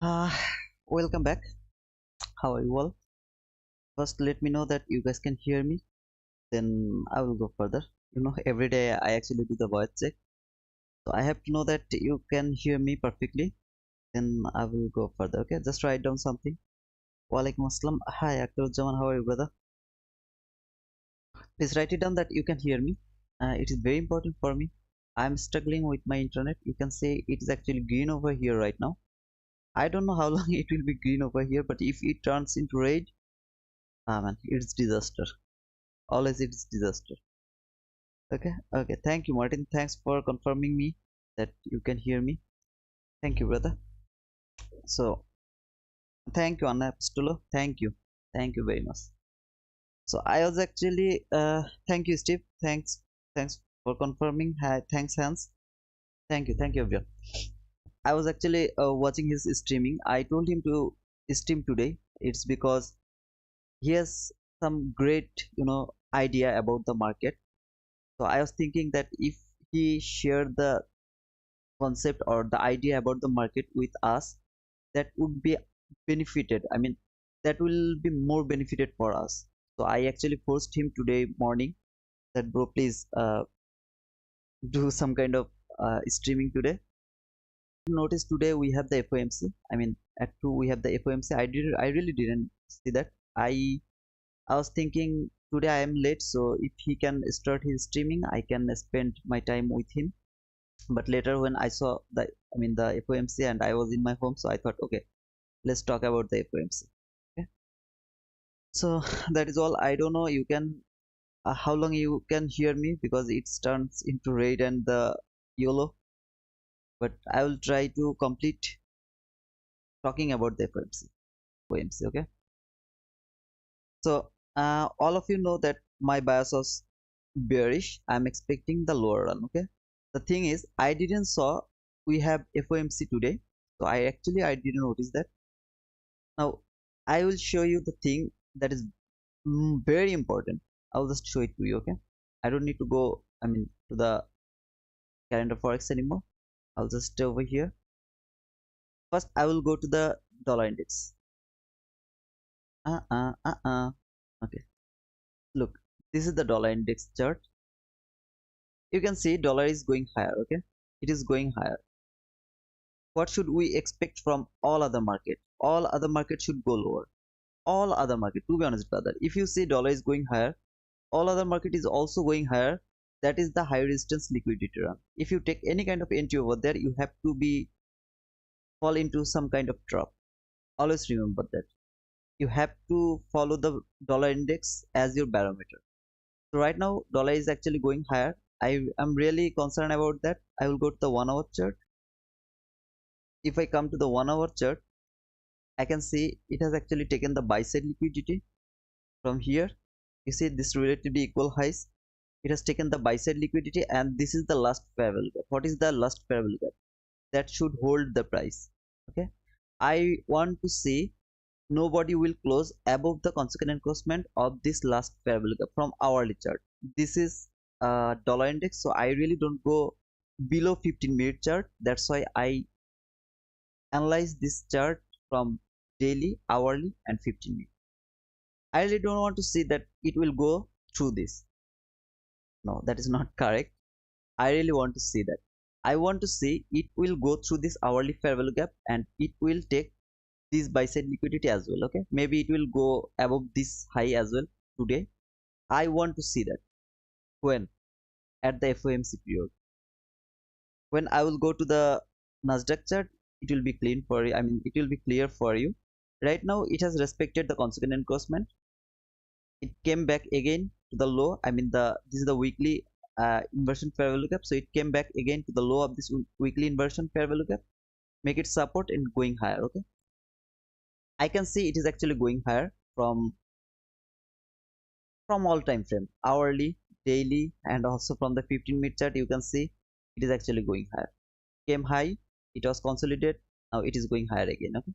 Uh, Welcome back. How are you all? First, let me know that you guys can hear me. Then I will go further. Every day I actually do the voice check. So I have to know that you can hear me perfectly. Then I will go further. Okay, just write down something. Walaikum Assalam. Hi, Akhtaruজ্জামান. How are you, brother? Please write it down that you can hear me. It is very important for me. I'm struggling with my internet. You can say it is actually green over here right now. I don't know how long it will be green over here, but if it turns into red, man, it's disaster. Always it's disaster. Okay, thank you, Martin. Thanks for confirming me that you can hear me. Thank you, brother. So thank you, Anna Apostolo. Thank you very much. So I was actually thank you, Steve. Thanks for confirming. Hi, thanks, Hans. Thank you, everyone. I was actually watching his streaming. I told him to stream today. It's because he has some great idea about the market. So I was thinking that if he shared the concept or the idea about the market with us, that would be benefited. I mean, that will be more benefited for us. So I actually forced him today morning that, bro, please do some kind of streaming today. Notice today we have the FOMC. I mean, at 2 we have the FOMC. I really didn't see that. I was thinking today I am late, so if he can start his streaming, I can spend my time with him. But later when I saw the FOMC and I was in my home, so I thought, okay, let's talk about the FOMC. Okay, so that is all. I don't know you can how long you can hear me because it turns into red and the yellow, but I will try to complete talking about the FOMC. Okay, so all of you know that my bias was bearish. I'm expecting the lower run. Okay, the thing is I didn't saw we have FOMC today, so I didn't notice that. Now I will show you the thing that is very important. I'll just show it to you. Okay, I don't need to go to the calendar forex anymore. I'll just stay over here. First I will go to the dollar index. Okay, look, this is the dollar index chart. You can see dollar is going higher. Okay, it is going higher. What should we expect from all other market? All other markets should go lower. All other market, to be honest, brother, if you see dollar is going higher, all other market is also going higher. That is the high resistance liquidity run. If you take any kind of entry over there, you have to be fall into some kind of drop. Always remember that you have to follow the dollar index as your barometer. So right now dollar is actually going higher. I am really concerned about that. I will go to the 1 hour chart. If I come to the 1 hour chart, I can see it has actually taken the buy side liquidity from here. You see this relatively equal highs. It has taken the buy side liquidity, and this is the last fair value gap. What is the last fair value gap? That should hold the price. Okay, I want to see nobody will close above the consequent encroachment of this last fair value gap from hourly chart. This is dollar index, so I really don't go below 15-minute chart. That's why I analyze this chart from daily, hourly, and 15-minute. I really don't want to see that it will go through this. No, that is not correct. I really want to see that. I want to see it will go through this hourly fair value gap and it will take this buy side liquidity as well. Okay, maybe it will go above this high as well today. I want to see that. When? At the FOMC period. When I will go to the NASDAQ chart, it will be clean for you. I mean, it will be clear for you. Right now, it has respected the consequent encroachment. It came back again to the low. I mean, this is the weekly inversion fair value gap. So it came back again to the low of this weekly inversion fair value gap. Make it support and going higher. Okay, I can see it is actually going higher from all time frame, hourly, daily, and also from the 15-minute chart. You can see it is actually going higher. Came high, it was consolidated, now it is going higher again. Okay,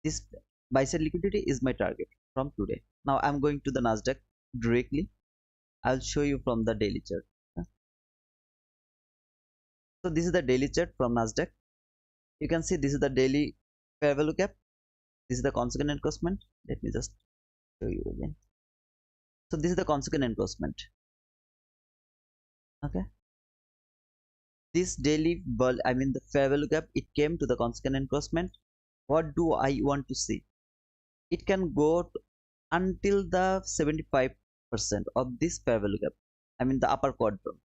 this buy side liquidity is my target from today. Now I'm going to the NASDAQ directly. I'll show you from the daily chart. So this is the daily chart from NASDAQ. You can see this is the daily fair value gap. This is the consequent encroachment. Let me just show you again. So this is the consequent encroachment. Okay, this daily the fair value gap, it came to the consequent encroachment. What do I want to see? It can go until the 75% of this fair value gap. The upper quadrant.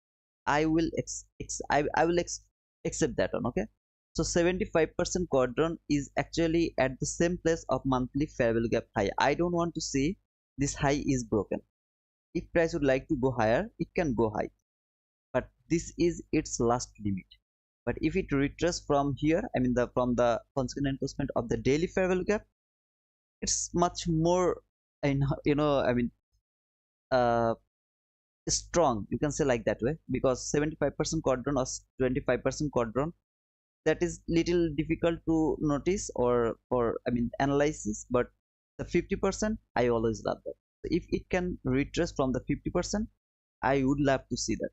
I will accept that one. Okay, so 75% quadrant is actually at the same place of monthly fair value gap high. I don't want to see this high is broken. If price would like to go higher, it can go high, but this is its last limit. But if it retraces from here, from the consequent encroachment of the daily fair value gap, it's much more, uh, strong, you can say like that way, because 75% quadrant or 25% quadrant, that is little difficult to notice or analysis, but the 50% I always love that. So if it can retrace from the 50%, I would love to see that.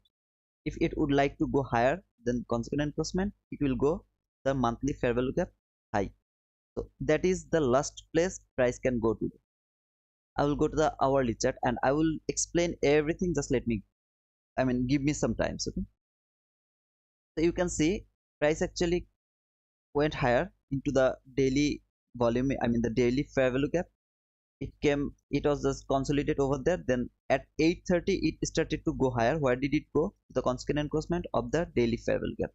If it would like to go higher than consequent encroachment, it will go the monthly fair value gap high. So that is the last place price can go to. I will go to the hourly chart and I will explain everything. Just let me, give me some time. Okay. So you can see price actually went higher into the daily volume. The daily fair value gap. It was just consolidated over there. Then at 8:30, it started to go higher. Where did it go? The consequent encroachment of the daily fair value gap.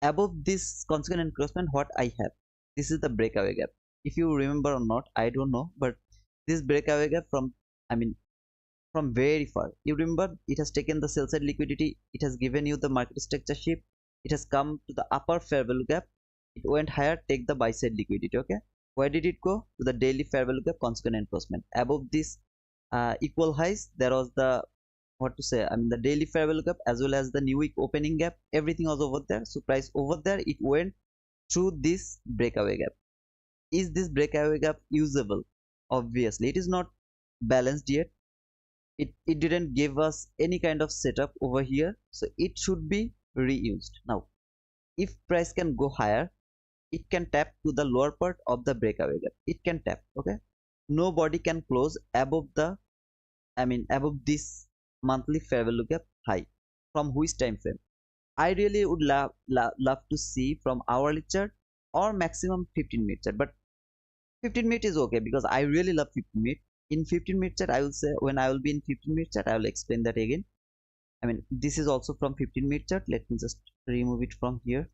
Above this consequent encroachment, what I have? This is the breakaway gap. If you remember or not, I don't know, but this breakaway gap I mean, from very far. You remember, it has taken the sell side liquidity, it has given you the market structure shift, it has come to the upper fair value gap, it went higher, take the buy side liquidity. Okay, where did it go? To the daily fair value gap consequent encroachment. Above this equal highs, there was the the daily fair value gap as well as the new week opening gap. Everything was over there. So price over there, it went through this breakaway gap. Is this breakaway gap usable? Obviously it is not balanced yet. It didn't give us any kind of setup over here, so it should be reused. Now if price can go higher, it can tap to the lower part of the breakaway gap. It can tap. Okay, nobody can close above the above this monthly fair value gap high. From which time frame? I really would love to see from hourly chart or maximum 15-minute chart, but 15-minute is okay because I really love 15-minute. In 15-minute chart, I will say, when I will be in 15-minute chart, I will explain that again. This is also from 15-minute chart. Let me just remove it from here.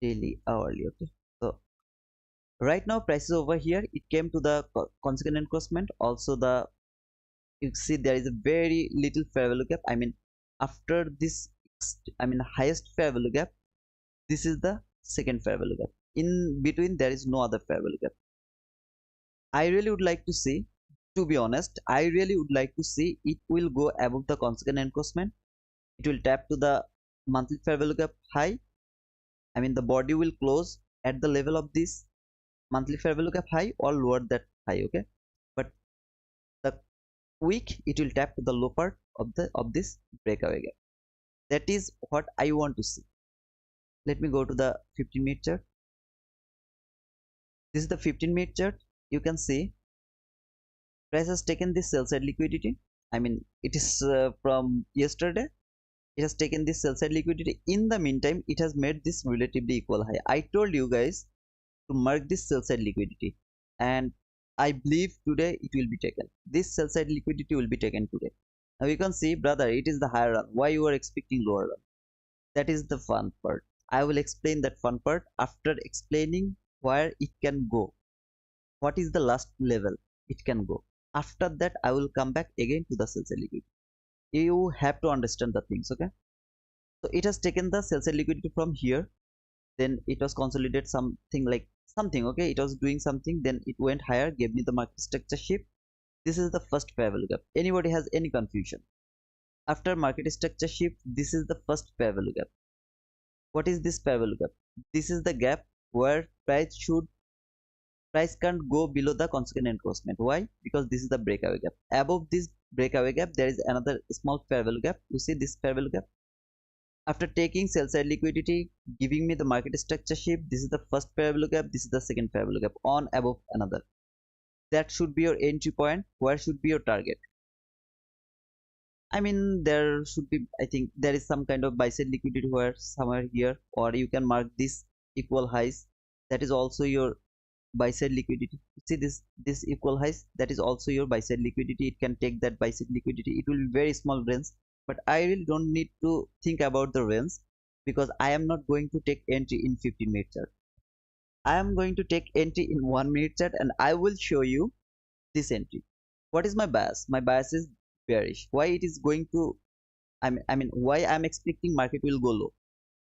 Daily, hourly. Okay, so right now prices over here, it came to the consequent encroachment. Also you see there is a very little fair value gap. After this highest fair value gap, this is the second fair value gap. In between there is no other fair value gap. I really would like to see, to be honest, I really would like to see it will go above the consequent encroachment. It will tap to the monthly fair value gap high. The body will close at the level of this monthly fair value gap high or lower that high. Okay, but the week it will tap to the low part of this breakaway gap. That is what I want to see. Let me go to the 15-minute chart. This is the 15-minute chart. You can see price has taken this sell side liquidity. It is from yesterday. It has taken this sell side liquidity. In the meantime, it has made this relatively equal high. I told you guys to mark this sell side liquidity, and I believe today it will be taken. This sell side liquidity will be taken today. Now you can see, brother, it is the higher run. Why you are expecting lower run? That is the fun part. I will explain that fun part after explaining where it can go. What is the last level it can go? After that, I will come back again to the sell side liquidity. You have to understand the things. Okay, so it has taken the sell side liquidity from here, then it was consolidated something. Okay, it was doing something, then it went higher, gave me the market structure shift. This is the first fair value gap. Anybody has any confusion? After market structure shift, this is the first fair value gap. What is this fair value gap? This is the gap where price can't go below the consequent encroachment. Why? Because this is the breakaway gap. Above this breakaway gap, there is another small fair value gap. You see this fair value gap? After taking sell side liquidity, giving me the market structure shape, this is the first fair value gap, this is the second fair value gap, on above another. That should be your entry point. Where should be your target? I mean, there should be, I think there is some kind of buy side liquidity where somewhere here, or you can mark this equal highs. That is also your buy side liquidity. See this equal highs, that is also your buy side liquidity. It can take that buy side liquidity. It will be very small range, but I really don't need to think about the range because I am not going to take entry in 15-minute chart. I am going to take entry in 1-minute chart, and I will show you this entry. What is my bias? My bias is bearish. Why it is going to, I mean why I'm expecting market will go low.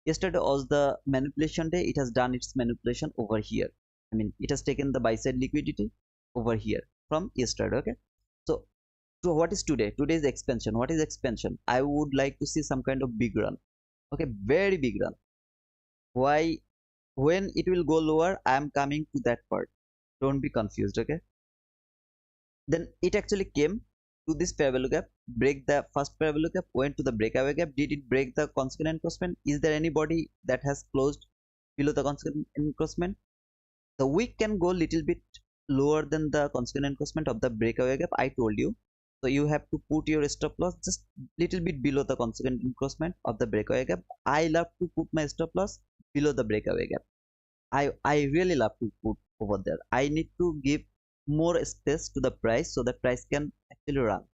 Yesterday was the manipulation day. It has done its manipulation over here. I mean, it has taken the buy side liquidity over here from yesterday. Okay, so what is today? Today is expansion. What is expansion? I would like to see some kind of big run. Okay, very big run. Why? When it will go lower, I am coming to that part. Don't be confused. Okay, then it actually came to this fair value gap, break the first fair value gap, went to the breakaway gap. Did it break the consequent encroachment? Is there anybody that has closed below the consequent encroachment? The wick can go little bit lower than the consequent encroachment of the breakaway gap. I told you. So you have to put your stop loss just little bit below the consequent encroachment of the breakaway gap. I love to put my stop loss below the breakaway gap. I really love to put over there. I need to give more space to the price so the price can actually run.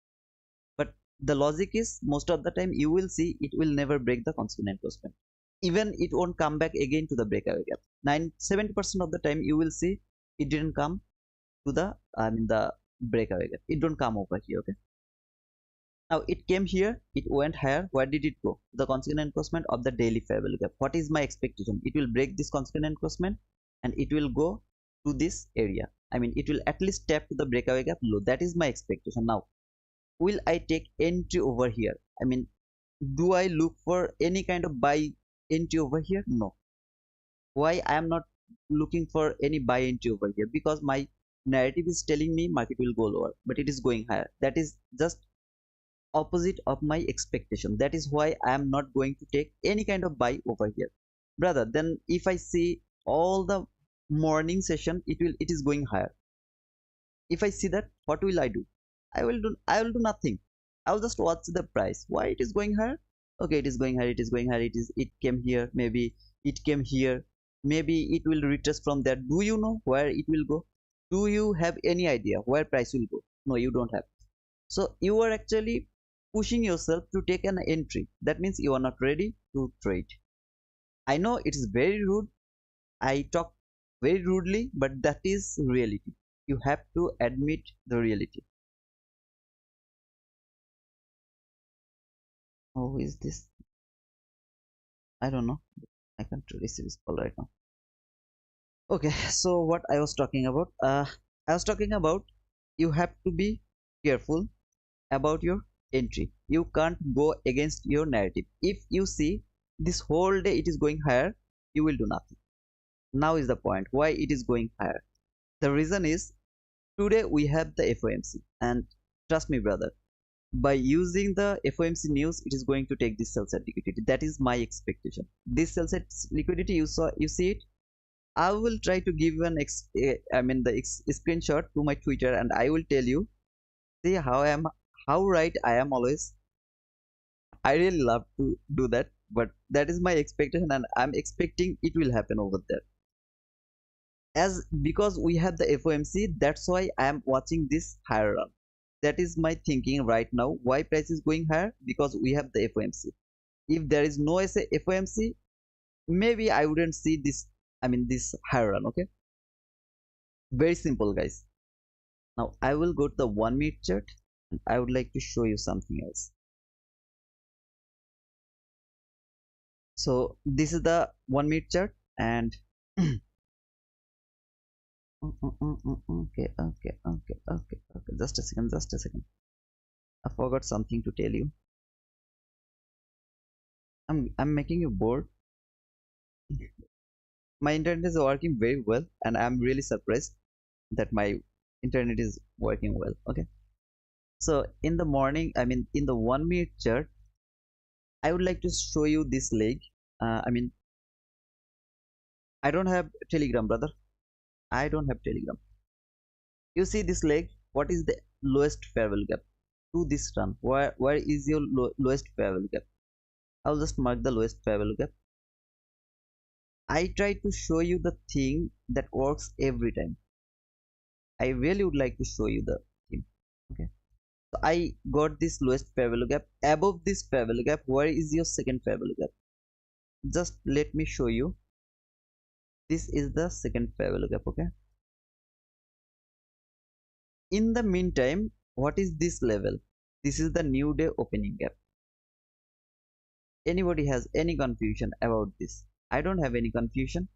But the logic is most of the time you will see it will never break the consequent encroachment. Even it won't come back again to the breakaway gap. 70% of the time you will see it didn't come to the the breakaway gap. It don't come over here. Okay. Now it came here, it went higher. Where did it go? The consequent encroachment of the daily fair value gap. What is my expectation? It will break this consequent encroachment and it will go to this area. I mean, it will at least tap to the breakaway gap low. That is my expectation. Now, will I take entry over here? I mean, do I look for any kind of buy entry over here? No. Why I am not looking for any buy entry over here? Because my narrative is telling me market will go lower, but it is going higher. That is just opposite of my expectation. That is why I am not going to take any kind of buy over here. Brother, then if I see all the morning session, it is going higher. If I see that, what will I do? I will do nothing. I will just watch the price. Why it is going higher? Okay, it is going higher, it is going higher, it came here, maybe it came here, maybe it will retrace from there. Do you know where it will go? Do you have any idea where price will go? No, you don't have. So you are actually pushing yourself to take an entry. That means you are not ready to trade. I know it is very rude. I talk very rudely, but that is reality. You have to admit the reality. Oh, who is this? I don't know. I can't receive this call right now. Okay, so what I was talking about? I was talking about you have to be careful about your entry. You can't go against your narrative. If you see this whole day it is going higher, you will do nothing. Now is the point why it is going higher. The reason is today we have the FOMC, and trust me, brother, by using the FOMC news, it is going to take this sell side liquidity. That is my expectation. This sell side liquidity, you see it. I will try to give you an screenshot to my Twitter, and I will tell you, see how right I am always. I really love to do that, but that is my expectation, and I'm expecting it will happen over there. As because we have the FOMC, that's why I am watching this higher run. That is my thinking right now. Why price is going higher? Because we have the FOMC. If there is no FOMC, maybe I wouldn't see this. This higher run. Okay, very simple, guys. Now I will go to the 1-minute chart, and I would like to show you something else. So this is the 1-minute chart, and okay. Just a second. I forgot something to tell you. I'm making you bored. My internet is working very well, and I'm really surprised that my internet is working well. Okay. So in the morning, in the 1-minute chart, I would like to show you this leg. I don't have Telegram, brother. I don't have Telegram. You see this leg? What is the lowest fair value gap to this run? Where is your lowest fair value gap? I'll just mark the lowest fair value gap. I try to show you the thing that works every time. I really would like to show you the thing. Okay. So I got this lowest fair value gap. Above this fair value gap, where is your second fair value gap? Just let me show you. This is the second fair value gap. Okay. In the meantime, what is this level? This is the new day opening gap. Anybody has any confusion about this? I don't have any confusion.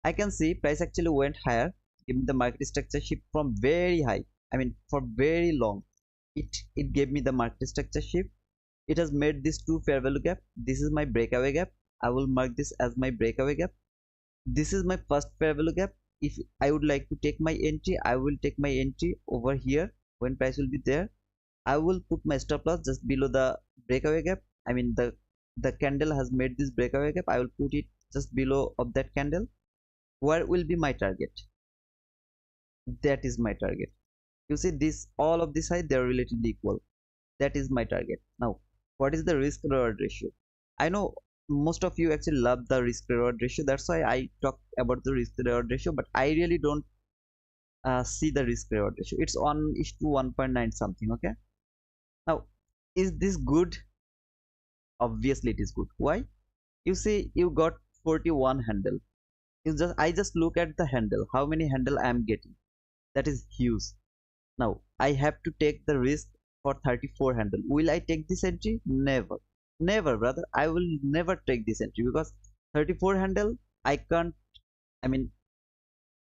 I can see price actually went higher, giving the market structure shift from very high. For very long. It gave me the market structure shift. It has made this two fair value gap. This is my breakaway gap. I will mark this as my breakaway gap. This is my first fair value gap. If I would like to take my entry, I will take my entry over here when price will be there. I will put my stop loss just below the breakaway gap. The candle has made this breakaway gap. I will put it just below of that candle. Where will be my target? That is my target. You see this, all of this side, they are relatively equal. That is my target. Now, what is the risk reward ratio? I know most of you actually love the risk reward ratio. That's why I talk about the risk reward ratio, but I really don't see the risk reward ratio. It's 1:1.9 something. Okay. Now, is this good? Obviously, it is good. Why? You see, you got 41 handle. I just look at the handle. How many handle I am getting? That is huge. Now I have to take the risk for 34 handle. Will I take this entry? Never. Never, brother. I will never take this entry because 34 handle, I can't, I mean,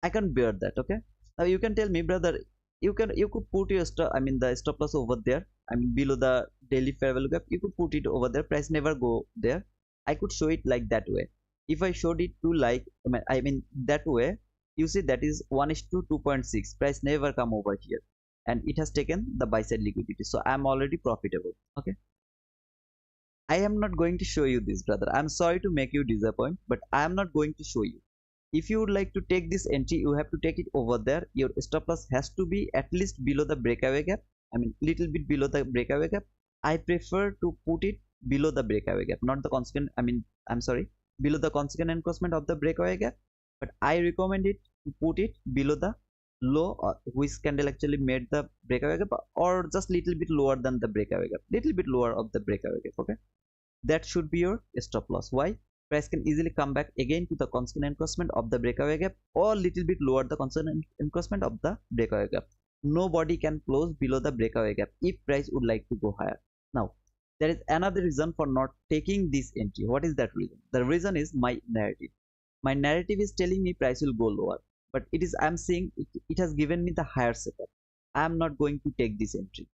I can't bear that. Okay. Now you can tell me, brother, you could put your the stop loss over there. Below the daily fair value gap, you could put it over there. Price never go there. I could show it like that way. If I showed it to like, that way, you see that is 1:2.6. Price never come over here, and it has taken the buy side liquidity. So I'm already profitable. Okay. I am not going to show you this, brother. I'm sorry to make you disappoint, but I am not going to show you. If you would like to take this entry, you have to take it over there. Your stop loss has to be at least below the breakaway gap. Little bit below the breakaway gap. I prefer to put it below the breakaway gap, not the consequent. I'm sorry, below the consequent encroachment of the breakaway gap. But I recommend it to put it below the low, which candle actually made the breakaway gap, or just little bit lower than the breakaway gap, little bit lower of the breakaway gap. Okay, that should be your stop loss. Why? Price can easily come back again to the constant encroachment of the breakaway gap, or little bit lower the constant encroachment of the breakaway gap. Nobody can close below the breakaway gap if price would like to go higher. Now, there is another reason for not taking this entry. What is that reason? The reason is my narrative. My narrative is telling me price will go lower, but I'm seeing it has given me the higher setup. I am not going to take this entry.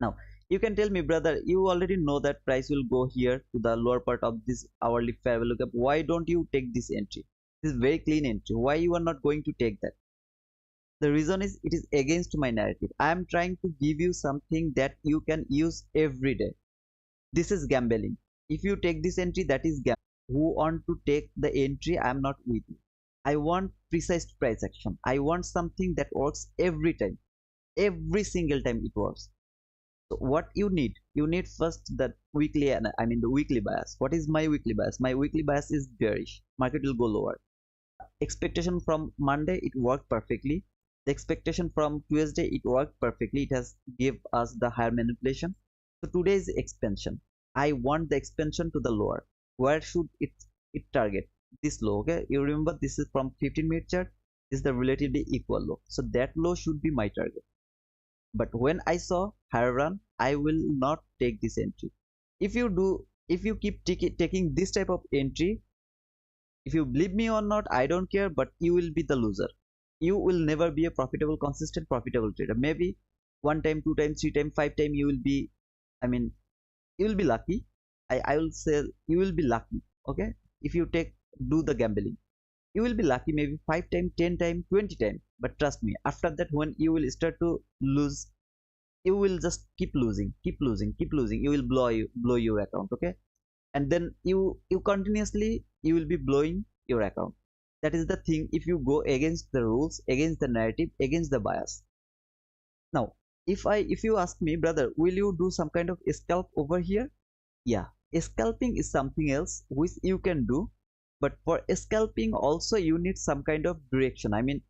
Now, you can tell me, brother, you already know that price will go here to the lower part of this hourly fair value gap. Why don't you take this entry? This is very clean entry. Why you are not going to take that? The reason is it is against my narrative. I am trying to give you something that you can use every day. This is gambling. If you take this entry, that is gambling. Who want to take the entry? I am not with you. I want precise price action. I want something that works every time. Every single time it works. So what you need first the weekly, the weekly bias. What is my weekly bias? My weekly bias is bearish. Market will go lower. Expectation from Monday, it worked perfectly. The expectation from Tuesday, it worked perfectly. It has give us the higher manipulation. So today's expansion, I want the expansion to the lower. Where should it target? This low. Okay, you remember this is from 15-minute chart. This is the relatively equal low. So that low should be my target. But when I saw higher run, I will not take this entry. If you keep taking this type of entry, if you believe me or not, I don't care, but you will be the loser. You will never be a profitable, consistent, profitable trader. Maybe one time, two times, three times, five times you will be, you will be lucky. I will say you will be lucky. Okay, if you do the gambling, you will be lucky maybe 5 times, 10 times, 20 times. But trust me, after that, when you will start to lose, you will just keep losing, keep losing, keep losing. You will blow your account, okay? And then you continuously you will be blowing your account. That is the thing if you go against the rules, against the narrative, against the bias. Now, if you ask me, brother, will you do some kind of scalp over here? Yeah, scalping is something else which you can do, but for scalping also you need some kind of direction. I mean,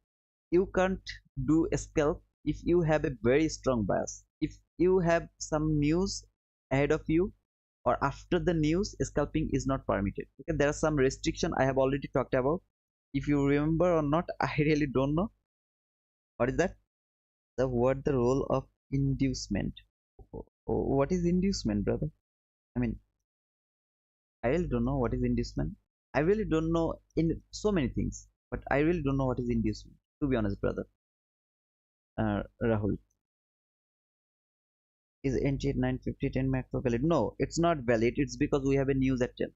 you can't do a scalp if you have a very strong bias. If you have some news ahead of you or after the news, scalping is not permitted. Okay, there are some restriction I have already talked about. If you remember or not, I really don't know. What is that? The role of inducement. What is inducement, brother? I mean, I really don't know what is inducement. I really don't know in so many things, but I really don't know what is inducement. To be honest, brother. Rahul, is entry at 9:50 10 macro valid? No, it's not valid. It's because we have a news at 10.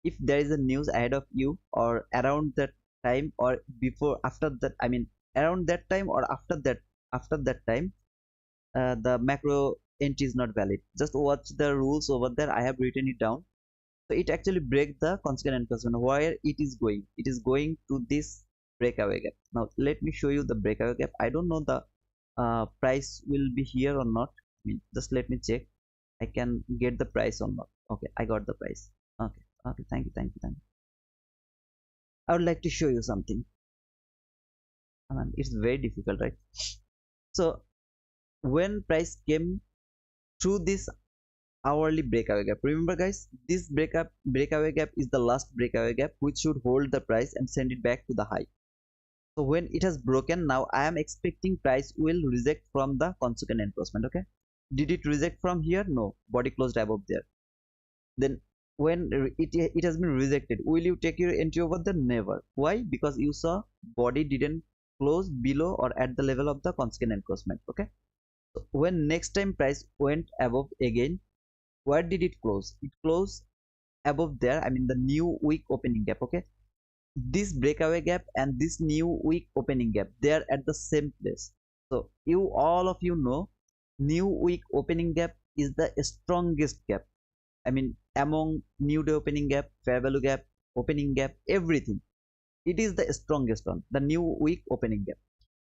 If there is a news ahead of you or around that time or before, after that, I mean, around that time or after that time, the macro entry is not valid. Just watch the rules over there. I have written it down. So it actually breaks the consequent encroachment. Where it is going? It is going to this breakaway gap. Now let me show you the breakaway gap. I don't know the price will be here or not. I mean, just let me check. I can get the price or not. Okay, I got the price. Okay, okay, thank you, thank you, thank you. I would like to show you something. I mean, it's very difficult, right? So when price came through this hourly breakaway gap, remember guys, this breakaway gap is the last breakaway gap which should hold the price and send it back to the high. So when it has broken, now I am expecting price will reject from the consequent encroachment. Okay, did it reject from here? No, body closed above there. Then when it has been rejected, will you take your entry over there? Never. Why? Because you saw body didn't close below or at the level of the consequent encroachment. Okay, so when next time price went above again, where did it close? It closed above there. I mean the new week opening gap. Okay, this breakaway gap and this new week opening gap, they are at the same place. So you all of you know, new week opening gap is the strongest gap. I mean, among new day opening gap, fair value gap, opening gap, everything, it is the strongest one, the new week opening gap.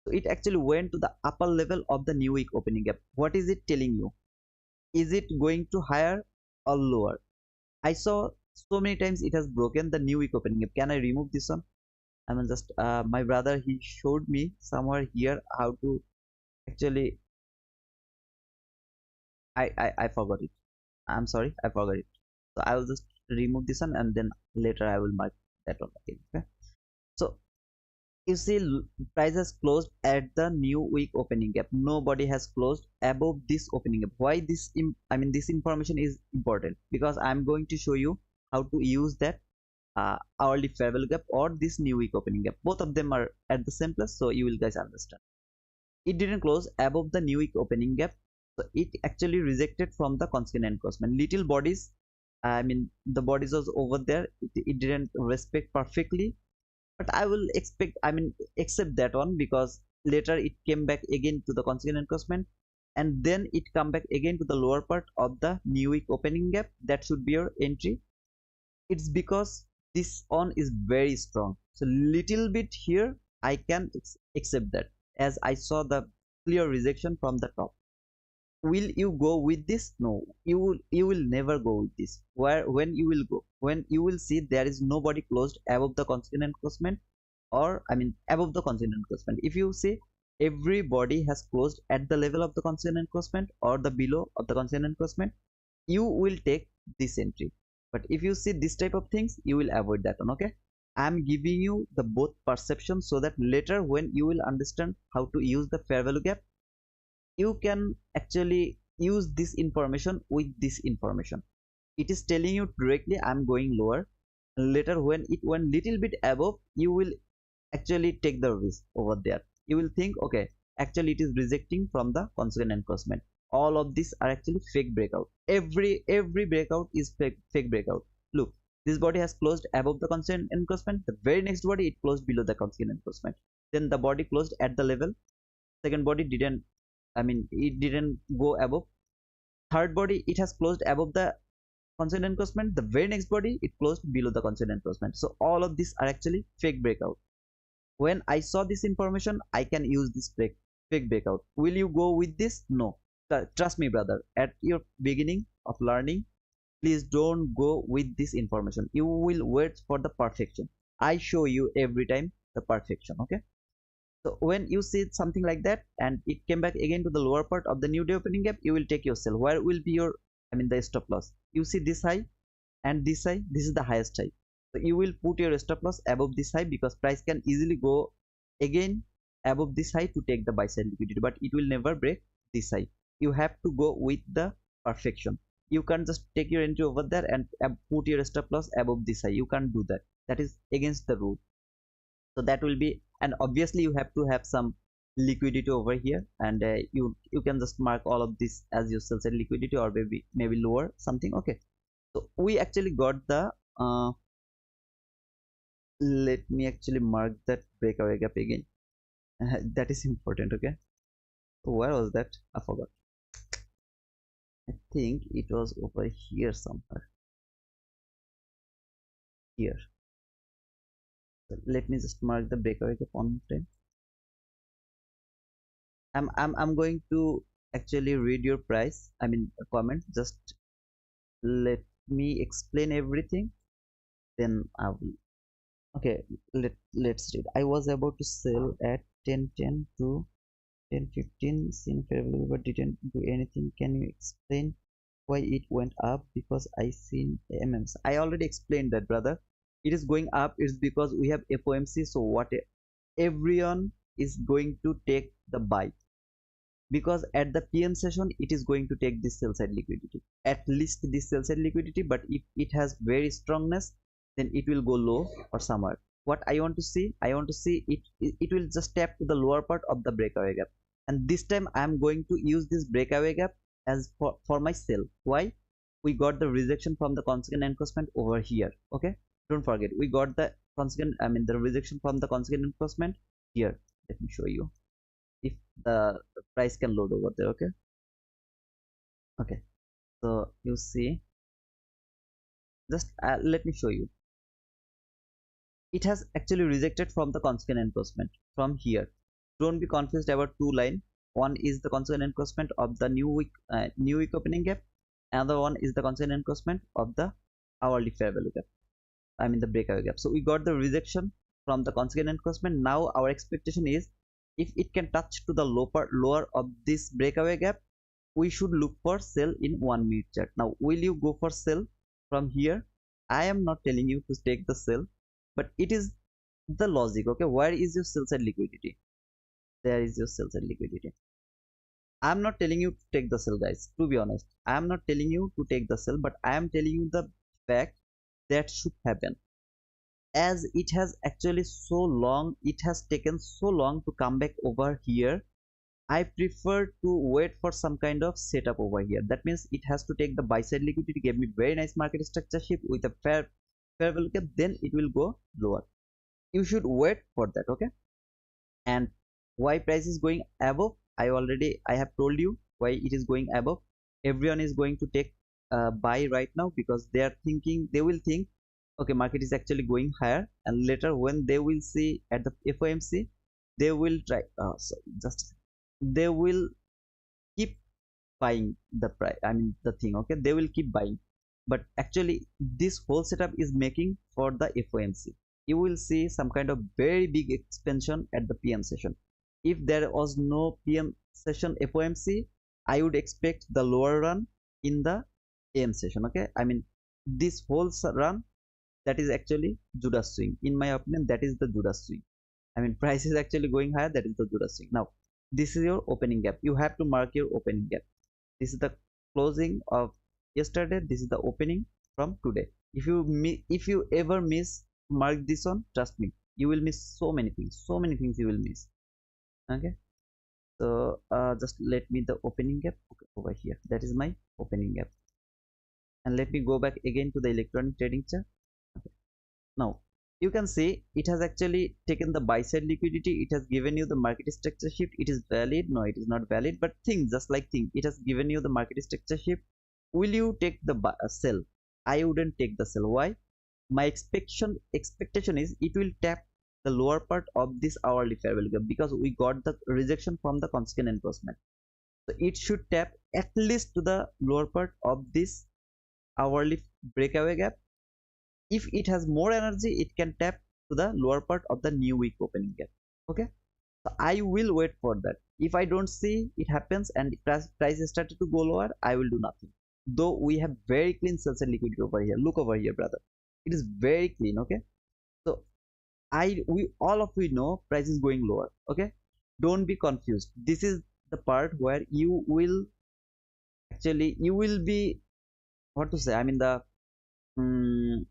So it actually went to the upper level of the new week opening gap. What is it telling you? Is it going to higher or lower? I saw so many times it has broken the new week opening gap. Can I remove this one? I mean, just my brother, he showed me somewhere here how to actually. I forgot it. I'm sorry, I forgot it. So I will just remove this one and then later I will mark that one again. Okay. So you see, price has closed at the new week opening gap. Nobody has closed above this opening gap. Why this? I mean, this information is important because I'm going to show you how to use that hourly fair value gap or this new week opening gap. Both of them are at the same place, so you will guys understand. It didn't close above the new week opening gap, so it actually rejected from the consequent encroachment. Little bodies, I mean the bodies was over there, it didn't respect perfectly, but I will expect, I mean accept that one because later it came back again to the consequent encroachment and then it come back again to the lower part of the new week opening gap. That should be your entry. It's because this on is very strong, so little bit here I can accept that as I saw the clear rejection from the top. Will you go with this? No, you will never go with this. When you will go, when you will see there is nobody closed above the consequent encroachment, or I mean above the consequent encroachment. If you see everybody has closed at the level of the consequent encroachment or the below of the consequent encroachment, you will take this entry. But if you see this type of things, you will avoid that one. Okay, I'm giving you the both perception so that later when you will understand how to use the fair value gap, you can actually use this information with this information. It is telling you directly I'm going lower. Later when it went little bit above, you will actually take the risk over there. You will think, okay, actually it is rejecting from the consequent encroachment. All of these are actually fake breakout. Every breakout is fake breakout. Look, this body has closed above the consequent encroachment. The very next body it closed below the consequent encroachment. Then the body closed at the level. Second body didn't I mean it didn't go above. Third body, it has closed above the constant encroachment. The very next body, it closed below the constant encroachment. So all of these are actually fake breakout. When I saw this information, I can use this fake breakout. Will you go with this? No. Trust me, brother. At your beginning of learning, please don't go with this information. You will wait for the perfection. I show you every time the perfection. Okay. So when you see something like that and it came back again to the lower part of the new day opening gap, you will take your sell. Where will be your, I mean the stop loss? You see this high and this high, this is the highest high. So you will put your stop loss above this high because price can easily go again above this high to take the buy side liquidity, but it will never break this high. You have to go with the perfection. You can't just take your entry over there and put your stop loss above this high. You can't do that. That is against the rule. So that will be, and obviously you have to have some liquidity over here, and you can just mark all of this as your sell side liquidity, or maybe lower something. Okay, so we actually got the let me actually mark that breakaway gap again. That is important. Okay, so where was that? I forgot. I think it was over here somewhere. Here. So let me just mark the breakaway gap on time. I'm going to actually read your price, I mean comment. Just let me explain everything, then I will. Okay, let's read. I was about to sell at 10:10 to 10:15, seen favorable but didn't do anything. Can you explain why it went up? Because I seen MMs. I already explained that, brother. It is going up. It's because we have FOMC. So what everyone is going to take the buy, because at the PM session it is going to take this sell side liquidity, at least this sell side liquidity. But if it has very strongness, then it will go low or somewhere. What I want to see, it will just tap to the lower part of the breakaway gap, and this time I am going to use this breakaway gap as for my sell. Why? We got the rejection from the consequent encroachment over here. Okay, don't forget, we got the consequent, I mean the rejection from the consequent encroachment here. Let me show you if the price can load over there. Okay, okay, so you see, just let me show you. It has actually rejected from the consequent encroachment from here. Don't be confused about two line. One is the consequent encroachment of the new week opening gap. Another one is the consequent encroachment of the hourly fair value gap, I mean the breakaway gap. So we got the rejection from the consequent encroachment. Now our expectation is, if it can touch to the lower of this breakaway gap, we should look for sell in 1 minute chart. Now will you go for sell from here? I am not telling you to take the sell, but it is the logic. Okay, where is your sell side liquidity? There is your sell side liquidity. I'm not telling you to take the sell, guys. To be honest, I am not telling you to take the sell, but I am telling you the fact that should happen, as it has actually so long, it has taken so long to come back over here. I prefer to wait for some kind of setup over here. That means it has to take the buy side liquidity, give me very nice market structure shift with a fair value gap, then it will go lower. You should wait for that. Okay, and why price is going above, I have told you why it is going above. Everyone is going to take buy right now, because they will think, okay, market is actually going higher, and later when they will see at the FOMC, they will try they will keep buying the price, I mean the thing. Okay, they will keep buying, but actually this whole setup is making for the FOMC. You will see some kind of very big expansion at the PM session. If there was no PM session FOMC, I would expect the lower run in the AM session. Okay, I mean this whole run, that is actually Judas swing. In my opinion, that is the Judas swing. I mean price is actually going higher, that is the Judas swing. Now this is your opening gap. You have to mark your opening gap. This is the closing of yesterday, this is the opening from today. If you ever miss mark this one, trust me, you will miss so many things you will miss. Okay, so just let me the opening gap. Okay, over here, that is my opening gap, and let me go back again to the electronic trading chart. Okay, now You can see it has actually taken the buy side liquidity. It has given you the market structure shift. It is valid? No, it is not valid. But think, just like think, it has given you the market structure shift. Will you take the sell? I wouldn't take the sell. Why? My expectation is it will tap the lower part of this hourly fair value gap, because we got the rejection from the constant enforcement. So it should tap at least to the lower part of this hourly breakaway gap. If it has more energy, it can tap to the lower part of the new week opening gap. Okay, so I will wait for that. If I don't see it happens and price started to go lower, I will do nothing. Though we have very clean sales and liquidity over here. Look over here, brother. It is very clean. Okay, so we all of we know price is going lower. Okay, don't be confused. This is the part where you will actually, you will be, what to say, I mean the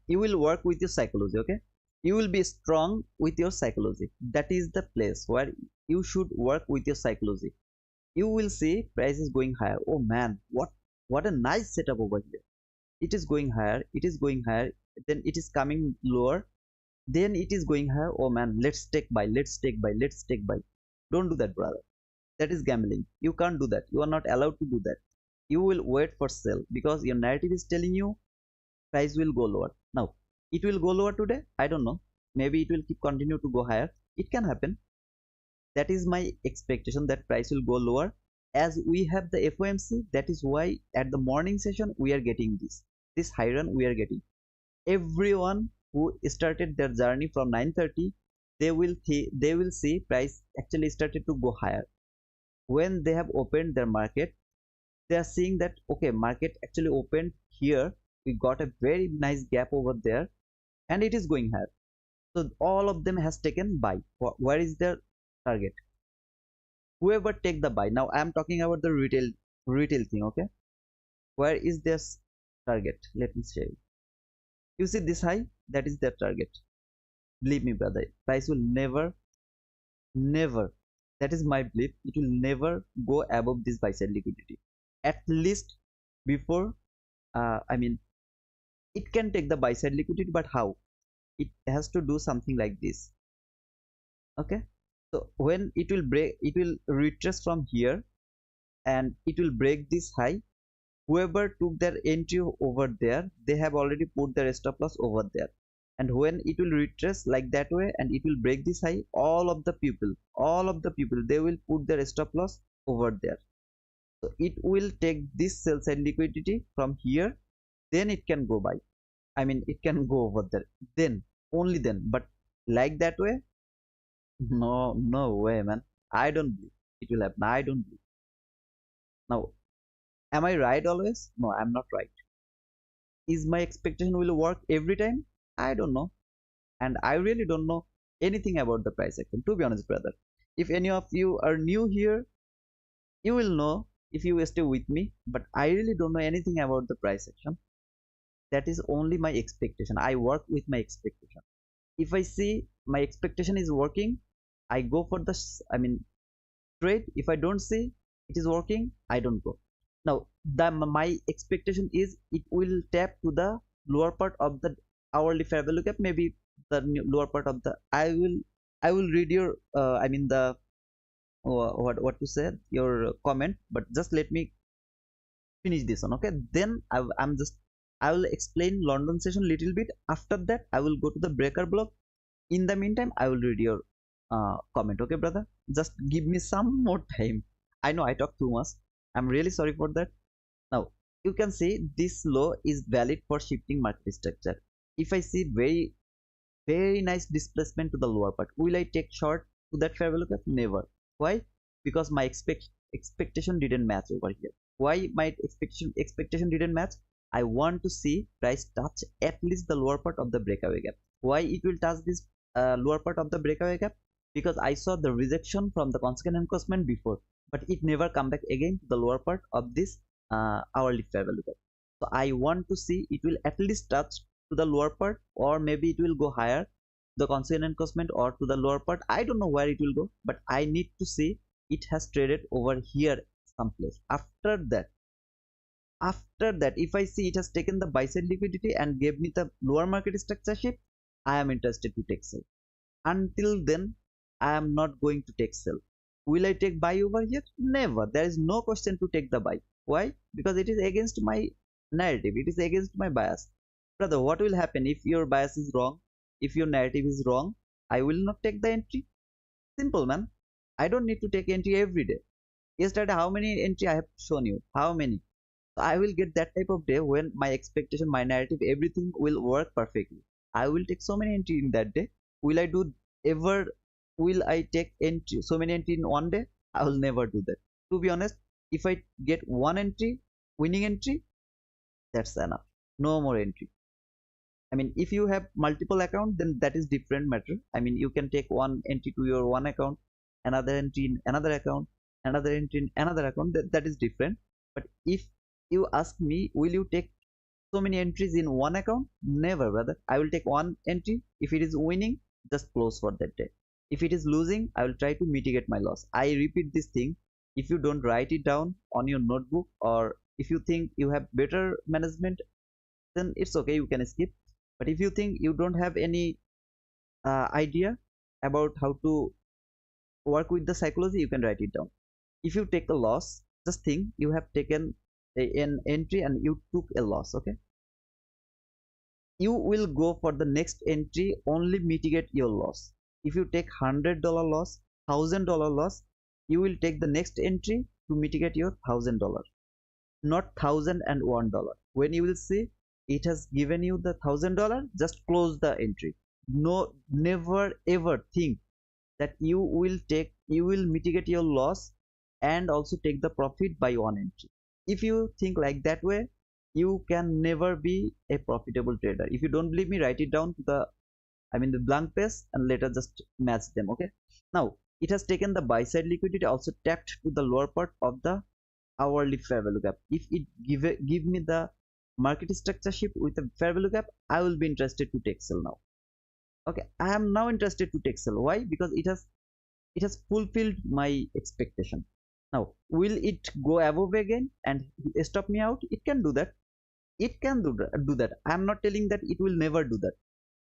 you will work with your psychology. Okay, you will be strong with your psychology. That is the place where you should work with your psychology. You will see price is going higher. Oh man, what a nice setup over here. It is going higher, it is going higher, then it is coming lower, then it is going higher. Oh man, let's take buy, let's take buy, let's take buy. Don't do that, brother. That is gambling. You can't do that. You are not allowed to do that. You will wait for sell, because your narrative is telling you price will go lower. Now it will go lower today, I don't know. Maybe it will keep continue to go higher. It can happen. That is my expectation, that price will go lower. As we have the FOMC, that is why at the morning session we are getting this high run we are getting. Everyone who started their journey from 9:30, they will see price actually started to go higher. When they have opened their market, they are seeing that okay, market actually opened here, we got a very nice gap over there, and it is going higher. So all of them has taken buy. Where is their target? Whoever take the buy. Now I am talking about the retail thing. Okay, where is this target? Let me show you. You see this high, that is their target. Believe me, brother, price will never, that is my belief, it will never go above this buy side liquidity. At least before, I mean, it can take the buy side liquidity, but how? It has to do something like this. Okay, so when it will break, it will retrace from here and it will break this high. Whoever took their entry over there, they have already put their stop loss over there. And when it will retrace like that way and it will break this high, all of the people, they will put their stop loss over there. So it will take this sell side liquidity from here, then it can go by. I mean, it can go over there, then, only then. But like that way, no, no way, man. I don't believe it will happen. I don't believe. Now, am I right always? No, I'm not right. Is my expectation will work every time? I don't know. And I really don't know anything about the price action, to be honest, brother. If any of you are new here, you will know if you stay with me, but I really don't know anything about the price action. That is only my expectation. I work with my expectation. If I see my expectation is working, I go for the, I mean, trade. If I don't see it is working, I don't go. Now my expectation is it will tap to the lower part of the hourly fair value gap, maybe the lower part of the, I will read your I mean the what to say, your comment, but just let me finish this one. Okay, then I will explain London session little bit. After that I will go to the breaker block. In the meantime I will read your comment. Okay, brother, just give me some more time. I know I talk too much, I'm really sorry for that. Now you can see this low is valid for shifting market structure. If I see very nice displacement to the lower part, will I take short to that fair value gap? Never. Why? Because my expectation didn't match over here. Why my expectation didn't match? I want to see price touch at least the lower part of the breakaway gap. Why it will touch this lower part of the breakaway gap? Because I saw the rejection from the consequent encroachment before, but it never come back again to the lower part of this hourly fair value gap. So I want to see it will at least touch to the lower part, or maybe it will go higher, the consequent encroachment, or to the lower part. I don't know where it will go, but I need to see it has traded over here someplace. After that, if I see it has taken the buy side liquidity and gave me the lower market structure shift, I am interested to take sell. Until then, I am not going to take sell. Will I take buy over here? Never. There is no question to take the buy. Why? Because it is against my narrative. It is against my bias. Brother, what will happen if your bias is wrong? If your narrative is wrong, I will not take the entry. Simple, man. I don't need to take entry every day. Yesterday, how many entry I have shown you? How many? So I will get that type of day when my expectation, my narrative, everything will work perfectly. I will take so many entry in that day. Will I do ever? Will I take entry so many entry in one day? I will never do that. To be honest, if I get one entry, winning entry, that's enough. No more entry. I mean, if you have multiple account, then that is different matter. I mean, you can take one entry to your one account, another entry in another account, another entry in another account. That is different. But if you ask me, will you take so many entries in one account? Never, brother. I will take one entry. If it is winning, just close for that day. If it is losing, I will try to mitigate my loss. I repeat this thing. If you don't write it down on your notebook, or if you think you have better management, then it's okay, you can skip. But if you think you don't have any idea about how to work with the psychology, you can write it down. If you take a loss, just think you have taken an entry and you took a loss. Okay, you will go for the next entry, only mitigate your loss. If you take $100 loss, $1,000 loss, you will take the next entry to mitigate your $1,000, not $1,001. When you will see it has given you the $1,000, just close the entry. No, never ever think that you will mitigate your loss and also take the profit by one entry. If you think like that way, you can never be a profitable trader. If you don't believe me, write it down to the blank page and later just match them. Okay, now it has taken the buy side liquidity, also tapped to the lower part of the hourly fair value gap. If it give me the market structure shift with a fair value gap, I will be interested to take sell now. Okay, I am now interested to take sell. Why? Because it has fulfilled my expectation. Now, will it go above again and stop me out? It can do that. It can do that. I am not telling that it will never do that.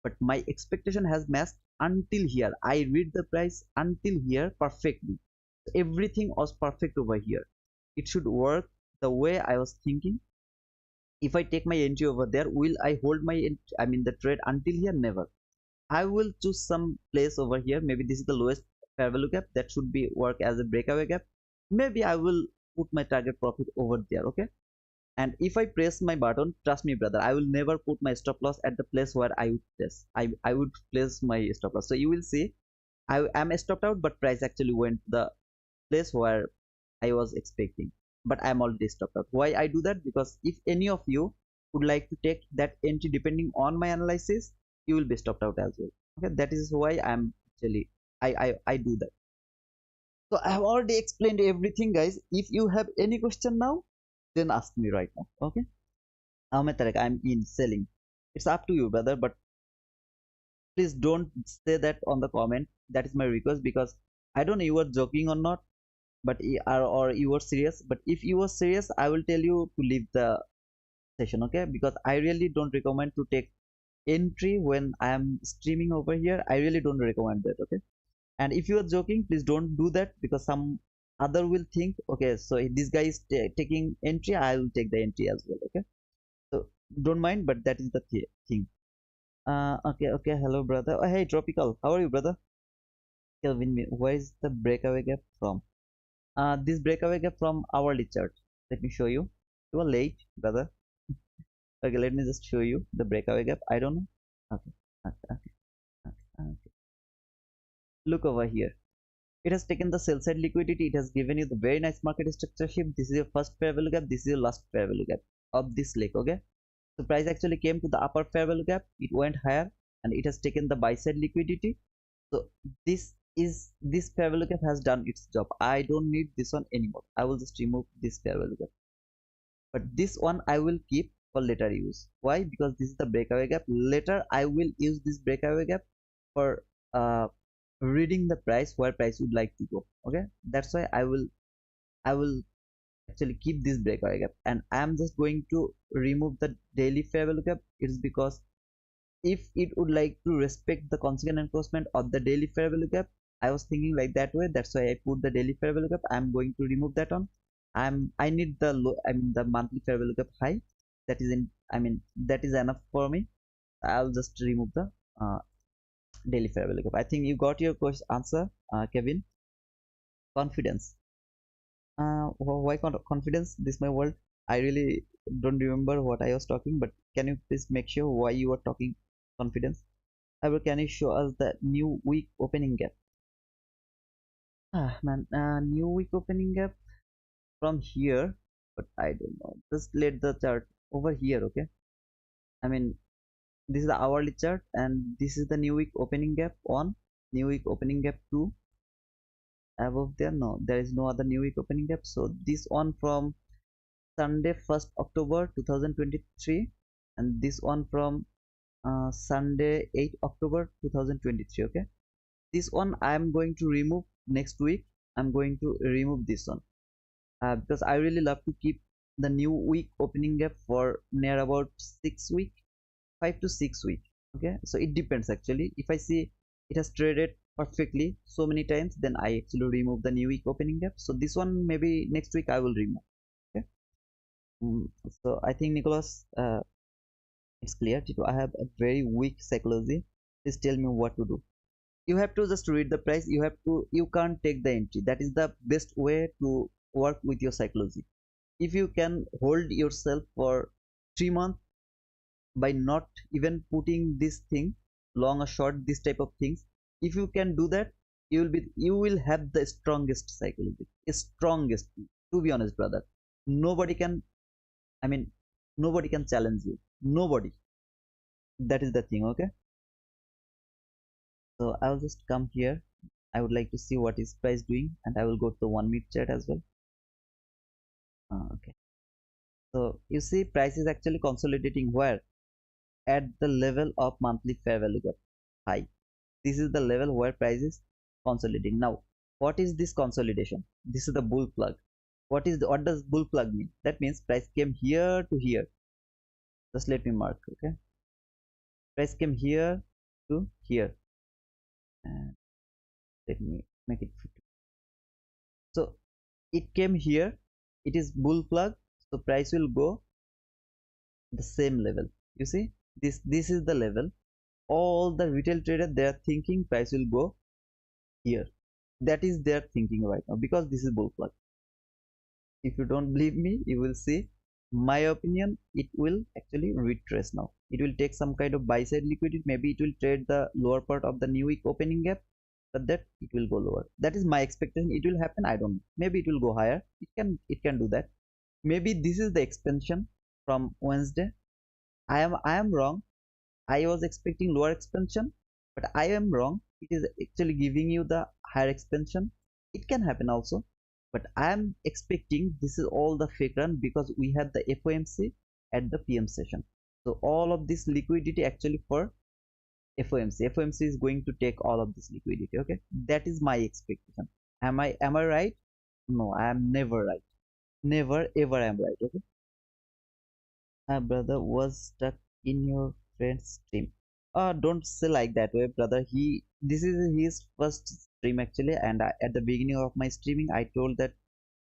But my expectation has matched until here. I read the price until here perfectly. Everything was perfect over here. It should work the way I was thinking. If I take my entry over there, will I hold the trade until here? Never. I will choose some place over here. Maybe this is the lowest fair value gap, that should be work as a breakaway gap. Maybe I will put my target profit over there. Okay, and if I press my button, trust me, brother, I will never put my stop loss at the place where I would place. I would place my stop loss. So you will see I am stopped out, but price actually went to the place where I was expecting, but I am already stopped out. Why I do that? Because if any of you would like to take that entry depending on my analysis, you will be stopped out as well. Okay, that is why I am actually I do that. So I have already explained everything, guys. If you have any question now, then ask me right now. Okay, Ahmed Tarek, I'm in selling. It's up to you, brother, but please don't say that on the comment. That is my request, because I don't know you are joking or not, but or you are serious. But if you are serious, I will tell you to leave the session. Okay, because I really don't recommend to take entry when I am streaming over here. I really don't recommend that. Okay, and if you are joking, please don't do that, because some other will think, okay, so if this guy is taking entry, I will take the entry as well. Okay, so don't mind, but that is the thing. Okay, hello, brother. Oh, hey, Tropical, how are you, brother? Kelvin, where is the breakaway gap from? This breakaway gap from hourly chart. Let me show you. You are late, brother. Okay, let me just show you the breakaway gap. I don't know. Okay, okay. Look over here. It has taken the sell side liquidity. It has given you the very nice market structure shift. This is your first fair value gap. This is your last fair value gap of this leg. Okay, so price actually came to the upper fair value gap. It went higher and it has taken the buy side liquidity. So this fair value gap has done its job. I don't need this one anymore. I will just remove this fair value gap. But this one I will keep for later use. Why? Because this is the breakaway gap. Later I will use this breakaway gap for reading the price where price would like to go. Okay, that's why I will actually keep this breakaway gap, and I am just going to remove the daily fair value gap. It's because if it would like to respect the consequent encroachment of the daily fair value gap. I was thinking like that way, that's why I put the daily fair value gap. I'm going to remove that on. I need the low, I mean the monthly fair value gap high. That is in, I mean that is enough for me. I'll just remove the daily fair value gap. I think you got your question answer, Kevin. Confidence. Why confidence? This my world. I really don't remember what I was talking, but can you please make sure why you are talking confidence? However, can you show us the new week opening gap? Man, new week opening gap from here, but I don't know. Just let the chart over here, okay? I mean, this is the hourly chart, and this is the new week opening gap on new week opening gap 2. Above there, no, there is no other new week opening gap. So this one from Sunday 1st October 2023, and this one from Sunday 8 October 2023. Okay, this one I am going to remove next week. I'm going to remove this one because I really love to keep the new week opening gap for near about 6 week, 5 to 6 week. Okay, so it depends actually. If I see it has traded perfectly so many times, then I actually remove the new week opening gap. So this one maybe next week I will remove. Okay. So I think Nicholas, it's clear. Tito, I have a very weak psychology. Please tell me what to do. You have to just read the price. You can't take the entry. That is the best way to work with your psychology. If you can hold yourself for 3 months by not even putting this thing long or short, this type of things, if you can do that, you will have the strongest psychology, strongest. To be honest, brother, nobody can, I mean, nobody can challenge you. Nobody. That is the thing, okay? So I'll just come here. I would like to see what is price doing, and I will go to the 1 minute chart as well. Okay. So you see, price is actually consolidating where? At the level of monthly fair value gap high. This is the level where price is consolidating. Now, what is this consolidation? This is the bull plug. What does bull plug mean? That means price came here to here. Just let me mark, okay? Price came here to here, and let me make it 50. So it came here, it is bull plug, so price will go the same level. You see, this is the level. All the retail trader, they are thinking price will go here. That is their thinking right now, because this is bull plug. If you don't believe me, you will see. My opinion, it will actually retrace now. It will take some kind of buy side liquidity. Maybe it will trade the lower part of the new week opening gap, but that it will go lower. That is my expectation. It will happen, I don't know. Maybe it will go higher. It can do that. Maybe this is the expansion from Wednesday. I am wrong. I was expecting lower expansion, but I am wrong. It is actually giving you the higher expansion. It can happen also, but I am expecting this is all the fake run because we have the FOMC at the PM session. So all of this liquidity actually for FOMC. FOMC is going to take all of this liquidity. Okay, that is my expectation. Am I right? No, I am never right. Never ever I am right. Okay. My brother was stuck in your friend's stream. Don't say like that way, brother. This is his first stream actually, and at the beginning of my streaming, I told that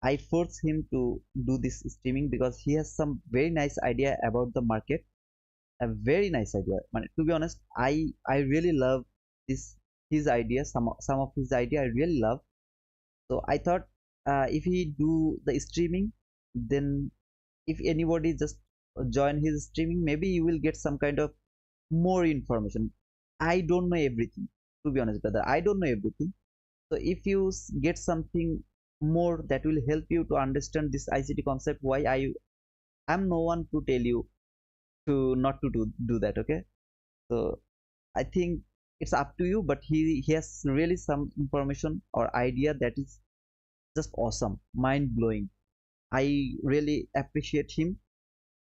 I force him to do this streaming because he has some very nice idea about the market. A very nice idea. To be honest, I really love this his idea. Some of his idea I really love. So I thought if he do the streaming, then if anybody just join his streaming, maybe you will get some kind of more information. I don't know everything, to be honest, brother. I don't know everything. So if you get something more that will help you to understand this ICT concept, why I'm no one to tell you to not to do that. Okay, so I think it's up to you, but he has really some information or idea that is just awesome, mind blowing. I really appreciate him,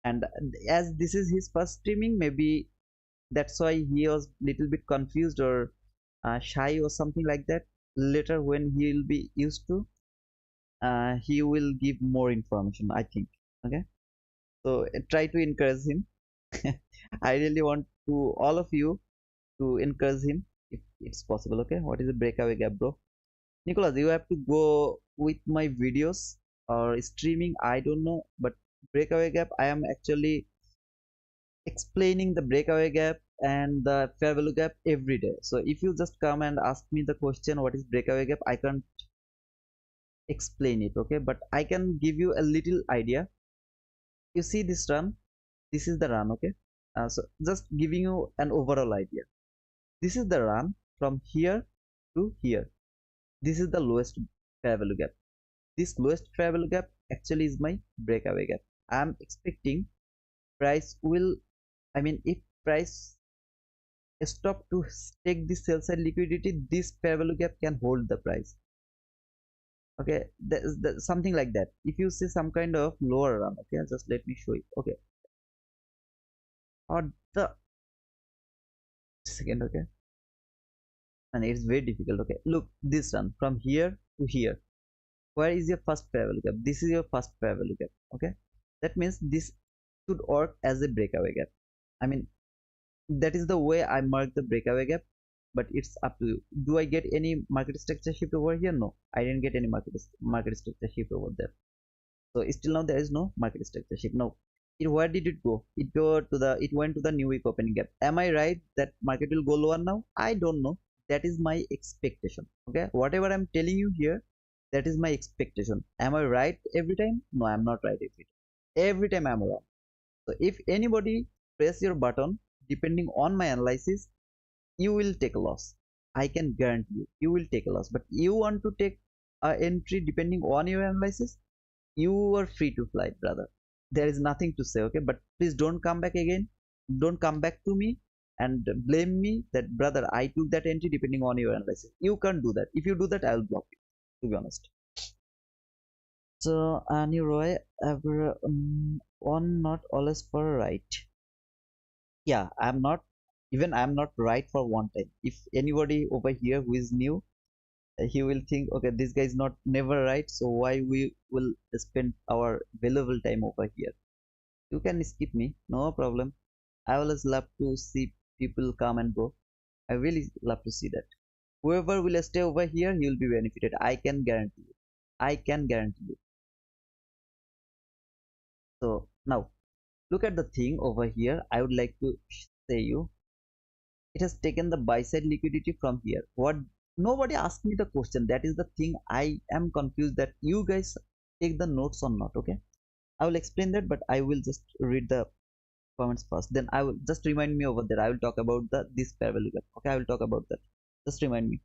and as this is his first streaming, maybe that's why he was little bit confused or shy or something like that. Later when he'll be used to, he will give more information, I think. Okay, so try to encourage him. I really want to all of you to encourage him if it's possible. Okay, what is a breakaway gap, bro? Nicholas, you have to go with my videos or streaming, I don't know, but breakaway gap I am actually explaining the breakaway gap and the fair value gap every day. So if you just come and ask me the question what is breakaway gap, I can't explain it, okay, but I can give you a little idea. You see this run, this is the run, okay. So just giving you an overall idea, this is the run from here to here. This is the lowest fair value gap. This lowest fair value gap actually is my breakaway gap. I am expecting price will, I mean, if price stop to take this sell side liquidity, this fair value gap can hold the price. Okay, there's something like that. If you see some kind of lower run, okay, just let me show you. Okay, or the second, okay, and it's very difficult. Okay, look, this run from here to here, where is your first fair value gap? This is your first fair value gap. Okay, that means this should work as a breakaway gap. I mean, that is the way I mark the breakaway gap, but it's up to you. Do I get any market structure shift over here? No, I didn't get any market structure shift over there. So still now there is no market structure shift. Now, where did it go? It went to the new week opening gap. Am I right that market will go lower now? I don't know. That is my expectation. Okay, whatever I'm telling you here, that is my expectation. Am I right every time? No, I'm not right every time. Every time I'm wrong. So if anybody press your button depending on my analysis, you will take a loss. I can guarantee you, you will take a loss. But you want to take a entry depending on your analysis, you are free to fly, brother. There is nothing to say, okay? But please don't come back again. Don't come back to me and blame me that, brother, I took that entry depending on your analysis. You can't do that. If you do that, I'll block you, to be honest. So, Annie Roy, ever one not always for right. Yeah, I'm not right for one time. If anybody over here who is new, he will think, okay, this guy is not never right, so why we will spend our valuable time over here. You can skip me, no problem. I always love to see people come and go. I really love to see that. Whoever will stay over here, he will be benefited. I can guarantee you. I can guarantee you. So now look at the thing over here. I would like to say you, it has taken the buy side liquidity from here. What, nobody asked me the question. That is the thing I am confused, that you guys take the notes or not. Okay, I will explain that, but I will just read the comments first, then I will just remind me over there. I will talk about the this fair value gap. Okay, I will talk about that. Just remind me.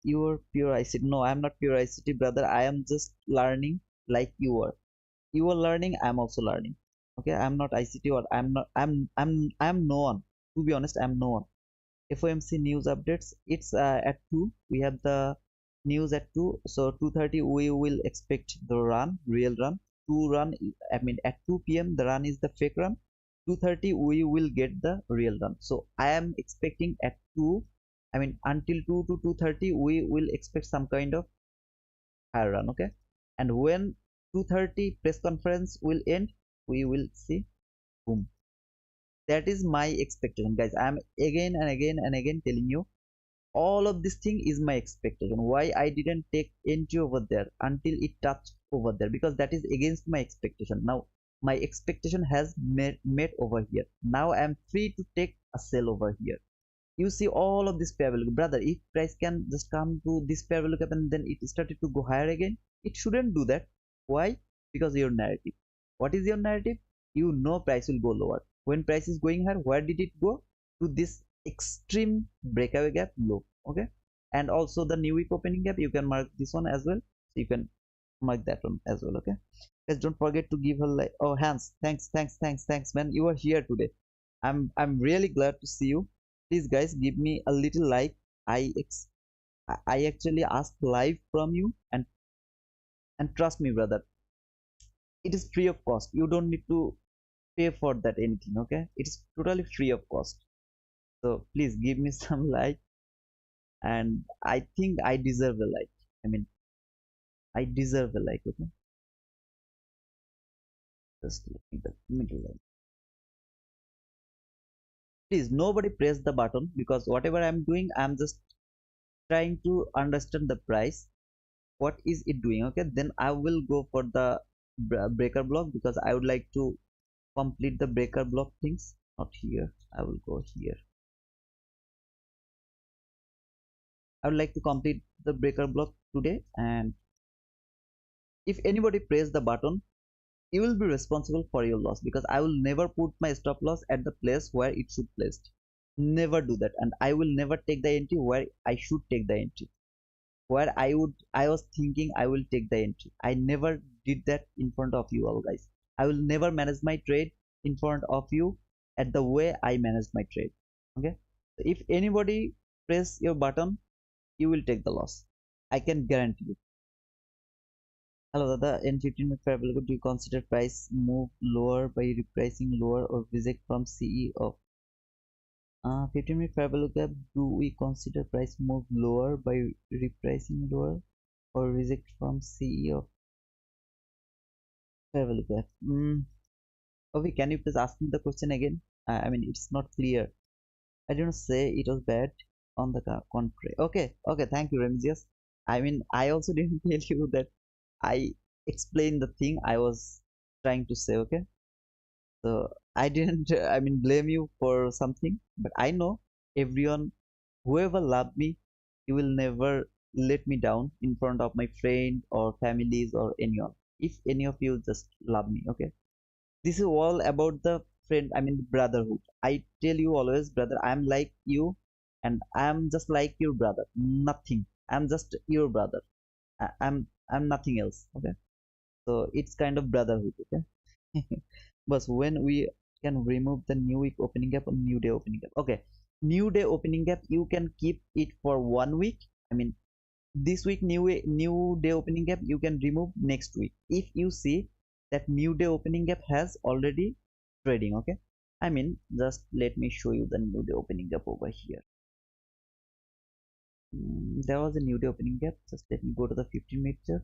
You're pure ICT. No, I am not pure ICT, brother. I am just learning like you are. You are learning, I am also learning. Okay, I am not ICT, or I'm no one. To be honest, I'm no one. FOMC news updates, it's at 2. We have the news at 2, so 2:30 we will expect the run, real run. 2 run, I mean at 2 p.m. the run is the fake run. 2:30 we will get the real run. So I am expecting at 2, I mean until 2 to 2:30 we will expect some kind of higher run. Okay, and when 2:30 press conference will end, we will see boom. That is my expectation, guys. I am again and again and again telling you, all of this thing is my expectation. Why I didn't take entry over there until it touched over there, because that is against my expectation. Now my expectation has met over here. Now I am free to take a sell over here. You see all of this pair value, brother. If price can just come to this pair value and then it started to go higher again, it shouldn't do that. Why? Because your narrative. What is your narrative? You know price will go lower. When price is going higher, where did it go? To this extreme breakaway gap low. Okay, and also the new week opening gap, you can mark this one as well. So you can mark that one as well. Okay, guys, don't forget to give her like, oh, Hans, thanks man, you are here today. I'm really glad to see you. Please guys, give me a little like. I actually ask live from you, and trust me, brother, it is free of cost. You don't need to pay for that anything. Okay, it's totally free of cost. So please give me some like, and I think I deserve a like. I mean, I deserve a like. Okay, just like the middle like. Please nobody press the button, because whatever I'm doing, I'm just trying to understand the price, what is it doing. Okay, then I will go for the breaker block, because I would like to complete the breaker block things. Not here, I will go here. I would like to complete the breaker block today, and if anybody press the button, you will be responsible for your loss, because I will never put my stop loss at the place where it should placed. Never do that, and I will never take the entry where I should take the entry. Where I was thinking I will take the entry, I never did that in front of you all guys. I will never manage my trade in front of you at the way I manage my trade. Okay, so if anybody press your button, you will take the loss, I can guarantee you. Hello Dada, in 15-minute fair value, do you consider price move lower by repricing lower or reject from CE of 15-minute fair value gap? Do we consider price move lower by repricing lower or reject from CE of fair value gap? Okay, can you please ask me the question again? I mean, it's not clear. I didn't say it was bad, on the contrary. Okay, thank you, Ramzius. I mean, I also didn't tell you that I explained the thing I was trying to say. Okay, so I didn't I mean blame you for something, but I know everyone, whoever loved me, you will never let me down in front of my friend or families or anyone. If any of you just love me, okay, this is all about the friend, I mean brotherhood. I tell you always, brother, I'm like you, and I'm just like your brother, nothing. I'm just your brother. I'm nothing else. Okay, so it's kind of brotherhood. Okay. But when we can remove the new week opening gap or new day opening gap, okay, new day opening gap, you can keep it for 1 week. I mean, this week new day opening gap you can remove next week if you see that new day opening gap has already trading. Okay, I mean, just let me show you the new day opening gap over here. There was a new day opening gap. Just let me go to the 15-minute chart.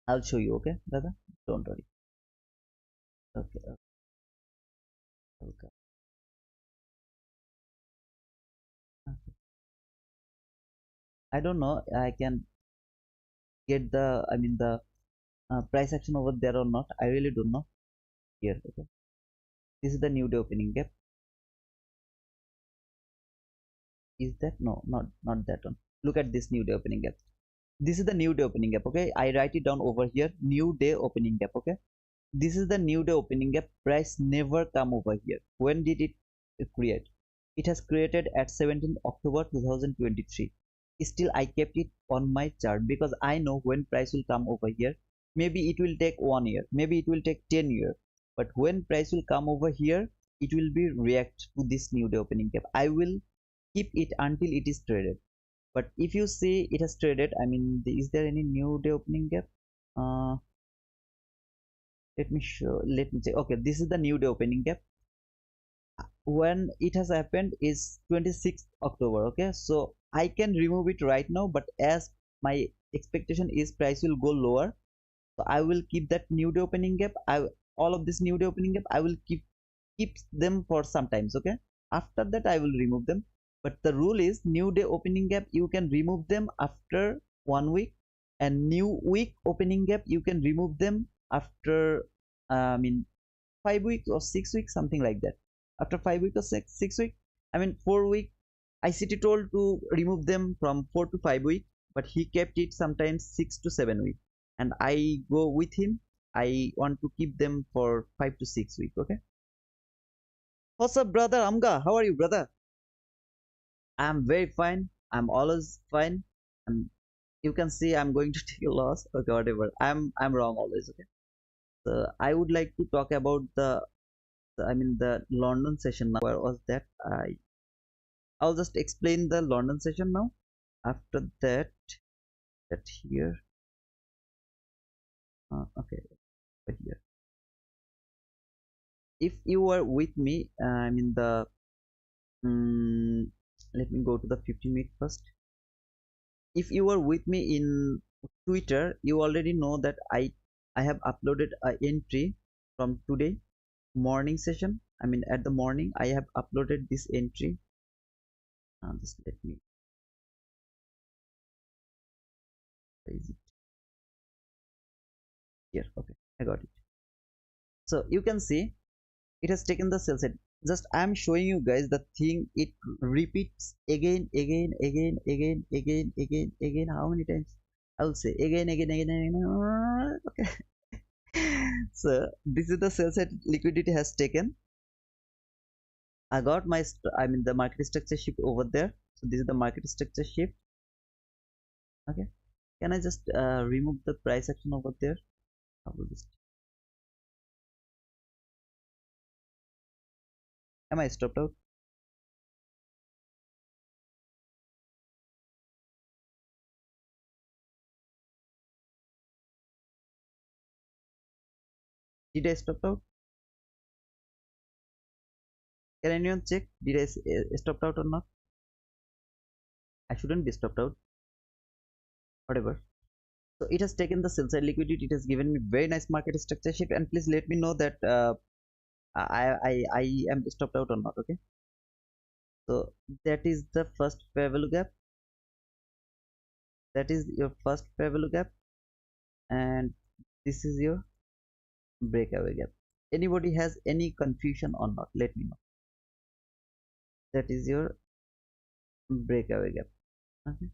I'll show you. Okay, brother, don't worry. Okay, okay. Okay. I don't know I can get the, I mean the price action over there or not. I really don't know here. Okay, this is the new day opening gap. Is that, no, not that one. Look at this new day opening gap. This is the new day opening gap. Okay, I write it down over here, new day opening gap. Okay, this is the new day opening gap. Price never come over here. When did it create? It has created at 17th October 2023. Still I kept it on my chart, because I know when price will come over here. Maybe it will take 1 year, maybe it will take 10 years, but when price will come over here, it will be react to this new day opening gap. I will keep it until it is traded. But if you see it has traded, I mean, is there any new day opening gap? uh let me check. Okay, this is the new day opening gap. When it has happened is 26th October. Okay, so I can remove it right now, but as my expectation is price will go lower, so I will keep that new day opening gap. All of this new day opening gap I will keep them for sometimes. Okay, after that I will remove them. But the rule is, new day opening gap you can remove them after 1 week, and new week opening gap you can remove them after I mean 5 weeks or 6 weeks, something like that. After 5 weeks or six weeks, I mean 4 week, ICT told to remove them from 4 to 5 weeks, but he kept it sometimes 6 to 7 weeks, and I go with him. I want to keep them for 5 to 6 weeks. Okay. What's up, brother Amga? How are you, brother? I'm very fine. I'm always fine. And you can see I'm going to take a loss. Okay, whatever. I'm wrong always. Okay. So I would like to talk about I mean the London session now. Where was that? I'll just explain the London session now. After that, here. Okay, right here. If you were with me, I mean the let me go to the 15-minute first. If you were with me in Twitter, you already know that I have uploaded an entry from today morning session. I mean at the morning I have uploaded this entry. Just let me is it here. Okay, I got it. So you can see it has taken the sell side. Just I am showing you guys the thing. It repeats again. How many times? I will say again. Okay. So this is the sell side liquidity has taken. I got my I mean the market structure shift over there. So this is the market structure shift. Okay. Can I just remove the price action over there? I will just. Am I stopped out? Did I stop out? Can anyone check? Did I stop out or not? I shouldn't be stopped out. Whatever. So it has taken the sell side liquidity. It has given me very nice market structure shift. And please let me know that I am stopped out or not. Okay. So that is the first fair value gap. That is your first fair value gap, and this is your breakaway gap. Anybody has any confusion or not? Let me know. That is your breakaway gap. Okay.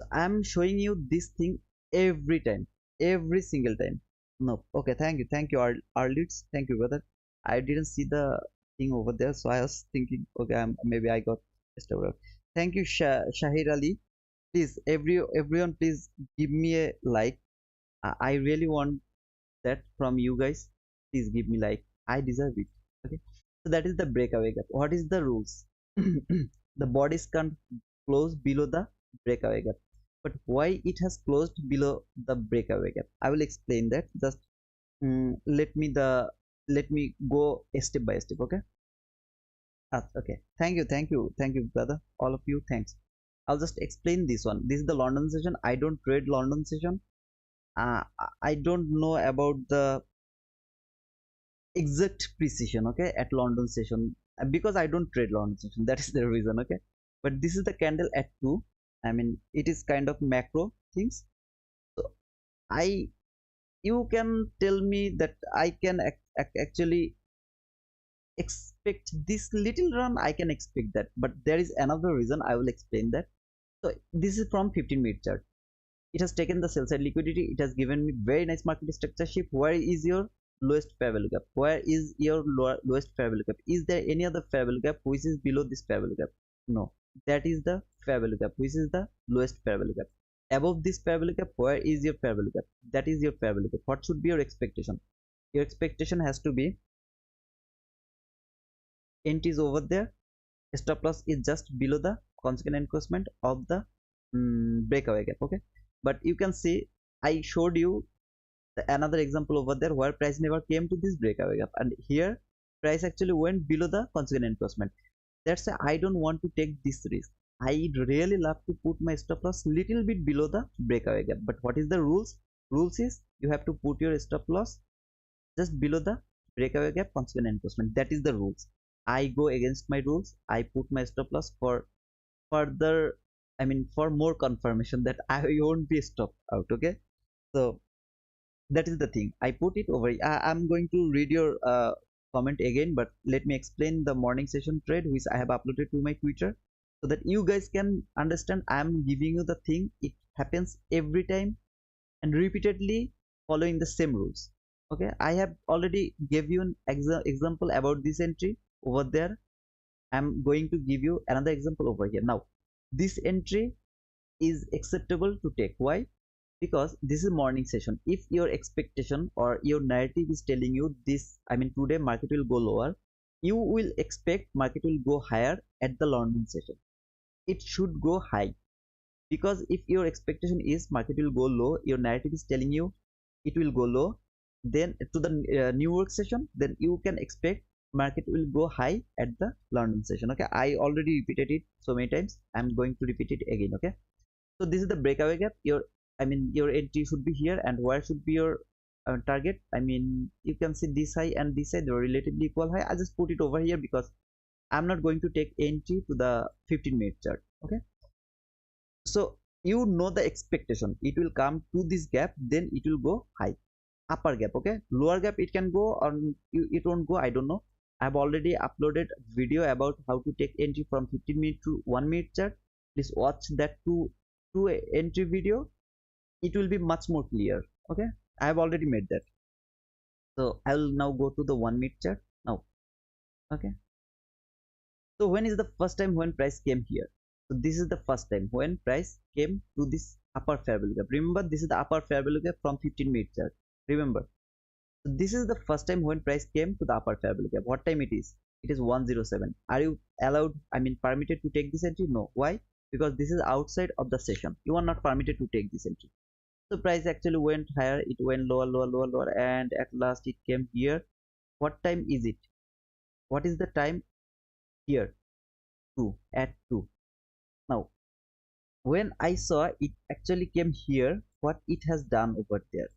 So I am showing you this thing every time, every single time. No. Okay. Thank you, Arlits. Thank you, brother. I didn't see the thing over there, so I was thinking, okay, maybe I got disturbed. Thank you, Shahir Ali. Please, everyone, please give me a like. I really want that from you guys. Please give me like. I deserve it. Okay. So that is the breakaway gap. What is the rules? The bodies can't close below the breakaway gap. But why it has closed below the breakaway gap? I will explain that. Just let me go step by step. Okay. Okay. Thank you, brother. All of you. Thanks. I'll just explain this one. This is the London session. I don't trade London session. I don't know about the exact precision, okay, at London session, because I don't trade London session. That is the reason, okay. But this is the candle at 2. I mean, it is kind of macro things. So I, you can tell me that I can actually expect this little run. I can expect that, but there is another reason. I will explain that. So this is from 15-minute chart. It has taken the sell side liquidity. It has given me very nice market structure shift. Where is your lowest fair value gap? Where is your lowest fair value gap? Is there any other fair value gap which is below this fair value gap? No, that is the fair value gap, which is the lowest fair value gap. Above this fair value gap, where is your fair value gap? That is your fair value gap. What should be your expectation? Your expectation has to be entry is over there, stop loss is just below the consequent encroachment of the breakaway gap. Okay, but you can see I showed you another example over there where price never came to this breakaway gap, and here price actually went below the consequent encroachment. That's why I don't want to take this risk. I really love to put my stop loss little bit below the breakaway gap. But what is the rules is you have to put your stop loss just below the breakaway gap consequent encroachment. That is the rules. I go against my rules. I put my stop loss for further, I mean for more confirmation that I won't be stopped out. Okay, so that is the thing. I put it over. I'm going to read your comment again, but let me explain the morning session trade which I have uploaded to my Twitter, so that you guys can understand. I'm giving you the thing. It happens every time and repeatedly following the same rules. Okay, I have already gave you an example about this entry over there. I'm going to give you another example over here. Now this entry is acceptable to take. Why? Because this is morning session. If your expectation or your narrative is telling you this, I mean today market will go lower, you will expect market will go higher at the London session. It should go high, because if your expectation is market will go low, your narrative is telling you it will go low, then to the New York session, then you can expect market will go high at the London session. Okay, I already repeated it so many times. I'm going to repeat it again. Okay, so this is the breakaway gap. Your, I mean your entry should be here, and where should be your target, I mean you can see this high and this high, they're relatively equal high. I just put it over here because I'm not going to take entry to the 15-minute chart. Okay, so you know the expectation, it will come to this gap, then it will go high, upper gap. Okay, lower gap it can go or it won't go, I don't know. I've already uploaded video about how to take entry from 15-minute to 1-minute chart. Please watch that two entry video, it will be much more clear. Okay, I have already made that. So I will now go to the 1-minute chart now. Okay, so when is the first time when price came here? So this is the first time when price came to this upper fair value gap. Remember, this is the upper fair value gap from 15-minute chart. Remember, so this is the first time when price came to the upper fair value gap. What time it is? It is 107. Are you allowed, I mean permitted to take this entry? No. Why? Because this is outside of the session. You are not permitted to take this entry. So price actually went higher, it went lower, lower, lower, lower, and at last it came here. What time is it? What is the time here? 2 at 2. Now when I saw it actually came here, what it has done over there,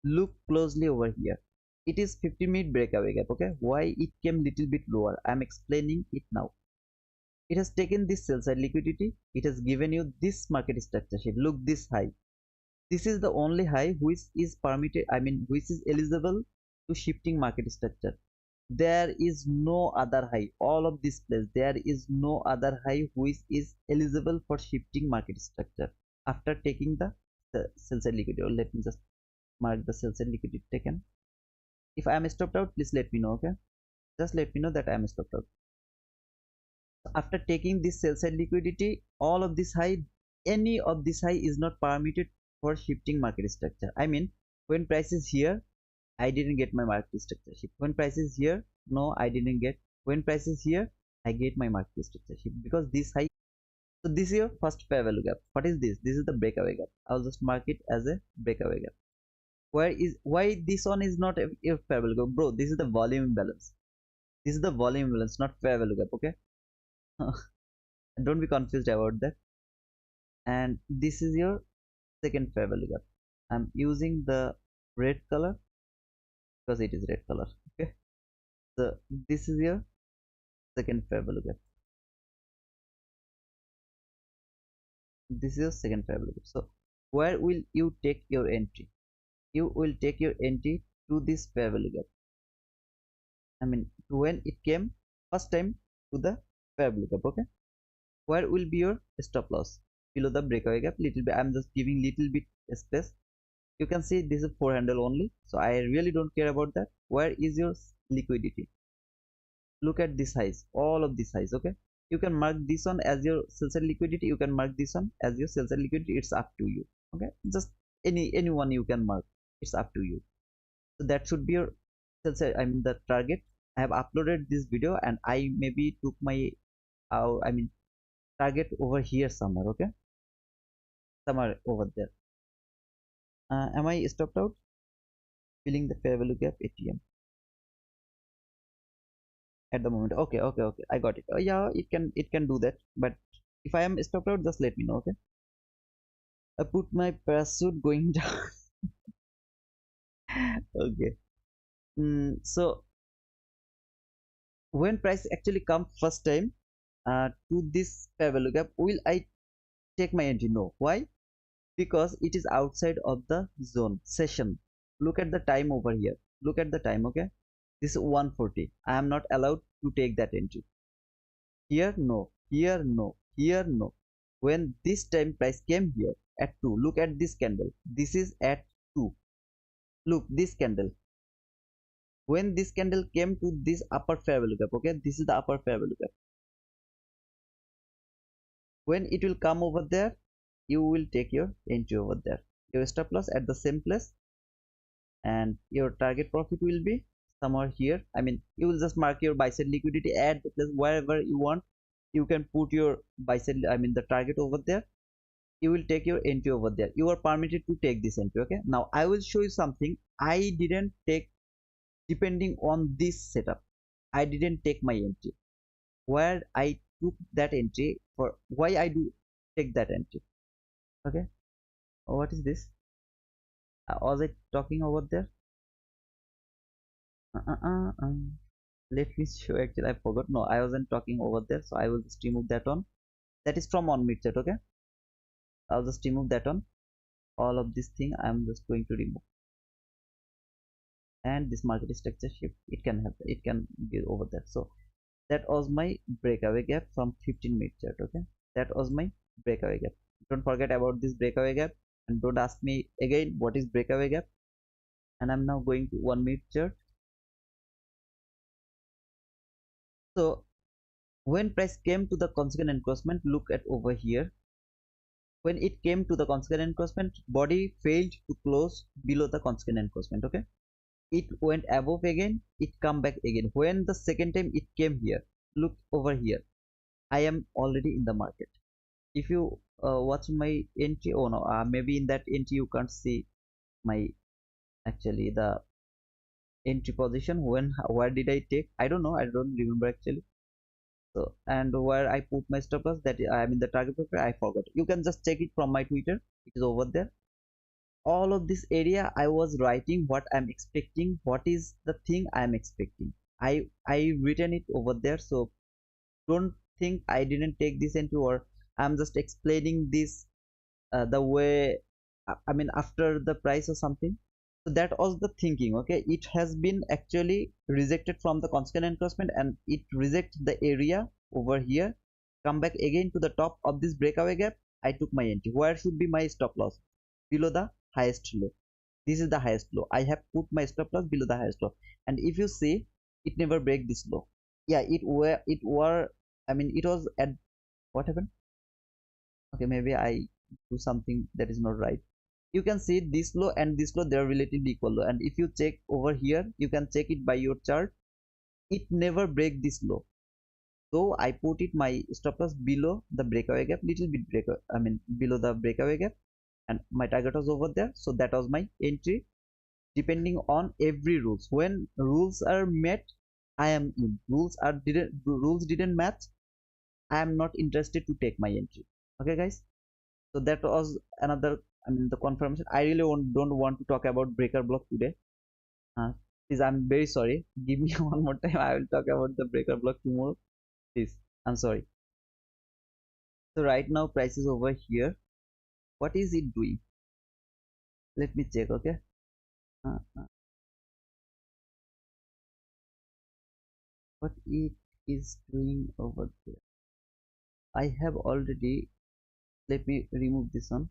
look closely over here, it is 50-minute breakaway gap. Okay, why it came little bit lower, I'm explaining it now. It has taken this sell side liquidity, it has given you this market structure sheet. Look, this high, this is the only high which is permitted, I mean which is eligible to shifting market structure. There is no other high, all of this place, there is no other high which is eligible for shifting market structure after taking the sell side liquidity. Or let me just mark the sell side liquidity taken. If I am stopped out, please let me know. Okay, just let me know that I am stopped out. So after taking this sell side liquidity, all of this high, any of this high is not permitted for shifting market structure. I mean when price is here, I didn't get my market structure shift. When price is here, no, I didn't get. When price is here, I get my market structure shift because this high. So this is your first fair value gap. What is this? This is the breakaway gap. I'll just mark it as a breakaway gap. Why this one is not a fair value gap, bro? This is the volume imbalance. This is the volume imbalance, not fair value gap. Okay, don't be confused about that. And this is your second fair value gap. I'm using the red color because it is red color. Okay, so this is your second fair value gap. This is your second fair value gap. So where will you take your entry? You will take your entry to this fair value gap. I mean when it came first time to the fair value gap. Okay, where will be your stop loss? Below the breakaway gap, little bit. I'm just giving little bit space. You can see this is 4 handle only, so I really don't care about that. Where is your liquidity? Look at this highs, all of these highs. Okay, you can mark this one as your sell side liquidity, you can mark this one as your sell side liquidity, it's up to you. Okay, just anyone you can mark, it's up to you. So that should be your sell side, I mean the target. I have uploaded this video and I maybe took my I mean target over here somewhere. Okay, somewhere over there. Am I stopped out? Filling the fair value gap ATM at the moment. Okay, okay, okay, I got it. Oh yeah, it can do that, but if I am stopped out, just let me know. Okay, I put my parachute going down. Okay, so when price actually come first time to this fair value gap, will I take my entry? No. Why? Because it is outside of the zone session. Look at the time over here, look at the time. Okay, this is 140. I am not allowed to take that entry. Here no, here no, here no. When this time price came here at 2, look at this candle, this is at 2. Look this candle, when this candle came to this upper fair value gap. Okay, this is the upper fair value gap. When it will come over there, you will take your entry over there, your stop loss at the same place, and your target profit will be somewhere here. I mean you will just mark your buy side liquidity at the place wherever you want. You can put your buy side, I mean the target over there. You will take your entry over there, you are permitted to take this entry. Okay, now I will show you something I didn't take. Depending on this setup, I didn't take my entry. Where I took that entry, for why I do take that entry. Okay, what is this? Was I talking over there? uh, uh, uh, uh. Let me show. Actually, I forgot. No, I wasn't talking over there, so I will just remove that on. That is from on mid chat. Okay, I'll just remove that on. All of this thing I'm just going to remove. And this market structure shift, it can help, it can be over there. So that was my breakaway gap from 15 minute chart. Okay, that was my breakaway gap. Don't forget about this breakaway gap, and don't ask me again what is breakaway gap. And I'm now going to 1 minute chart. So when price came to the consequent encroachment, look at over here. When it came to the consequent encroachment, body failed to close below the consequent encroachment. Okay, it went above again, it come back again. When the second time it came here, look over here, I am already in the market. If you watch my entry, oh no, maybe in that entry you can't see my actually the entry position. When, where did I take, I don't know, I don't remember actually. So, and where I put my stop loss, that I am in the target paper, I forgot. You can just check it from my Twitter, it is over there. All of this area I was writing what I'm expecting, what is the thing I'm expecting. I written it over there. So don't think I didn't take this into, or I'm just explaining this the way I mean after the price or something. So that was the thinking. Okay, it has been actually rejected from the constant encroachment, and it reject the area over here, come back again to the top of this breakaway gap. I took my entry. Where should be my stop loss? Below the highest low. This is the highest low. I have put my stop loss below the highest low, and if you see, it never break this low. Yeah, it were I mean it was at, what happened? Okay, maybe I do something that is not right. You can see this low and this low, they are relatively equal low, and if you check over here, you can check it by your chart, it never break this low. So I put it my stop loss below the breakaway gap, little bit breaker, I mean below the breakaway gap, and my target was over there. So that was my entry. Depending on every rules, when rules are met, I am in. Rules didn't match, I am not interested to take my entry. Okay guys, so that was another, I mean the confirmation. I really don't want to talk about breaker block today. Please, I'm very sorry, give me one more time, I will talk about the breaker block tomorrow, please. I'm sorry. So right now price is over here. What is it doing? Let me check. Okay, uh, uh, what it is doing over there. I have already, let me remove this one.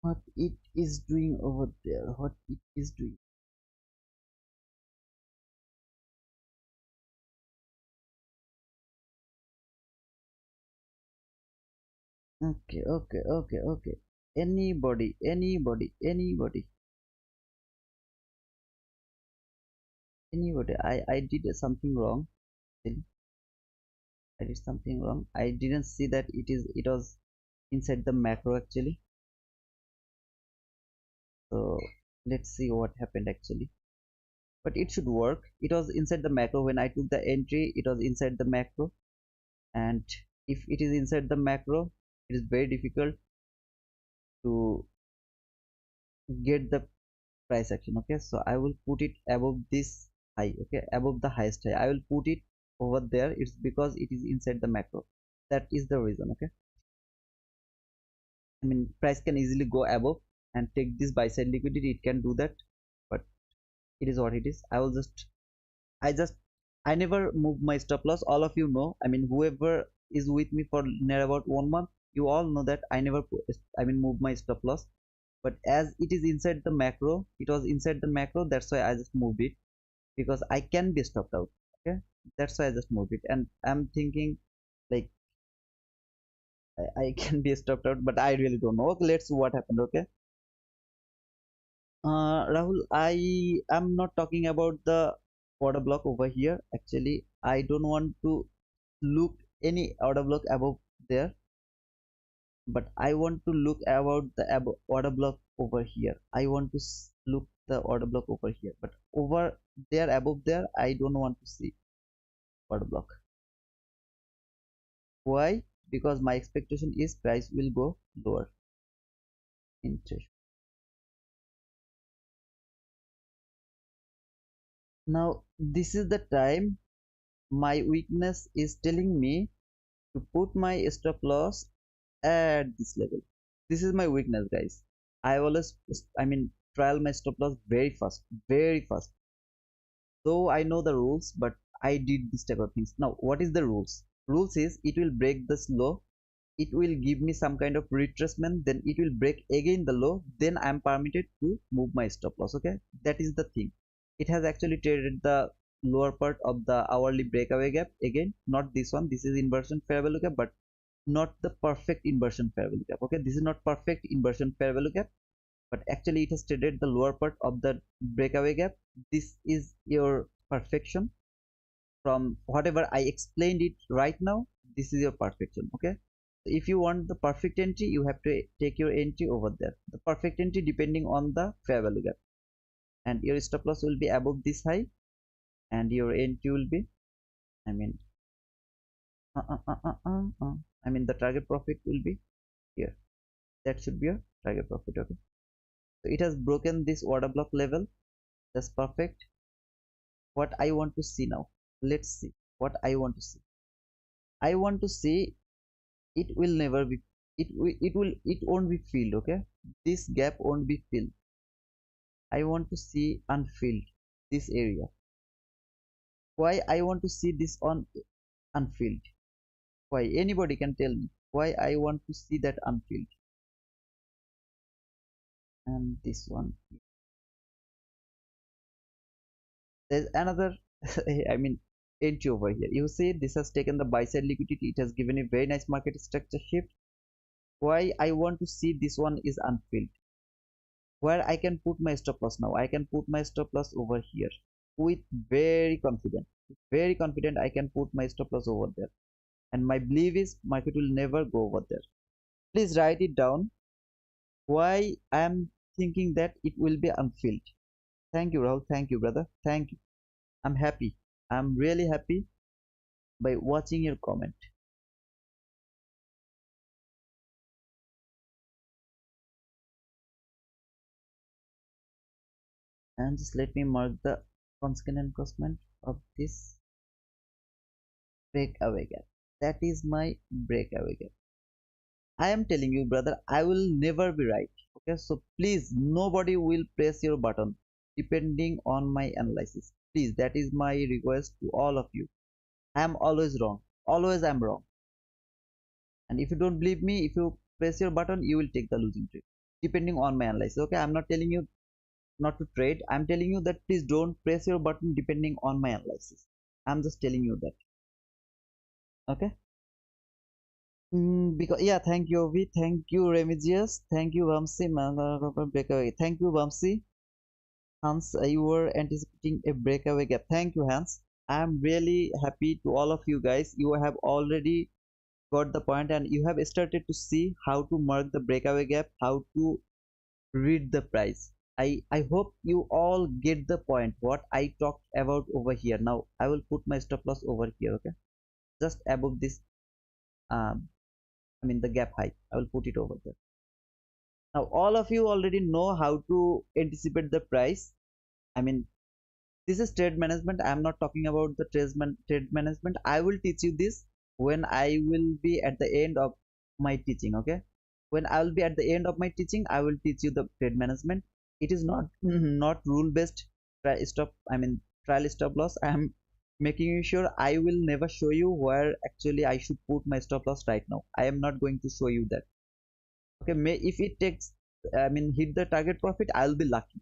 What it is doing over there, what it is doing. Okay, okay, okay, okay. Anybody, I did something wrong. I did something wrong. I didn't see that it was inside the macro actually. So let's see what happened actually. But it should work. It was inside the macro when I took the entry. It was inside the macro, and if it is inside the macro, it is very difficult to get the price action. Okay, so I will put it above this high. Okay, above the highest high, I will put it over there. It's because it is inside the macro, that is the reason. Okay, I mean price can easily go above and take this buy side liquidity, it can do that, but it is what it is. I never move my stop loss. All of you know, I mean whoever is with me for near about 1 month, you all know that I never move my stop loss. But as it is inside the macro, it was inside the macro, that's why I just moved it, because I can be stopped out. Okay, that's why I just moved it, and I'm thinking like I can be stopped out, but I really don't know. Okay, let's see what happened. Okay, Rahul, I am not talking about the order block over here. Actually, I don't want to look any order block above there, but I want to look about the order block over here. I want to look the order block over here, but over there above there, I don't want to see order block. Why? Because my expectation is price will go lower interest. Now this is the time my weakness is telling me to put my stop loss at this level. This is my weakness, guys. I always, trial my stop loss very fast, very fast. So I know the rules, but I did this type of things. Now, what is the rules? Rules is it will break the low, it will give me some kind of retracement, then it will break again the low, then I am permitted to move my stop loss. Okay, that is the thing. It has actually traded the lower part of the hourly breakaway gap again, not this one. This is inversion fair value gap, but not the perfect inversion fair value gap. Okay, this is not perfect inversion fair value gap, but actually it has traded the lower part of the breakaway gap. This is your perfection. From whatever I explained it right now, this is your perfection. Okay, if you want the perfect entry, you have to take your entry over there, the perfect entry depending on the fair value gap, and your stop loss will be above this high, and your entry will be, I mean, uh, uh, uh, uh, the target profit will be here. That should be your target profit. Okay, so it has broken this order block level. That's perfect. What I want to see now, let's see what I want to see. I want to see it will never be, it won't be filled. Okay, this gap won't be filled. I want to see unfilled this area. Why I want to see this on unfilled? Why? Anybody can tell me why I want to see that unfilled? And this one, there's another I mean entry over here. You see this has taken the buy side liquidity, it has given a very nice market structure shift. Why I want to see this one is unfilled? Where I can put my stop loss now? I can put my stop loss over here with very confident I can put my stop loss over there, and my belief is market will never go over there. Please write it down why I am thinking that it will be unfilled. Thank you, Rahul. Thank you, brother. Thank you. I'm happy. I'm really happy by watching your comment. And just let me mark the consequent encroachment of this breakaway gap. That is my breakaway gap. I am telling you, brother, I will never be right. Okay, so please, nobody will press your button depending on my analysis. Please, that is my request to all of you. I am always wrong. Always I am wrong. And if you don't believe me, if you press your button, you will take the losing trade depending on my analysis. Okay, I'm not telling you not to trade. I'm telling you that please don't press your button depending on my analysis. I'm just telling you that. Okay. Because yeah, thank you, Ovi. Thank you, Remigius. Thank you, Vamsi. Breakaway. Thank you, Vamsi. Hans, you were anticipating a breakaway gap. Thank you, Hans. I'm really happy to all of you guys. You have already got the point, and you have started to see how to mark the breakaway gap, how to read the price. I hope you all get the point what I talked about over here. Now I will put my stop loss over here. Okay, just above this, um the gap high, I will put it over there. Now all of you already know how to anticipate the price. I mean, this is trade management. I am not talking about the trade management. I will teach you this when I will be at the end of my teaching. Okay, when I will be at the end of my teaching, I will teach you the trade management. It is not not rule based trial stop loss. I am making you sure I will never show you where actually I should put my stop loss right now. I am not going to show you that. Okay, if it takes, hit the target profit, I'll be lucky,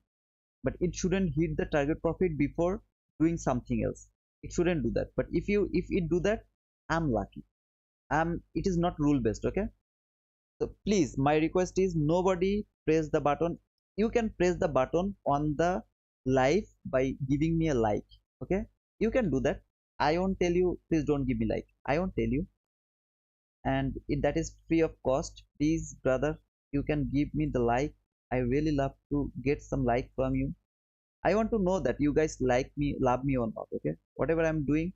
but it shouldn't hit the target profit before doing something else. It shouldn't do that. But if it do that, I'm lucky. It is not rule based. Okay, so please, my request is nobody press the button. You can press the button on the live by giving me a like. Okay, you can do that. I won't tell you please don't give me like. I won't tell you, and that is free of cost. Please, brother, you can give me the like. I really love to get some like from you. I want to know that you guys like me, love me or not. Okay, whatever I'm doing,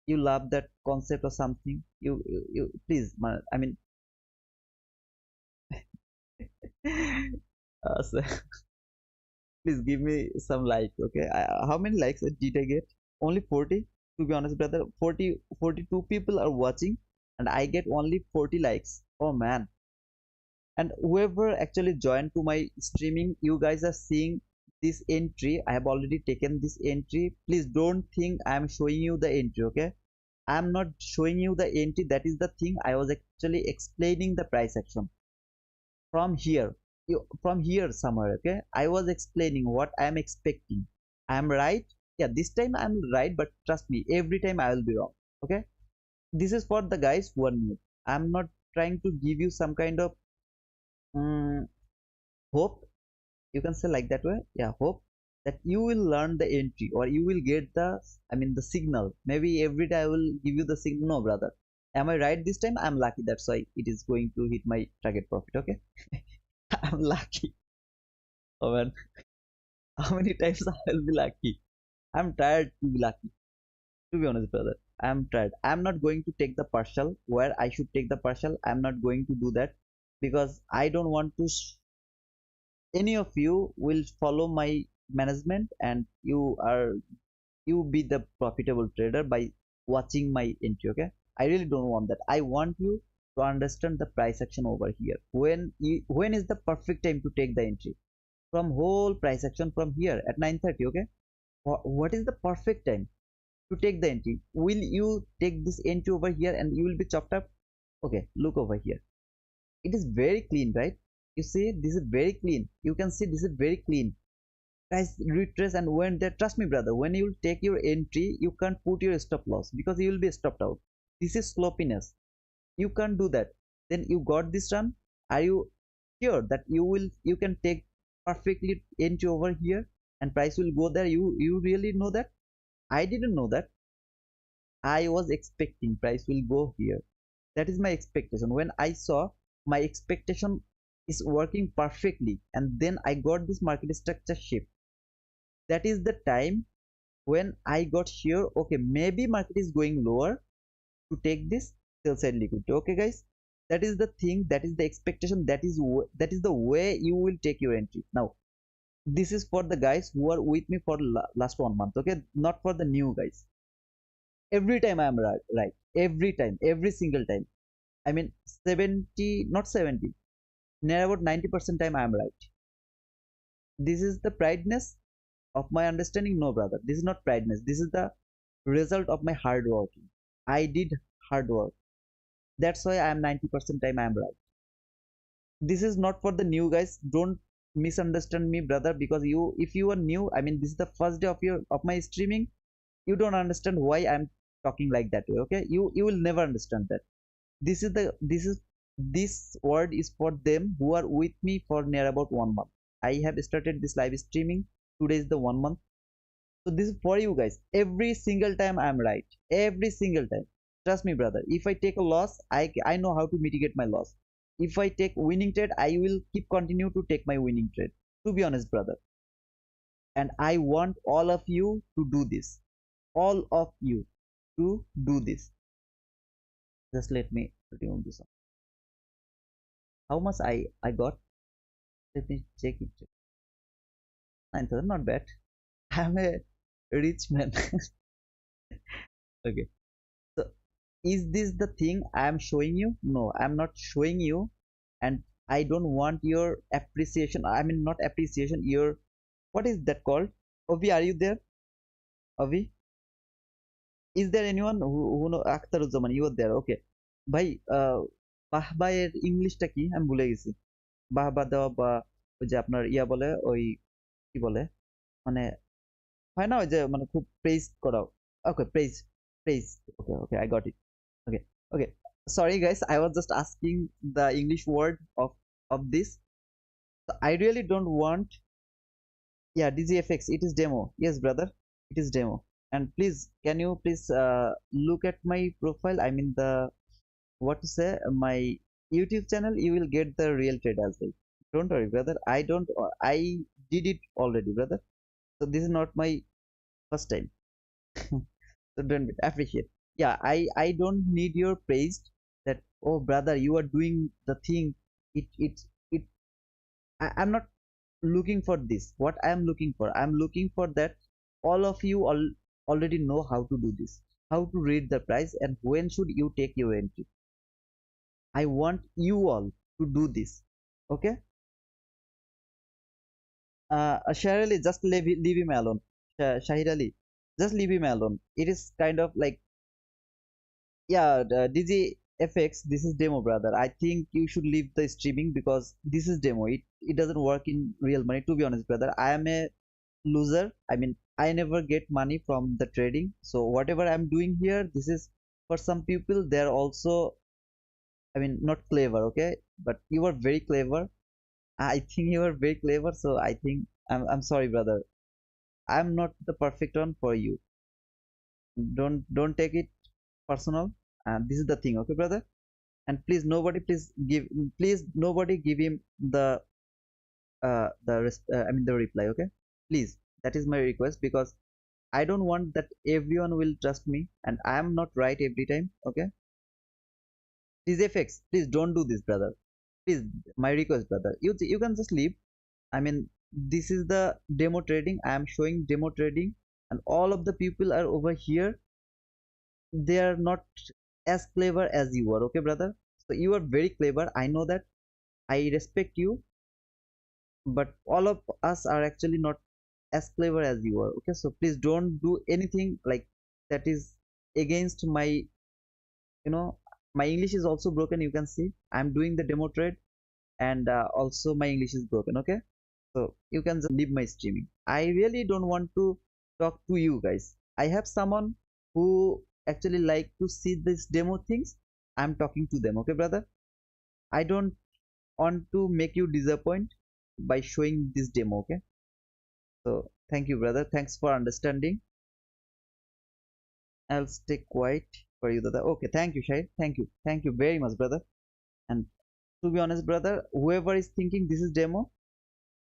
you love that concept or something. You please, So please give me some like, okay? How many likes did I get? Only 40. To be honest, brother, 42 people are watching, and I get only 40 likes. Oh man! And whoever actually joined to my streaming, you guys are seeing this entry. I have already taken this entry. Please don't think I am showing you the entry, okay? I am not showing you the entry. That is the thing. I was actually explaining the price action from here. From here somewhere, okay? I was explaining what I am expecting. I am right. Yeah, this time I am right, but trust me, every time I will be wrong. Okay? This is for the guys who are new. I am not trying to give you some kind of um, hope, you can say like that way. Yeah, hope that you will learn the entry, or you will get the, I mean, the signal. Maybe every day I will give you the signal. No, brother, am I right this time? I'm lucky, that's why it is going to hit my target profit, okay? I'm lucky. Oh man, how many times I will be lucky? I'm tired to be lucky, to be honest, brother. I'm tired. I'm not going to take the partial where I should take the partial. I'm not going to do that, because I don't want to any of you will follow my management, and you be the profitable trader by watching my entry, okay? I really don't want that. I want you to understand the price action over here. When is the perfect time to take the entry? From whole price action from here at 9:30, okay? What is the perfect time to take the entry? Will you take this entry over here and you will be chopped up? Okay, look over here. It is very clean, right? You see, this is very clean. You can see this is very clean. Guys, retrace and when there, trust me, brother, when you take your entry, you can't put your stop loss because you will be stopped out. This is sloppiness. You can't do that. Then you got this run. Are you sure that you can take perfectly entry over here and price will go there? You really know that? I didn't know that. I was expecting price will go here. That is my expectation. When I saw my expectation is working perfectly, and then I got this market structure shift, that is the time when I got sure, okay, maybe market is going lower, to take this sell side liquidity. Okay, guys, that is the thing, that is the expectation, that is the way you will take your entry. Now, this is for the guys who are with me for last 1 month, okay, not for the new guys. Every time I am right, every time, every single time. I mean, 70, not 70, near about 90% time I am right. This is the prideness of my understanding? No, brother, this is not prideness. This is the result of my hard working. I did hard work. That's why I am 90% time I am right. This is not for the new guys. Don't misunderstand me, brother, because if you are new, I mean, this is the first day of my streaming, you don't understand why I'm talking like that way, okay? You will never understand that. This word is for them who are with me for near about 1 month. I have started this live streaming. Today is the 1 month. So this is for you guys. Every single time I'm right. Every single time. Trust me, brother. If I take a loss, I know how to mitigate my loss. If I take winning trade, I will keep continue to take my winning trade. To be honest, brother. And I want all of you to do this. All of you to do this. Just let me remove this. How much I got? Let me check it. 9,000, not bad. I'm a rich man. Okay. So is this the thing I am showing you? No, I'm not showing you, and I don't want your appreciation. I mean, not appreciation, your, what is that called? Avi, are you there? Avi? Is there anyone who know Akhtaruজ্জামান? You are there, okay. ভাই, বাহবা এর ইংলিশটা কি আমি ভুলে গেছি। বাহবা দেওয়া, বা ওই যে আপনার ইয়া বলে, ওই কি বলে, মানে হয় না, ওই যে মানে খুব প্রেজ করা। Okay, praise, okay okay, I got it. Okay, okay, sorry guys, I was just asking the English word of this. So I really don't want. Yeah, DGFX, it is demo. Yes, brother, it is demo. And please, can you please look at my profile? I mean, the, what to say, my YouTube channel, you will get the real trade as well. Don't worry, brother, I don't, I did it already, brother. So this is not my first time. So don't appreciate. Yeah, I don't need your praise that, oh brother, you are doing the thing. It I'm not looking for this. What I'm looking for, I'm looking for that all of you already know how to do this, how to read the price and when should you take your entry. I want you all to do this. Okay. Shahir Ali, just leave him alone. Shahir Ali, just leave him alone. It is kind of like, yeah, the DGFX, this is demo, brother. I think you should leave the streaming because this is demo. It doesn't work in real money, to be honest, brother. I am a loser. I mean, I never get money from the trading. So whatever I'm doing here, this is for some people. They're also, I mean, not clever, okay? But you are very clever. I think you are very clever. So I think I'm sorry, brother. I'm not the perfect one for you. Don't take it personal. And this is the thing, okay, brother? And please, nobody, please nobody give him I mean the reply, okay? Please, that is my request because I don't want that everyone will trust me and I am not right every time, okay? Please, FX, please don't do this, brother. Please, my request, brother. You can just leave. I mean, this is the demo trading. I am showing demo trading, and all of the people are over here. They are not as clever as you are, okay, brother? So you are very clever. I know that. I respect you, but all of us are actually not as clever as you are, okay? So please don't do anything like that is against my, my English is also broken. You can see I'm doing the demo trade and also my English is broken, okay? So you can just leave my streaming. I really don't want to talk to you guys. I have someone who actually like to see this demo things. I'm talking to them, okay, brother? I don't want to make you disappoint by showing this demo, okay? So thank you, brother. Thanks for understanding. I'll stay quiet for you, brother. Okay, thank you, Shahid. Thank you very much, brother. And to be honest, brother, whoever is thinking this is demo,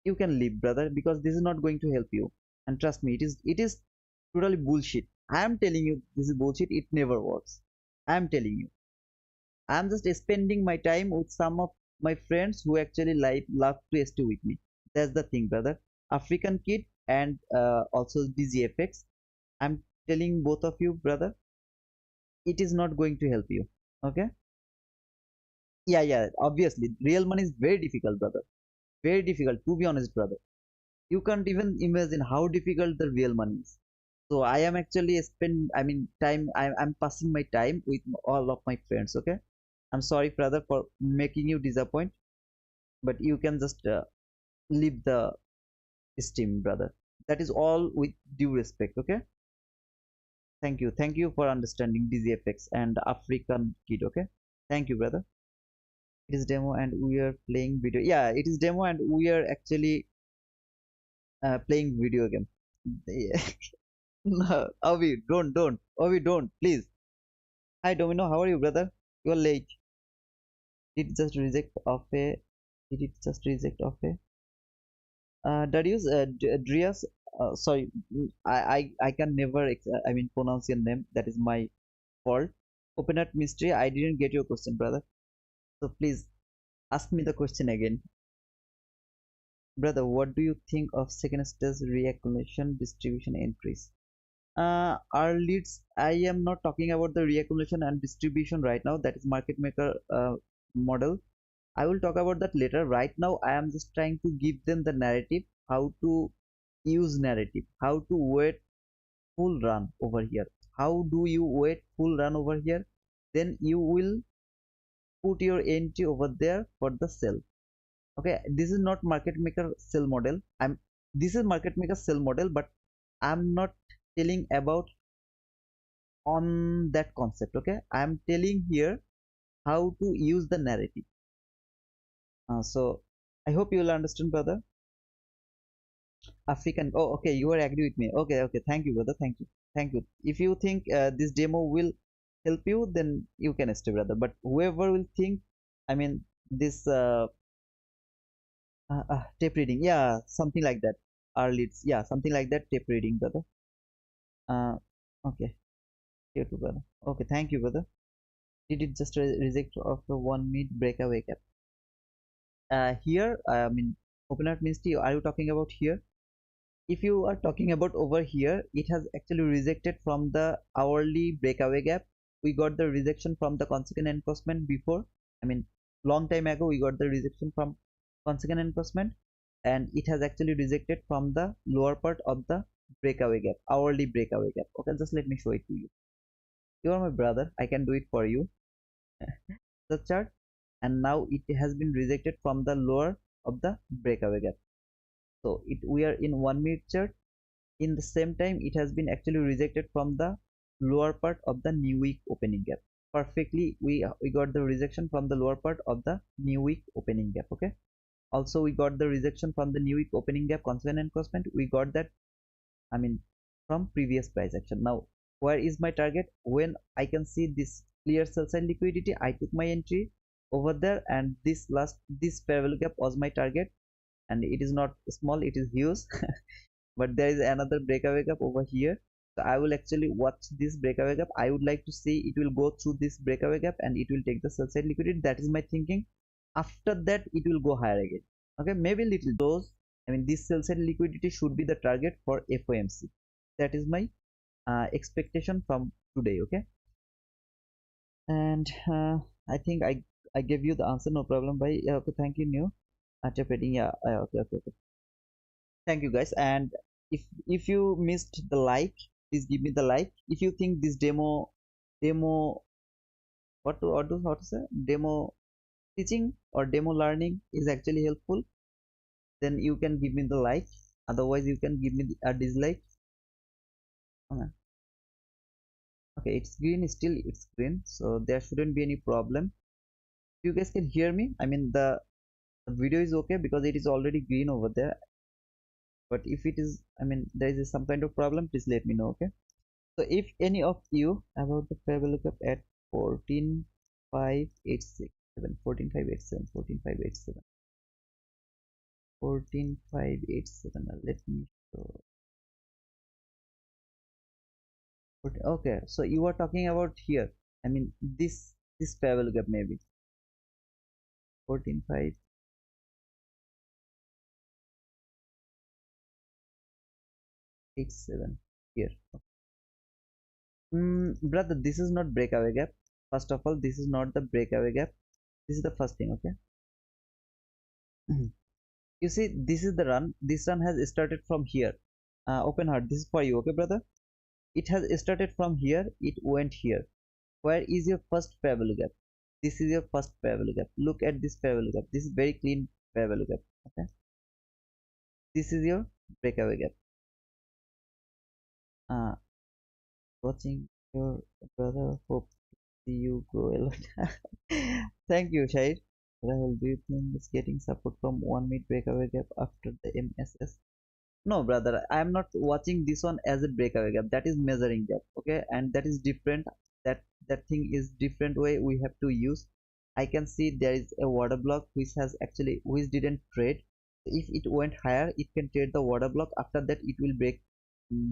you can leave, brother, because this is not going to help you. And trust me, it is totally bullshit. I am telling you, this is bullshit. It never works. I am telling you. I am just spending my time with some of my friends who actually love to stay with me. That's the thing, brother. African kid and also DGFX. I'm telling both of you, brother, it is not going to help you. Okay? Yeah, yeah. Obviously, real money is very difficult, brother. Very difficult, to be honest, brother. You can't even imagine how difficult the real money is. So I am actually I mean, I'm passing my time with all of my friends. Okay? I'm sorry, brother, for making you disappoint, but you can just leave the stream, brother. That is all with due respect. Okay? Thank you for understanding DZFX and African kid. Okay? Thank you, brother. It is demo and we are playing video. Yeah, it is demo and we are actually playing video game. No, Avi, don't. Avi, don't, please. Hi, Domino. How are you, brother? You're late. Did it just reject off a? Did it just reject off a? Darius, Drias. Sorry, I can never. I mean, pronounce your name. That is my fault. Open Earth Mystery. I didn't get your question, brother. So please ask me the question again, brother. What do you think of second stage reaccumulation distribution entries? Our leads, I am not talking about the reaccumulation and distribution right now. That is market maker model. I will talk about that later. Right now I am just trying to give them the narrative, how to use narrative, how to wait full run over here. How do you wait full run over here? Then you will put your entry over there for the sell. Okay, this is not market maker sell model. This is market maker sell model, but I'm not telling about on that concept. Okay, I'm telling here how to use the narrative. So I hope you will understand, brother. African, oh, okay, you are agree with me. Okay, thank you, brother. Thank you. If you think this demo will help you, then you can stay, brother. But whoever will think, I mean, this tape reading, yeah, something like that, our leads, yeah, something like that, tape reading, brother. uh okay, here too, brother. Okay, thank you, brother. Did it just reject after 1 minute breakaway cap? Here, I mean, Open out means are you talking about here? If you are talking about over here, it has actually rejected from the hourly breakaway gap. We got the rejection from the consequent encroachment before. I mean, long time ago we got the rejection from consequent encroachment, and it has actually rejected from the lower part of the breakaway gap, hourly breakaway gap. Okay, just let me show it to you. You are my brother, I can do it for you. The chart, and now it has been rejected from the lower of the breakaway gap. So we are in 1 minute chart. In the same time, it has been actually rejected from the lower part of the new week opening gap. Perfectly, we got the rejection from the lower part of the new week opening gap. Okay, also we got the rejection from the new week opening gap, consequent encroachment. We got that, I mean, from previous price action. Now where is my target? When I can see this clear sell side liquidity, I took my entry over there, and this fair value gap was my target, and it is not small, it is huge. But there is another breakaway gap over here, so I will actually watch this breakaway gap. I would like to see it will go through this breakaway gap and it will take the sell side liquidity. That is my thinking. After that it will go higher again. Okay, maybe little those, I mean, this sell side liquidity should be the target for FOMC. That is my expectation from today. Okay, and I think I gave you the answer, no problem. By okay, thank you, new interpreting. Yeah, okay. Thank you guys. And if you missed the like, please give me the like. If you think this demo what to say, demo teaching or demo learning is actually helpful, then you can give me the like. Otherwise you can give me a dislike. Uh, okay, it's green, still it's green, so there shouldn't be any problem. You guys can hear me, I mean the video is okay because it is already green over there. But if it is, I mean, there is some kind of problem, please let me know. Okay, so if any of you about the fair value gap at 14,587, 14,587, 14,587, 14,587, let me show. Okay, so you are talking about here, I mean, this fair value gap maybe 14,587 here. Brother, this is not breakaway gap. First of all, this is not the breakaway gap. This is the first thing. Okay. You see, this is the run. This run has started from here. Open heart, this is for you. Okay, brother, it has started from here, it went here. Where is your first fair value gap? This is your first fair value gap. Look at this fair value gap. This is very clean fair value gap. Okay, this is your breakaway gap. Watching your brother, hope to see you grow a lot. Thank you, Shahid. Rahul, do you think it's getting support from 1 minute breakaway gap after the MSS? No, brother, I am not watching this one as a breakaway gap. That is measuring gap. Okay, and that is different. That thing is different way we have to use. I can see there is a water block which didn't trade. If it went higher, it can trade the water block. After that, it will break.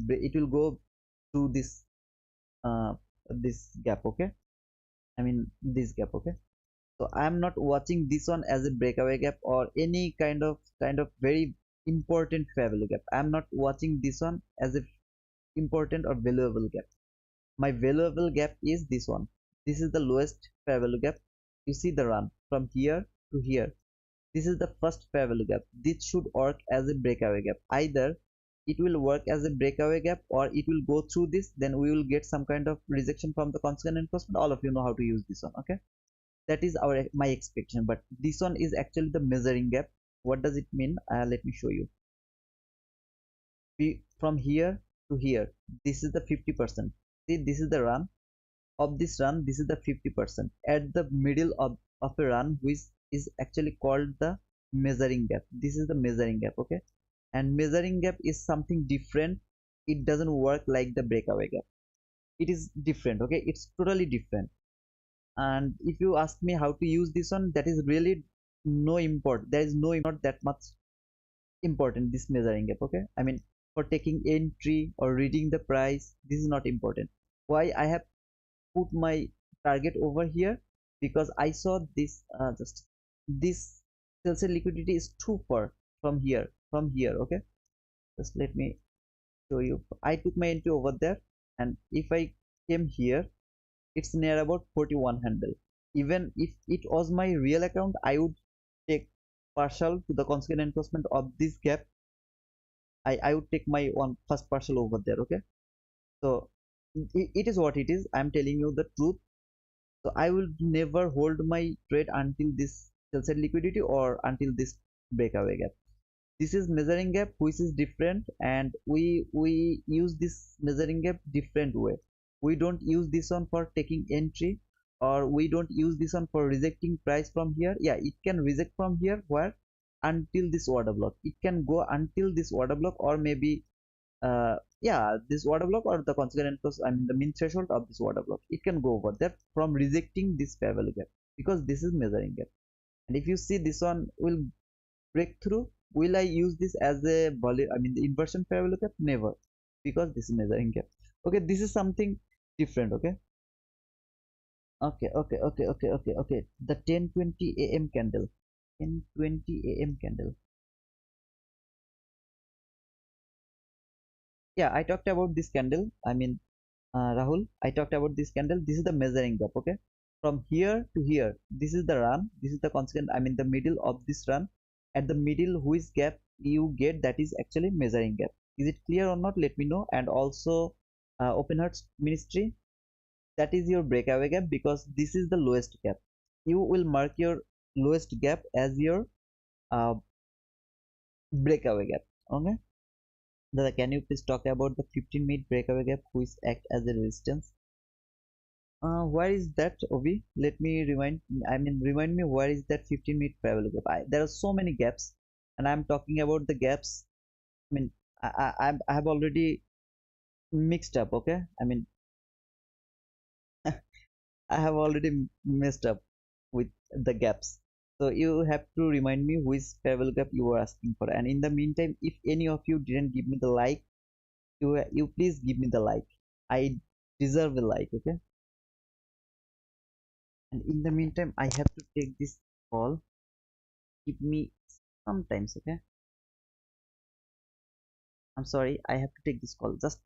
It will go through uh this gap. Okay, I mean this gap. Okay, so I am not watching this one as a breakaway gap or any kind of very important fair value gap. I am not watching this one as a important or valuable gap. My valuable gap is this one. This is the lowest fair value gap. You see the run from here to here. This is the first fair value gap. This should work as a breakaway gap. Either it will work as a breakaway gap or it will go through this, then we will get some kind of rejection from the consequent enforcement. All of you know how to use this one. Okay, that is my expectation. But this one is actually the measuring gap. What does it mean? Let me show you. From here to here, this is the 50%. See, this is the run of this run. This is the 50% at the middle of a run, which is actually called the measuring gap. This is the measuring gap. Okay, and measuring gap is something different. It doesn't work like the breakaway gap. It is different. Okay, it's totally different. And if you ask me how to use this one, that is really no import. There is no import that much important, this measuring gap. Okay, I mean, for taking entry or reading the price, this is not important. Why I have put my target over here? Because I saw this just this sell side liquidity is too far. from here, okay. Just let me show you. I took my entry over there, and if I came here, it's near about 41 handle. Even if it was my real account, I would take partial to the consequent enforcement of this gap. I would take my one first partial over there, okay. So it is what it is. I'm telling you the truth. So I will never hold my trade until this sell side liquidity or until this breakaway gap. This is measuring gap which is different, and we use this measuring gap different way. We don't use this one for taking entry, or we don't use this one for rejecting price from here. Yeah, it can reject from here where until this order block. It can go until this order block, or maybe yeah, this water block or the consequent plus, I mean the mean threshold of this water block, it can go over there from rejecting this fair value gap, because this is measuring gap. And if you see this one will break through, will I use this as a volume, I mean the inversion fair value gap? Never, because this is measuring gap. Okay, this is something different. Okay, okay, the 10:20 a.m candle, 10:20 a.m candle. Yeah, I talked about this candle, I mean Rahul, I talked about this candle. This is the measuring gap. Okay, from here to here, this is the run. This is the constant. I mean the middle of this run. At the middle, which gap you get, that is actually measuring gap. Is it clear or not? Let me know. And also, Open Hearts Ministry, that is your breakaway gap, because this is the lowest gap. You will mark your lowest gap as your uh, breakaway gap. Okay. Dada, can you please talk about the 15-minute breakaway gap which act as a resistance? Where is that, Obi? Let me remind me, where is that 15-minute parallel gap? There are so many gaps, and I'm talking about the gaps. I mean, I have already mixed up. Okay, I mean, I have already messed up with the gaps. So you have to remind me which parallel gap you were asking for. And in the meantime, if any of you didn't give me the like, you please give me the like. I deserve a like. Okay. And in the meantime, I have to take this call. Give me sometimes. Okay, I'm sorry, I have to take this call. Just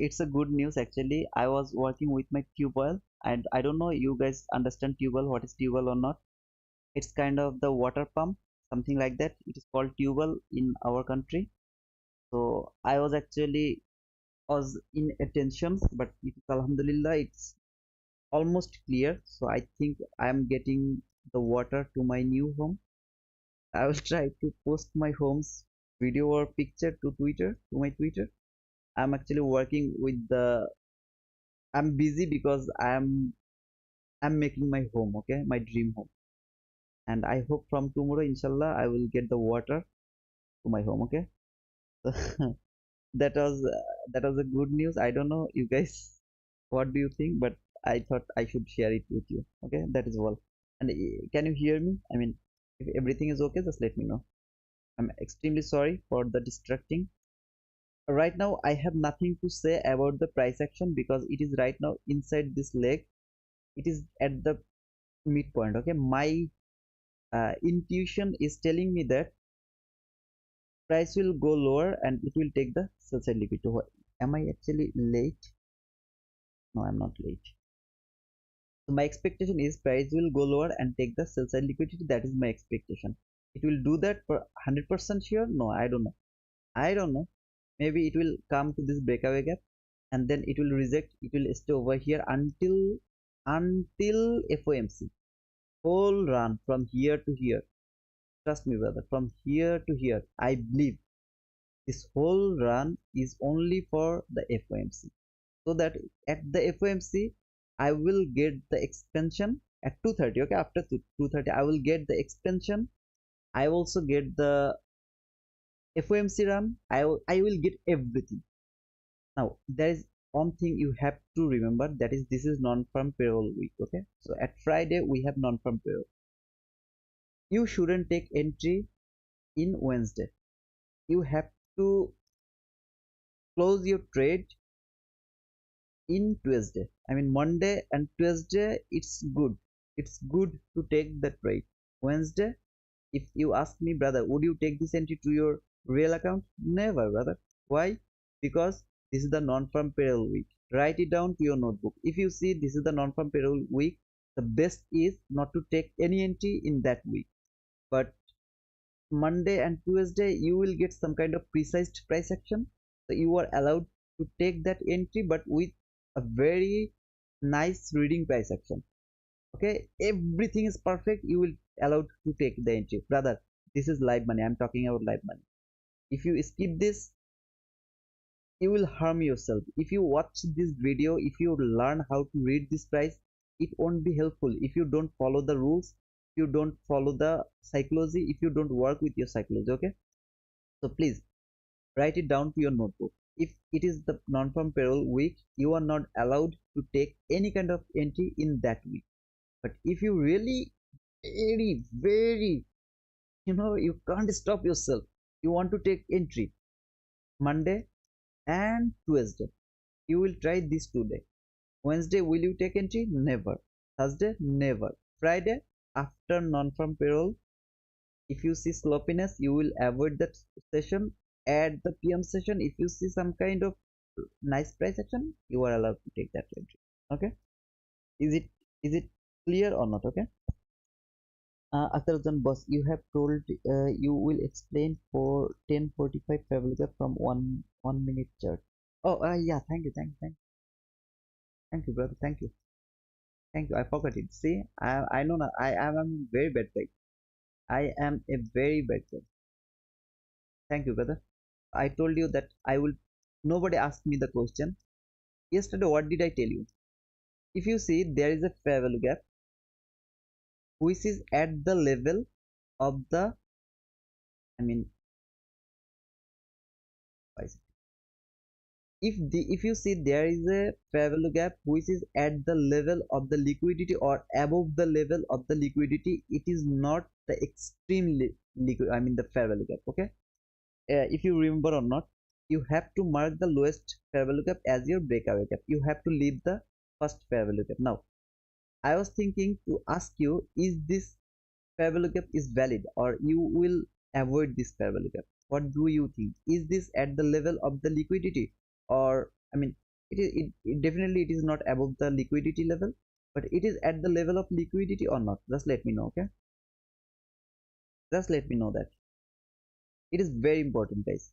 it's a good news actually. I was working with my tube oil, and I don't know you guys understand tube oil, what is tube oil or not. It's kind of the water pump, something like that. It is called tube oil in our country. So I was actually was in attention, but it is alhamdulillah, it's almost clear. So I think I am getting the water to my new home. I will try to post my home's video or picture to Twitter, to my Twitter. I'm actually working with the, I'm busy because I'm making my home, okay, my dream home. And I hope from tomorrow, inshallah, I will get the water to my home, okay. So that was a good news. I don't know you guys, what do you think, but I thought I should share it with you. Okay, that is all. And can you hear me? I mean, if everything is okay, just let me know. I'm extremely sorry for the distracting. Right now I have nothing to say about the price action, because it is right now inside this leg. It is at the midpoint. Okay, my intuition is telling me that price will go lower and it will take the sell side liquidity. Am I actually late? No, I'm not late. So my expectation is price will go lower and take the sell side liquidity. That is my expectation. It will do that for 100% sure? No, I don't know. I don't know. Maybe it will come to this breakaway gap, and then it will reject. It will stay over here until FOMC. Whole run from here to here. Trust me, brother. From here to here, I believe This whole run is only for the FOMC, so that at the FOMC I will get the expansion at 2:30. Okay, after 2:30 I will get the expansion. I also get the FOMC run. I will get everything. Now there is one thing you have to remember, that is this is non-farm payroll week. Okay, so at Friday we have non-farm payroll. You shouldn't take entry in Wednesday. You have to close your trade in Tuesday. I mean Monday and Tuesday it's good. It's good to take the trade. Wednesday, if you ask me, brother, would you take this entry to your real account? Never, brother. Why? Because this is the non-farm payroll week. Write it down to your notebook. If you see this is the non-farm payroll week, the best is not to take any entry in that week. But Monday and Tuesday you will get some kind of precise price action, so you are allowed to take that entry, but with a very nice reading price action. Okay, everything is perfect, you will allowed to take the entry, brother. This is live money, I'm talking about live money. If you skip this, you will harm yourself. If you watch this video, if you learn how to read this price, it won't be helpful if you don't follow the rules, if you don't follow the psychology, if you don't work with your psychology. Okay, so please write it down to your notebook. If it is the non-farm payroll week, you are not allowed to take any kind of entry in that week. But if you really very you can't stop yourself, you want to take entry Monday and Tuesday, you will try these 2 days. Wednesday, will you take entry? Never. Thursday, never. Friday, after non-farm payroll, if you see sloppiness, you will avoid that session. At the PM session, if you see some kind of nice price action, you are allowed to take that entry. Okay, is it clear or not? Okay, Akarajan boss, you have told you will explain for 10:45 Pavlika from one minute chart. Oh, yeah, thank you brother, thank you, I forgot it. See, I know now, I am a very bad guy. I am a very bad guy. Thank you, brother. I told you that I will. Nobody asked me the question yesterday. What did I tell you? If you see, there is a fair value gap which is at the level of the, I mean, if you see, there is a fair value gap which is at the level of the liquidity or above the level of the liquidity, it is not the extreme liquid, I mean the fair value gap. Okay, if you remember or not, you have to mark the lowest fair value gap as your breakaway gap. You have to leave the first fair value gap. Now I was thinking to ask you, is this fair value gap is valid, or you will avoid this fair value gap? What do you think? Is this at the level of the liquidity, or I mean it definitely it is not above the liquidity level, but it is at the level of liquidity or not? Just let me know. Okay, just let me know that. It is very important, guys.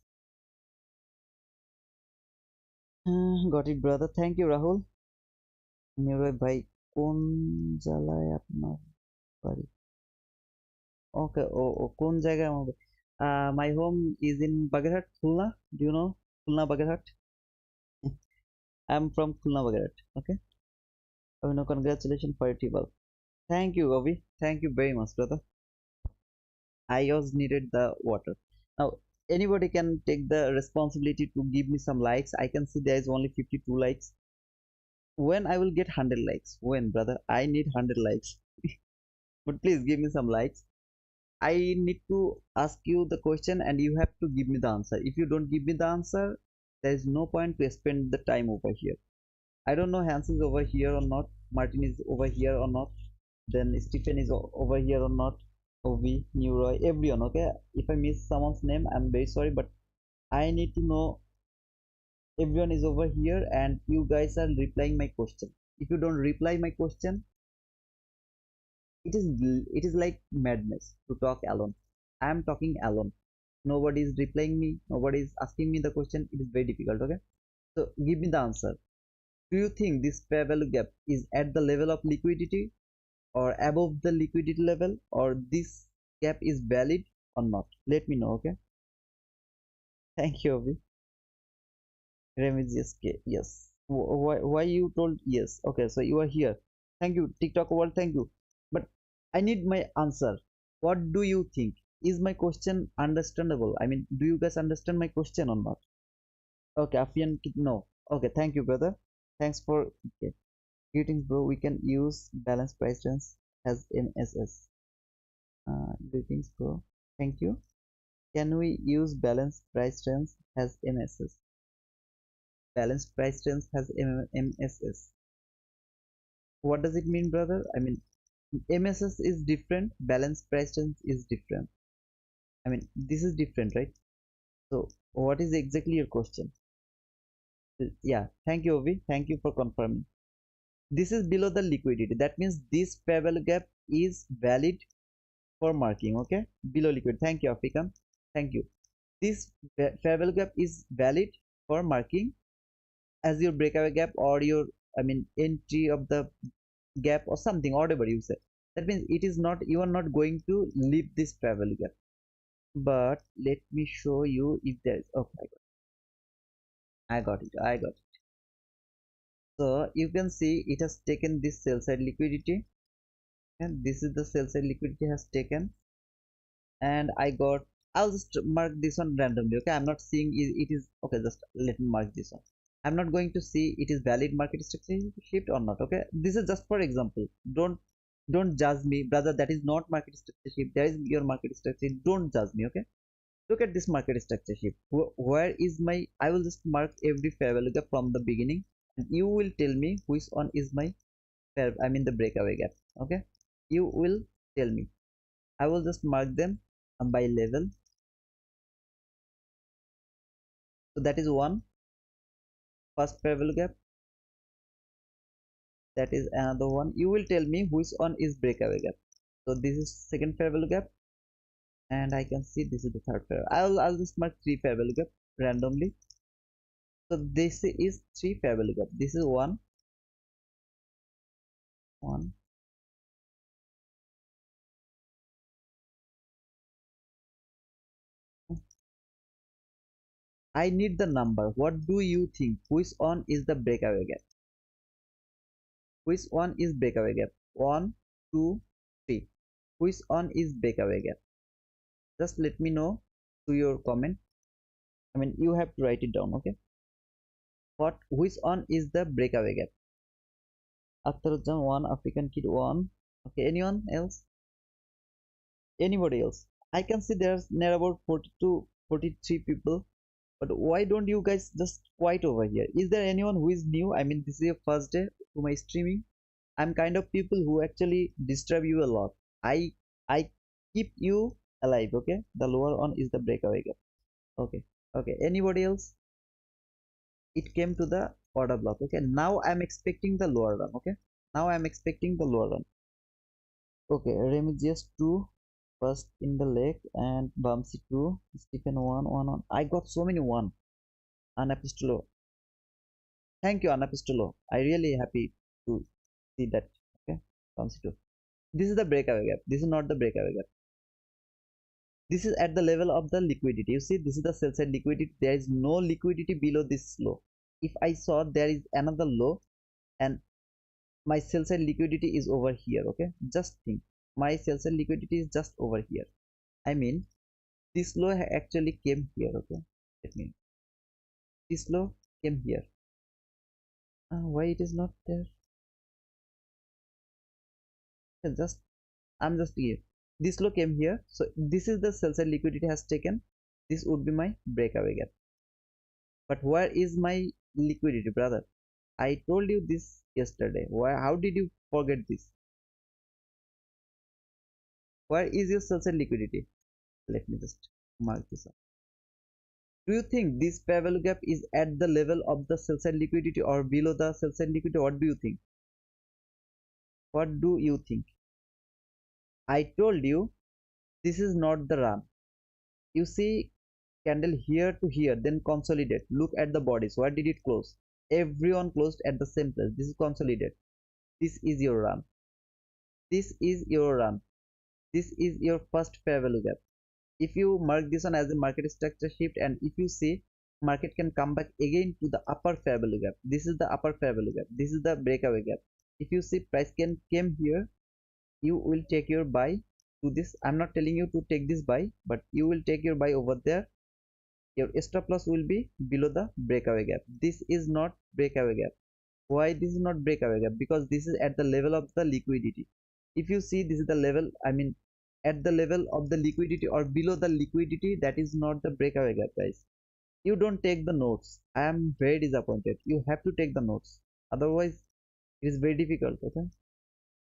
Got it, brother. Thank you, Rahul. নিরয় ভাই কোন জেলায় আপনার বাড়ি? Okay, ও কোন জায়গায় আমার my home is in Bagherhat, Khulna. Do you know Khulna, Bagherhat? I'm from Khulna, Bagherhat. Okay. No, congratulations for your table. Thank you, Gobi. Thank you very much, brother. I just needed the water. Now, anybody can take the responsibility to give me some likes. I can see there is only 52 likes. When I will get 100 likes? When, brother? I need 100 likes. But please give me some likes. I need to ask you the question and you have to give me the answer. If you don't give me the answer, there is no point to spend the time over here. I don't know Hans is over here or not, Martin is over here or not, then Stephen is over here or not, Ovi, Neuroy, everyone. Okay, if I miss someone's name, I'm very sorry, but I need to know everyone is over here and you guys are replying my question. If you don't reply my question, it is like madness to talk alone. I am talking alone, nobody is replying me, nobody is asking me the question. It is very difficult. Okay, so give me the answer. Do you think this fair value gap is at the level of liquidity or above the liquidity level, or this gap is valid or not? Let me know. Okay, Thank you, Obi. Remigius K. Yes. Why you told yes? Okay, so you are here. Thank you, TikTok world. Thank you. But I need my answer. What do you think? Is my question understandable? I mean, do you guys understand my question or not? Okay, Afian, no. Okay, thank you, brother. Thanks for okay. Greetings, bro. We can use balance price trends as MSS. Greetings, bro. Thank you. Can we use balance price trends as MSS? Balance price trends has MSS. What does it mean, brother? I mean, MSS is different, balance price trends is different. I mean, this is different, right? So, what is exactly your question? Yeah, thank you, Ovi. Thank you for confirming. This is below the liquidity. That means this fair value gap is valid for marking, okay? Below liquid. Thank you, African. Thank you. This fair value gap is valid for marking as your breakaway gap or your, I mean, entry of the gap or something, whatever you say. That means it is not, you are not going to leave this fair value gap. But let me show you if there is, oh my god, I got it, I got it. So you can see it has taken this sell side liquidity, and this is the sell side liquidity has taken, and I got, I'll just mark this one randomly, okay? I'm not seeing it is okay, just let me mark this one. I'm not going to see it is valid market structure shift or not, okay? This is just for example. Don't judge me, brother. That is not market structure shift. That is your market structure. Don't judge me, okay? Look at this market structure shift. Where is my, I will just mark every fair value gap from the beginning, and you will tell me which one is my fair, I mean the breakaway gap, okay? You will tell me. I will just mark them by level. So that is one first fair value gap. That is another one. You will tell me which one is breakaway gap. So this is second fair value gap, and I can see this is the third fair. I'll just mark three fair value gap randomly. So this is three fair value gap. This is one. I need the number. What do you think? Which one is the breakaway gap? Which one is breakaway gap? One, two, three. Which one is breakaway gap? Just let me know to your comment. I mean, you have to write it down, okay? What? Which one is the breakaway gap? Akhtaruddin one, African Kid one. Okay, anyone else? Anybody else? I can see there's near about 42, 43 people. But why don't you guys just quiet over here? Is there anyone who is new? I mean, this is your first day to my streaming. I'm kind of people who actually disturb you a lot. I keep you alive, okay? The lower one is the breakaway gap. Okay. Okay. Anybody else? It came to the order block. Okay. Now I'm expecting the lower run. Okay. Now I'm expecting the lower run. Okay. Remigius 2 first in the leg, and Bamsi 2, Stephen 1. I got so many 1. Anapistolo. Thank you, Anapistolo. I really happy to see that. Okay. Bamsi 2. This is the breakaway gap. This is not the breakaway gap. This is at the level of the liquidity. You see, this is the sell side liquidity. There is no liquidity below this low. If I saw there is another low, and my sell side liquidity is over here, okay? Just think, my sell side liquidity is just over here. I mean, this low actually came here, okay? Let me, this low came here. Why it is not there? Just, I'm just here. This low came here, so this is the sell side liquidity has taken. This would be my breakaway gap. But where is my liquidity, brother? I told you this yesterday. Why? How did you forget this? Where is your sell side liquidity? Let me just mark this up. Do you think this fair value gap is at the level of the sell side liquidity or below the sell side liquidity? What do you think? What do you think? I told you this is not the run. You see candle here to here, then consolidate. Look at the bodies. Where did it close? Everyone closed at the same place. This is consolidate. This is your run. This is your run. This is your first fair value gap. If you mark this one as a market structure shift, and if you see market can come back again to the upper fair value gap, this is the upper fair value gap, this is the breakaway gap. If you see price can came here, you will take your buy to this. I'm not telling you to take this buy, but you will take your buy over there. Your stop loss will be below the breakaway gap. This is not breakaway gap. Why this is not breakaway gap? Because this is at the level of the liquidity. If you see, this is the level, I mean at the level of the liquidity or below the liquidity, that is not the breakaway gap, guys. You don't take the notes. I am very disappointed. You have to take the notes, otherwise it is very difficult. Okay,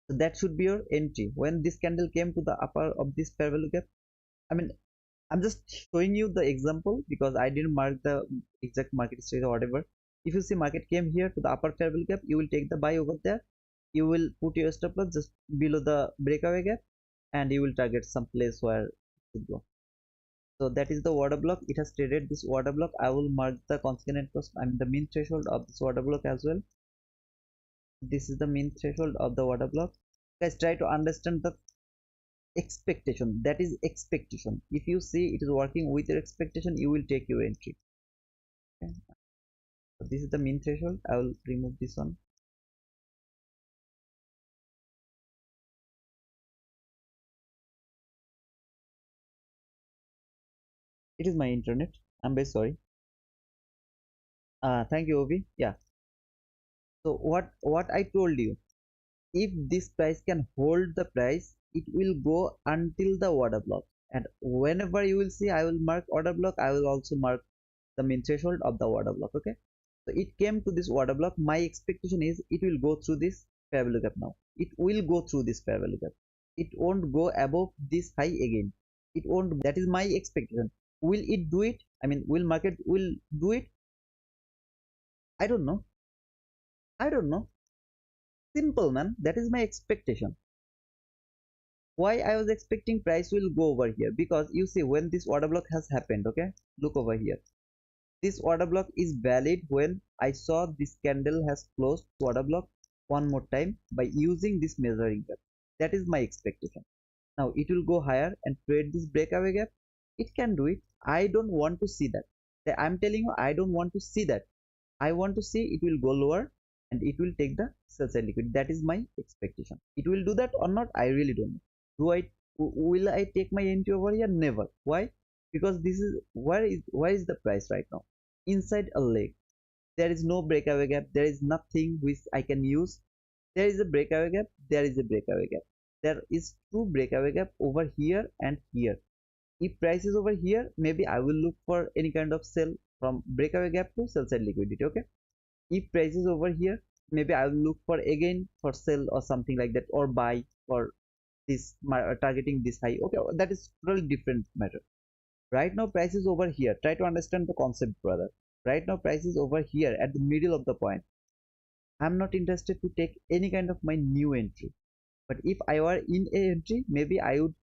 so that should be your entry when this candle came to the upper of this fair value gap. I mean, I'm just showing you the example because I didn't mark the exact market stage or whatever. If you see market came here to the upper fair value gap, you will take the buy over there. You will put your stop loss just below the breakaway gap, and you will target some place where it should go. So that is the order block. It has traded this order block. I will mark the constant cost, I mean the mean threshold of this order block as well. This is the mean threshold of the order block. Guys, try to understand the expectation. That is expectation. If you see it is working with your expectation, you will take your entry. Okay. So this is the mean threshold. I will remove this one. It is my internet. I'm very sorry. Thank you, Obi. Yeah. So what I told you, if this price can hold the price, it will go until the order block. And whenever you will see, I will mark order block. I will also mark the mean threshold of the order block. Okay. So it came to this order block. My expectation is it will go through this fair value gap now. It will go through this fair value gap. It won't go above this high again. It won't. That is my expectation. Will it do it? I mean, will market will do it? I don't know. I don't know. Simple, man. That is my expectation. Why I was expecting price will go over here? Because you see, when this order block has happened, okay, look over here. This order block is valid when I saw this candle has closed order block one more time by using this measuring gap. That is my expectation. Now it will go higher and trade this breakaway gap. It can do it. I don't want to see that. I'm telling you, I don't want to see that. I want to see it will go lower and it will take the sell side liquid. That is my expectation. It will do that or not, I really don't know. Will I take my entry over here? Never. Why? Because this is where is the price right now? Inside a leg. There is no breakaway gap. There is nothing which I can use. There is a breakaway gap. There is a breakaway gap. There is two breakaway gap over here and here. If price is over here, maybe I will look for any kind of sell from breakaway gap to sell side liquidity. Okay. If price is over here, maybe I will look for again for sell or something like that, or buy for this targeting this high. Okay, that is totally different matter. Right now price is over here. Try to understand the concept, brother. Right now price is over here at the middle of the point. I'm not interested to take any kind of my new entry. But if I were in a entry, maybe I would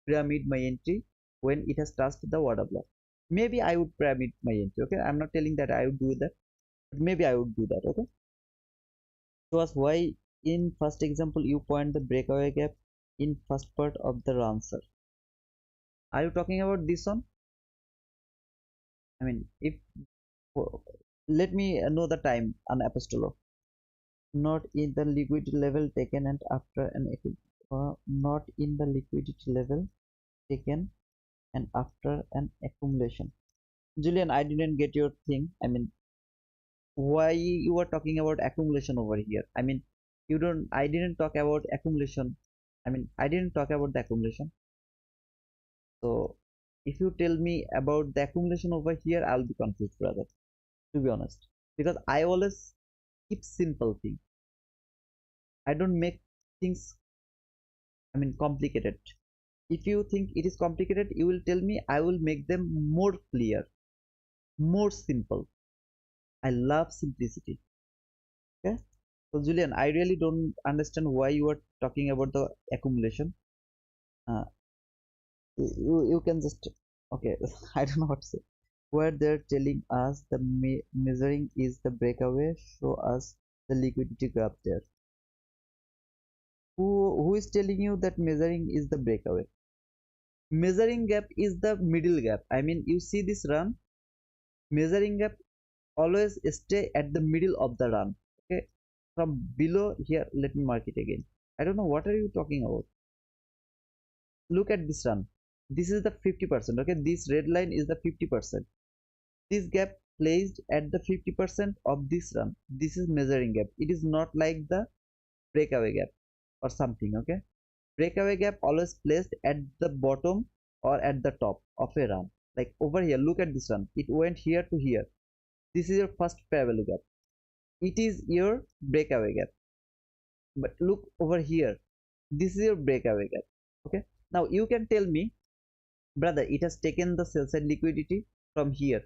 pyramid my entry when it has touched the order block. Maybe I would pyramid my entry. Okay, I'm not telling that I would do that, but maybe I would do that. Okay, so as why in first example you point the breakaway gap in first part of the answer. Are you talking about this one? I mean, if let me know the time on apostolo. Not in the liquidity level taken and after an not in the liquidity level taken and after an accumulation. Julian, I didn't get your thing. I mean, why you are talking about accumulation over here? I mean, you don't. I didn't talk about accumulation. I mean, I didn't talk about the accumulation. So, if you tell me about the accumulation over here, I'll be confused, brother. To be honest, because I always keep simple things. I don't make things, I mean, complicated. If you think it is complicated, you will tell me. I will make them more clear, more simple. I love simplicity. Okay. So Julian, I really don't understand why you are talking about the accumulation. Uh, you can just okay. I don't know what to say. Where they're telling us the measuring is the breakaway, show us the liquidity graph there. Who is telling you that measuring is the breakaway? Measuring gap is the middle gap. I mean, you see this run, measuring gap always stay at the middle of the run. Okay, from below here, let me mark it again. I don't know what are you talking about. Look at this run. This is the 50%. Okay, this red line is the 50%. This gap placed at the 50% of this run. This is measuring gap. It is not like the breakaway gap or something. Okay, breakaway gap always placed at the bottom or at the top of a run. Like over here, look at this run. It went here to here. This is your first fair value gap. It is your breakaway gap. But look over here. This is your breakaway gap. Okay. Now you can tell me, brother, it has taken the sell side liquidity from here.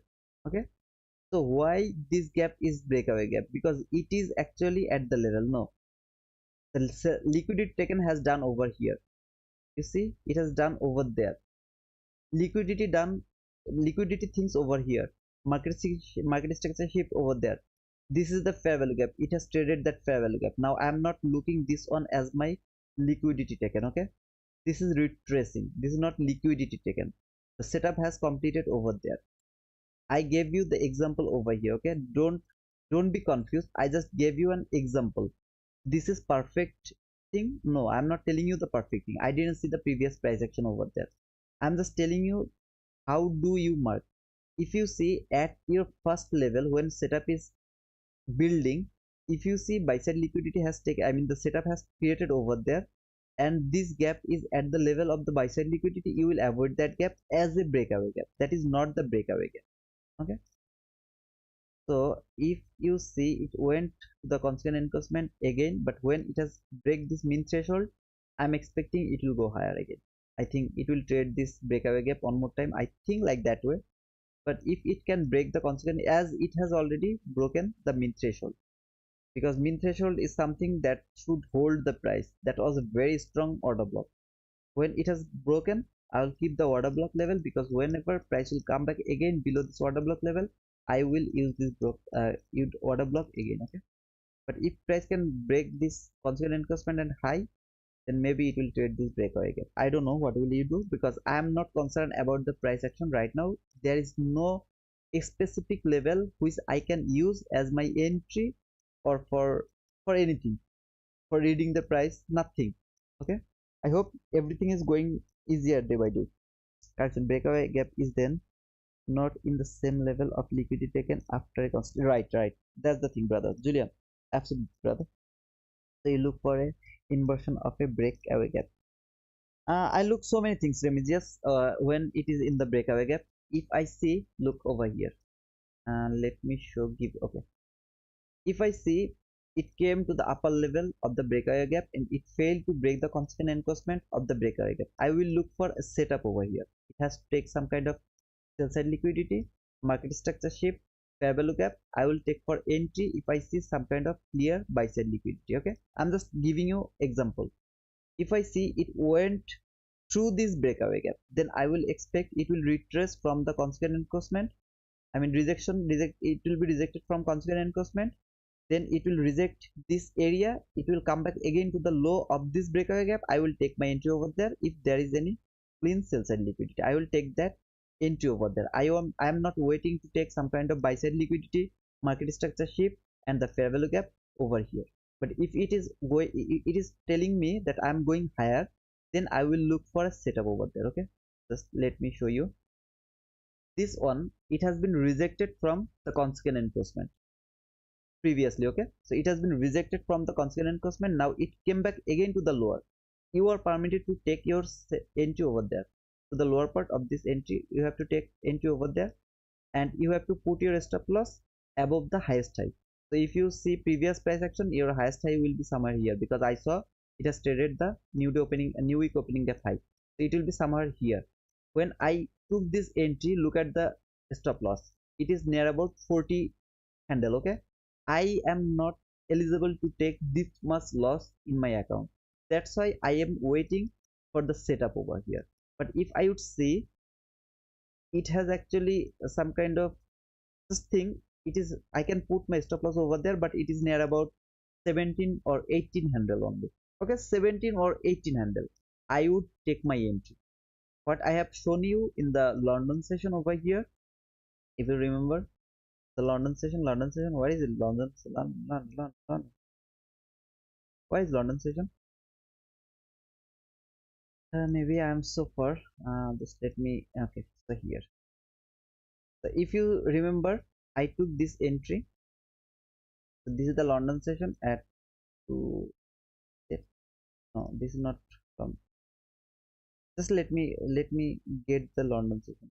Okay. So why this gap is breakaway gap? Because it is actually at the level. No, the liquidity taken has done over here. You see, it has done over there. Liquidity done, liquidity things over here. Market structure shift over there. This is the fair value gap. It has traded that fair value gap. Now I am not looking this one as my liquidity taken. Okay, this is retracing. This is not liquidity taken. The setup has completed over there. I gave you the example over here. Okay, don't be confused. I just gave you an example. This is perfect thing. No, I'm not telling you the perfect thing. I didn't see the previous price action over there. I'm just telling you how do you mark. If you see at your first level when setup is building, if you see buy side liquidity has taken, I mean the setup has created over there, and this gap is at the level of the buy side liquidity, you will avoid that gap as a breakaway gap. That is not the breakaway gap. Okay, so if you see it went to the constant encroachment again, but when it has break this mean threshold, I'm expecting it will go higher again. I think it will trade this breakaway gap one more time. I think like that way. But if it can break the constant, as it has already broken the mean threshold, because mean threshold is something that should hold the price. That was a very strong order block. When it has broken, I will keep the order block level, because whenever price will come back again below this order block level, I will use this use order block again. Okay, but if price can break this constant encroachment and high, then maybe it will trade this breakaway gap. I don't know what will you do, because I am not concerned about the price action right now. There is no specific level which I can use as my entry or for anything, for reading the price, nothing. Okay, I hope everything is going easier day by day. Correction, breakaway gap is then not in the same level of liquidity taken after a constant. Right, that's the thing, brother Julian. Absolutely, brother. So you look for a inversion of a breakaway gap. I look so many things, Remigius, when it is in the breakaway gap. If I see, look over here, let me show give. Okay, if I see it came to the upper level of the breakaway gap and it failed to break the constant encroachment of the breakaway gap, I will look for a setup over here. It has to take some kind of sell side liquidity, market structure shift, fair value gap. I will take for entry if I see some kind of clear buy side liquidity. Okay, I'm just giving you example. If I see it went through this breakaway gap, then I will expect it will retrace from the constant encroachment. I mean it will be rejected from constant encroachment. Then it will reject this area. It will come back again to the low of this breakaway gap. I will take my entry over there. If there is any clean sell side liquidity, I will take that entry over there. I am not waiting to take some kind of buy side liquidity, market structure shift, and the fair value gap over here. But if it is telling me that I am going higher, then I will look for a setup over there. Okay, just let me show you this one. It has been rejected from the consequent encroachment previously. Okay, so it has been rejected from the consequent encroachment. Now it came back again to the lower. You are permitted to take your entry over there. So the lower part of this entry, you have to take entry over there, and you have to put your stop loss above the highest high. So if you see previous price action, your highest high will be somewhere here, because I saw it has traded the new week opening gap high. So it will be somewhere here. When I took this entry, look at the stop loss. It is near about 40 handle. Okay, I am not eligible to take this much loss in my account. That's why I am waiting for the setup over here. But if I would see, it has actually some kind of this thing. It is, I can put my stop loss over there, but it is near about 17 or 18 handle only. Okay, 17 or 18 handle, I would take my entry. what I have shown you in the London session over here. If you remember the London session, where is it? London. Why is London session? Maybe I am so far. Just let me. Okay, so here. So if you remember, I took this entry. So this is the London session at 2. No, this is not from. Just let me get the London session.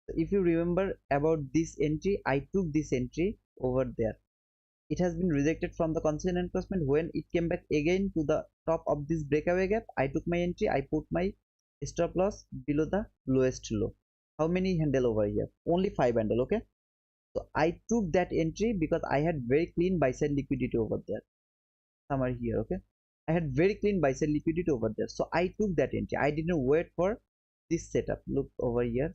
So if you remember about this entry, I took this entry over there. It has been rejected from the constant enforcement. When it came back again to the top of this breakaway gap, I took my entry. I put my stop loss below the lowest low. How many handle over here? Only 5 handle. Okay. So I took that entry because I had very clean buy side liquidity over there. Somewhere here. Okay. I had very clean buy side liquidity over there. So I took that entry. I didn't wait for this setup. Look over here.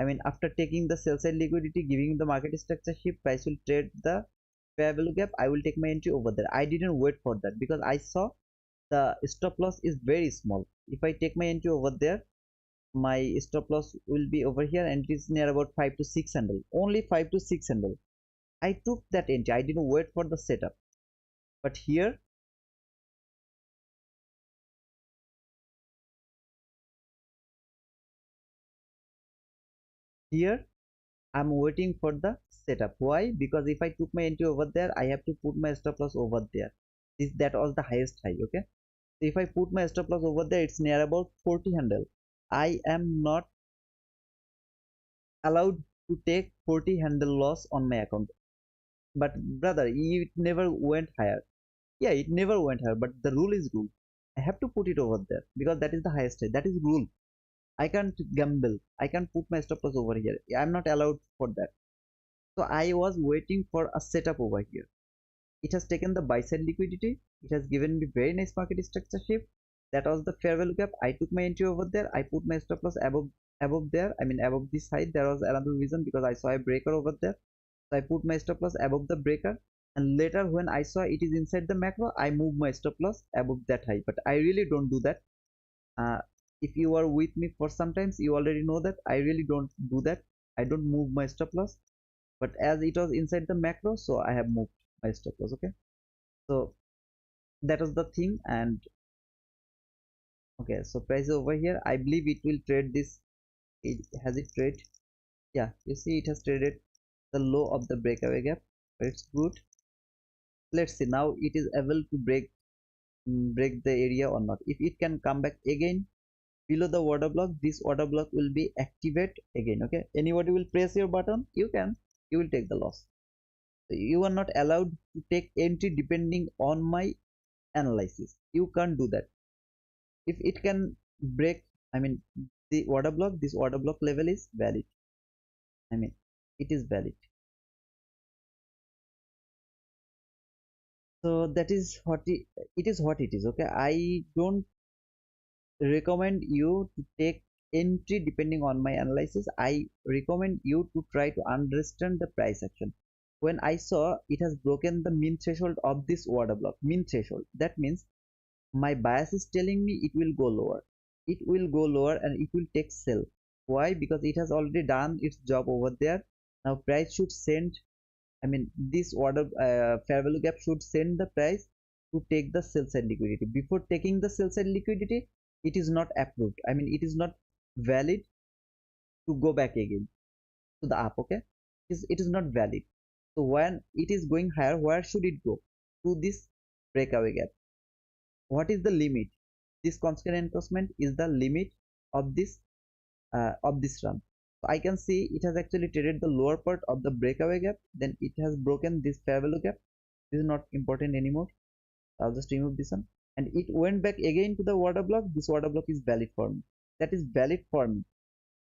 I mean, after taking the sell side liquidity, giving the market structure shift, price will trade the fair value gap. I will take my entry over there. I didn't wait for that because I saw the stop loss is very small. If I take my entry over there, my stop loss will be over here and it is near about 5 to 6 handle. Only 5 to 6 handle. I took that entry. I didn't wait for the setup. But here I'm waiting for the setup. Why? Because if I took my entry over there, I have to put my stop loss over there. That was the highest high. Okay. So if I put my stop loss over there, it's near about 40 handle. I am not allowed to take 40 handle loss on my account. But brother, it never went higher. Yeah, it never went higher. But the rule is rule. I have to put it over there because that is the highest high. That is rule. I can't gamble. I can't put my stop loss over here. I'm not allowed for that. So I was waiting for a setup over here. It has taken the buy side liquidity. It has given me very nice market structure shift. That was the fair value gap. I took my entry over there. I put my stop loss above there. I mean above this height. There was another reason because I saw a breaker over there. So I put my stop loss above the breaker. And later when I saw it is inside the macro, I move my stop loss above that high. But I really don't do that. Uh, if you are with me for sometimes, you already know that I really don't do that. I don't move my stop loss. But as it was inside the macro, so I have moved my stop loss. Okay. So that was the thing. And okay, so price over here, I believe it will trade this. Has it trade? Yeah, you see it has traded the low of the breakaway gap. It's good. Let's see now it is able to break the area or not. If it can come back again below the order block, this order block will be activate again. Okay, anybody will press your button, you will take the loss. So you are not allowed to take entry depending on my analysis. You can't do that. If it can break, I mean the order block, this order block level is valid. I mean it is valid. So that is what it is. What it is. Okay, I don't recommend you to take entry depending on my analysis. I recommend you to try to understand the price action. When I saw it has broken the mean threshold of this order block, mean threshold, that means my bias is telling me it will go lower. It will go lower and it will take sell. Why? Because it has already done its job over there. Now price should send, I mean this order fair value gap should send the price to take the sell side liquidity. Before taking the sell side liquidity, it is not approved. I mean it is not valid to go back again to the up. Okay, it is not valid. So when it is going higher, where should it go? To this breakaway gap. What is the limit? This constant encroachment is the limit of this run. So I can see it has actually traded the lower part of the breakaway gap. Then it has broken this fair value gap. This is not important anymore. I'll just remove this one. And it went back again to the order block. This order block is valid for me. That is valid for me.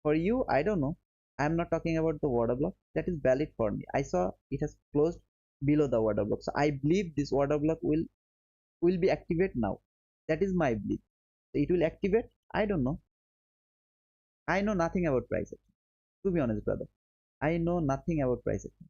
For you, I don't know. I'm not talking about the order block. That is valid for me. I saw it has closed below the order block. So I believe this order block will be activate now. That is my belief. So it will activate. I don't know. I know nothing about price action. To be honest, brother, I know nothing about price action.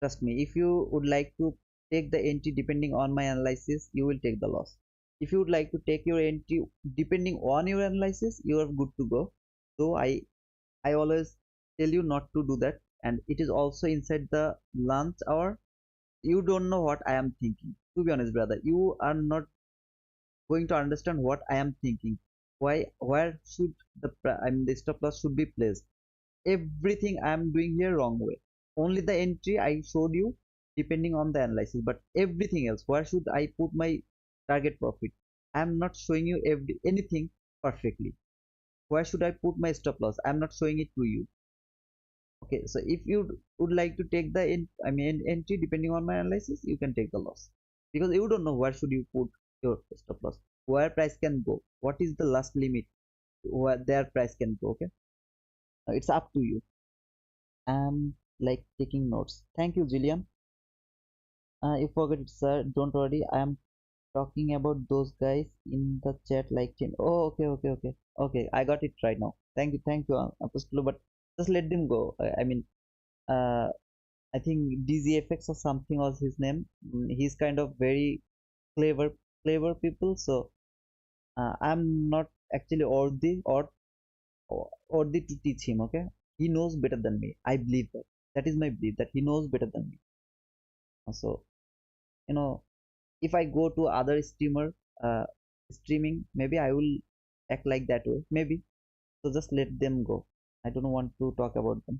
Trust me, if you would like to take the entry depending on my analysis, you will take the loss. If you would like to take your entry depending on your analysis, you are good to go. So I always tell you not to do that, and it is also inside the lunch hour. You don't know what I am thinking. To be honest, brother, you are not going to understand what I am thinking. Where should the stop loss should be placed? Everything I am doing here wrong way. Only the entry I showed you depending on the analysis, but everything else, where should I put my target profit? I am not showing you anything perfectly. Where should I put my stop loss? I am not showing it to you. Okay, so if you would like to take the entry depending on my analysis, you can take the loss because you don't know where should you put your stop loss, where price can go, what is the last limit where their price can go. Okay, it's up to you. I'm like taking notes. Thank you, Jillian. You forget it, sir. Don't worry. I am talking about those guys in the chat like him. Oh, okay, okay, okay, okay. I got it right now. Thank you, Apostolo. But just let them go. Uh, I think DZFX or something was his name. He's kind of very clever, clever people. So I'm not actually worthy to teach him. Okay, he knows better than me. I believe that. That is my belief that he knows better than me. So you know, if I go to other streamer uh, streaming, maybe I will act like that way. Maybe. So just let them go. I don't want to talk about them.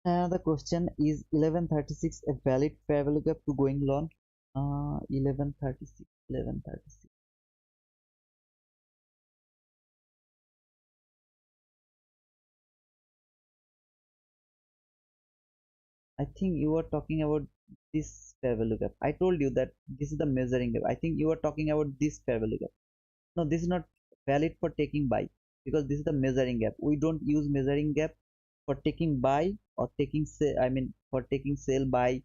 The question is 1136 a valid fair value gap to going long? 1136, 1136. I think you are talking about this fair value gap. I told you that this is the measuring gap. I think you are talking about this fair value gap. No, this is not valid for taking buy because this is the measuring gap. We don't use measuring gap for taking buy or taking sell. I mean, for taking sell, buy,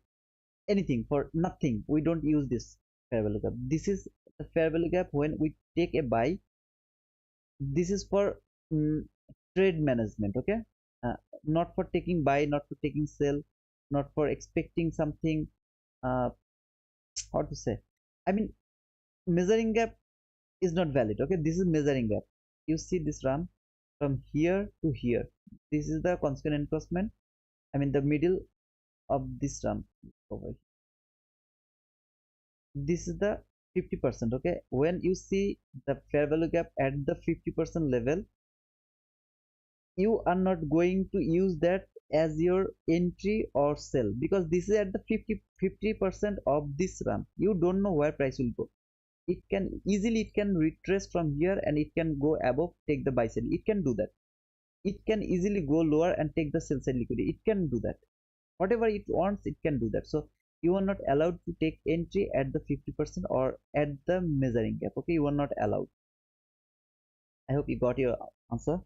anything, for nothing. We don't use this fair value gap. This is the fair value gap when we take a buy. This is for mm, trade management. Okay, uh, not for taking buy, not for taking sell, not for expecting something. uh, how to say, I mean, measuring gap is not valid. Okay, this is measuring gap. You see this run from here to here. This is the consequent encroachment. I mean the middle of this run over here. This is the 50%. Okay, when you see the fair value gap at the 50% level, you are not going to use that as your entry or sell because this is at the 50% of this run. You don't know where price will go. It can retrace from here and it can go above, take the buy side. It can do that. It can easily go lower and take the sell side liquidity. It can do that. Whatever it wants, it can do that. So you are not allowed to take entry at the 50% or at the measuring gap. Okay, you are not allowed. I hope you got your answer.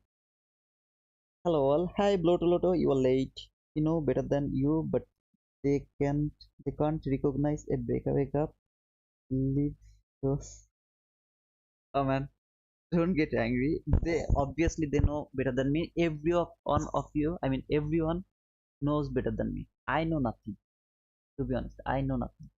Hello all. Hi Blotoloto, you are late. You know better than you, but they can't recognize a breakaway gap. Leave those. Oh man, don't get angry. They obviously they know better than me. One of you, I mean everyone knows better than me. I know nothing. To be honest, I know nothing.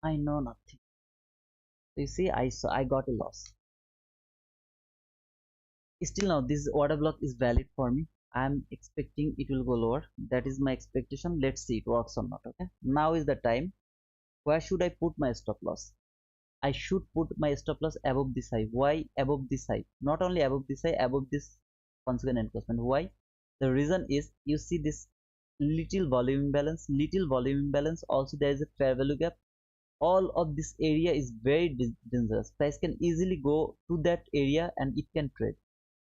I know nothing. So you see, I got a loss. Still now this order block is valid for me. I'm expecting it will go lower. That is my expectation. Let's see it works or not. Okay. Now is the time. Where should I put my stop loss? I should put my stop loss above this high. Why above this high? Not only above this high, above this consequent encroachment. Why? The reason is you see this little volume imbalance. Also, there is a fair value gap. All of this area is very dangerous. Price can easily go to that area and it can trade,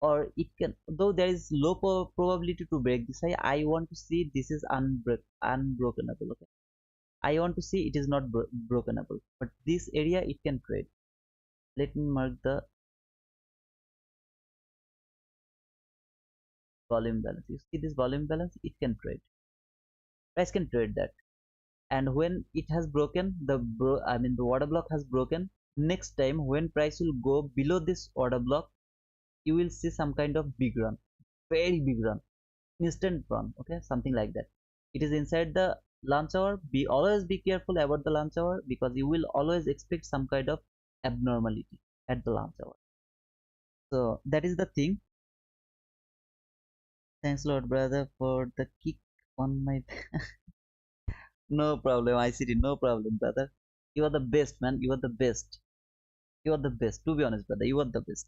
or it can, though there is low probability to break this high. I want to see this is unbrokenable. Okay, I want to see it is not brokenable, but this area it can trade. Let me mark the volume balance. You see this volume balance, it can trade. Price can trade that, and when it has broken the order block has broken, Next time when price will go below this order block, you will see some kind of big run, very big run, instant run, okay, something like that. It is inside the lunch hour. Always be careful about the lunch hour, because you will always expect some kind of abnormality at the lunch hour. So that is the thing. Thanks a lot, brother, for the kick on my no problem, ICT, no problem, brother. You are the best, man. You are the best. You are the best. To be honest, brother, you are the best.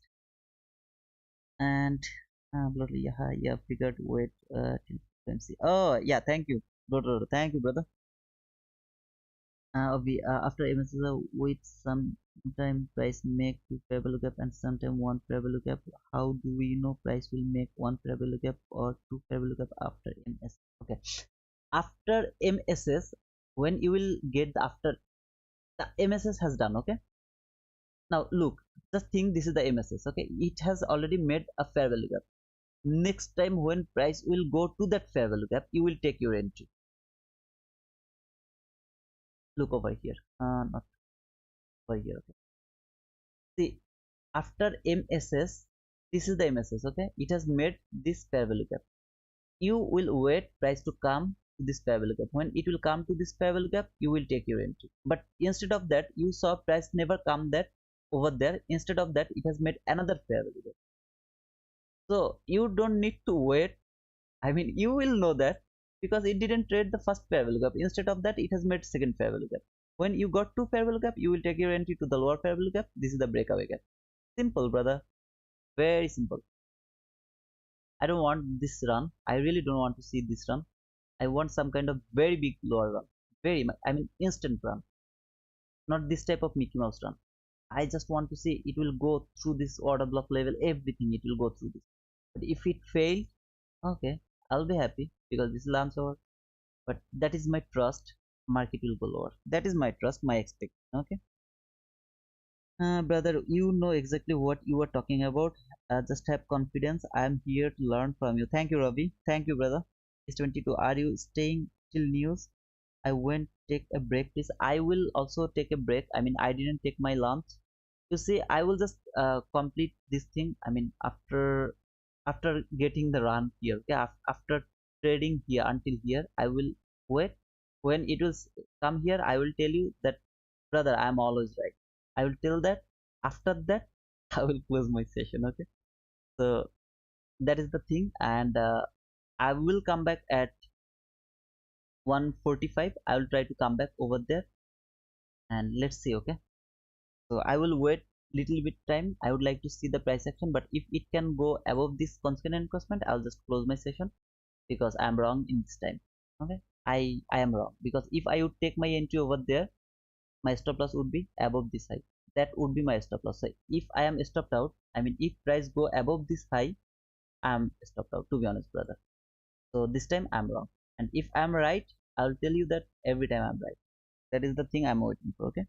And bloody, yeah, yeah, figured wait till FOMC. Oh yeah, thank you, brother. Thank you, brother. After MSS with sometime price make two parallel gap and sometime one parallel gap. How do we know price will make one parallel gap or two parallel gap after MSS? Okay, after MSS, when you will get the after the MSS has done, okay. Now look, just think this is the MSS, okay. It has already made a fair value gap. Next time when price will go to that fair value gap, you will take your entry. Look over here, not over here, okay. See, after MSS, this is the MSS, okay. It has made this fair value gap. You will wait price to come to this fair value gap. When it will come to this fair value gap, you will take your entry. But instead of that, you saw price never come that over there. Instead of that, it has made another fair value gap. So you don't need to wait. I mean, you will know that because it didn't trade the first fair value gap. Instead of that, it has made second fair value gap. When you got two fair value gap, you will take your entry to the lower fair value gap. This is the breakaway gap. Simple, brother. Very simple. I don't want this run. I really don't want to see this run. I want some kind of very big lower run. I mean, instant run. Not this type of Mickey Mouse run. I just want to see it will go through this order block level, everything it will go through this. But if it fails, okay, I'll be happy because this is launch over. But that is my trust. Market will go lower. That is my trust, my expectation. Okay. Brother, you know exactly what you are talking about. Just have confidence. I am here to learn from you. Thank you, Ravi. Thank you, brother. It's 22. Are you staying till news? I went take a break, please. I will also take a break. I mean, I didn't take my lunch. You see, I will just complete this thing. I mean, after getting the run here, okay, after trading here until here, I will wait. When it will come here, I will tell you that, brother, I am always right. I will tell that. After that, I will close my session. Okay, so that is the thing, and I will come back at 1:45. I will try to come back over there, and let's see. Okay, so I will wait little bit time. I would like to see the price action, but if it can go above this constant encroachment, I'll just close my session because I'm wrong in this time. Okay, I am wrong because if I would take my entry over there, my stop loss would be above this high. That would be my stop loss. So if I am stopped out, I mean if price go above this high, I'm stopped out, to be honest, brother. So this time I'm wrong, and if I'm right, I'll tell you that every time I'm right. That is the thing I'm waiting for. Okay,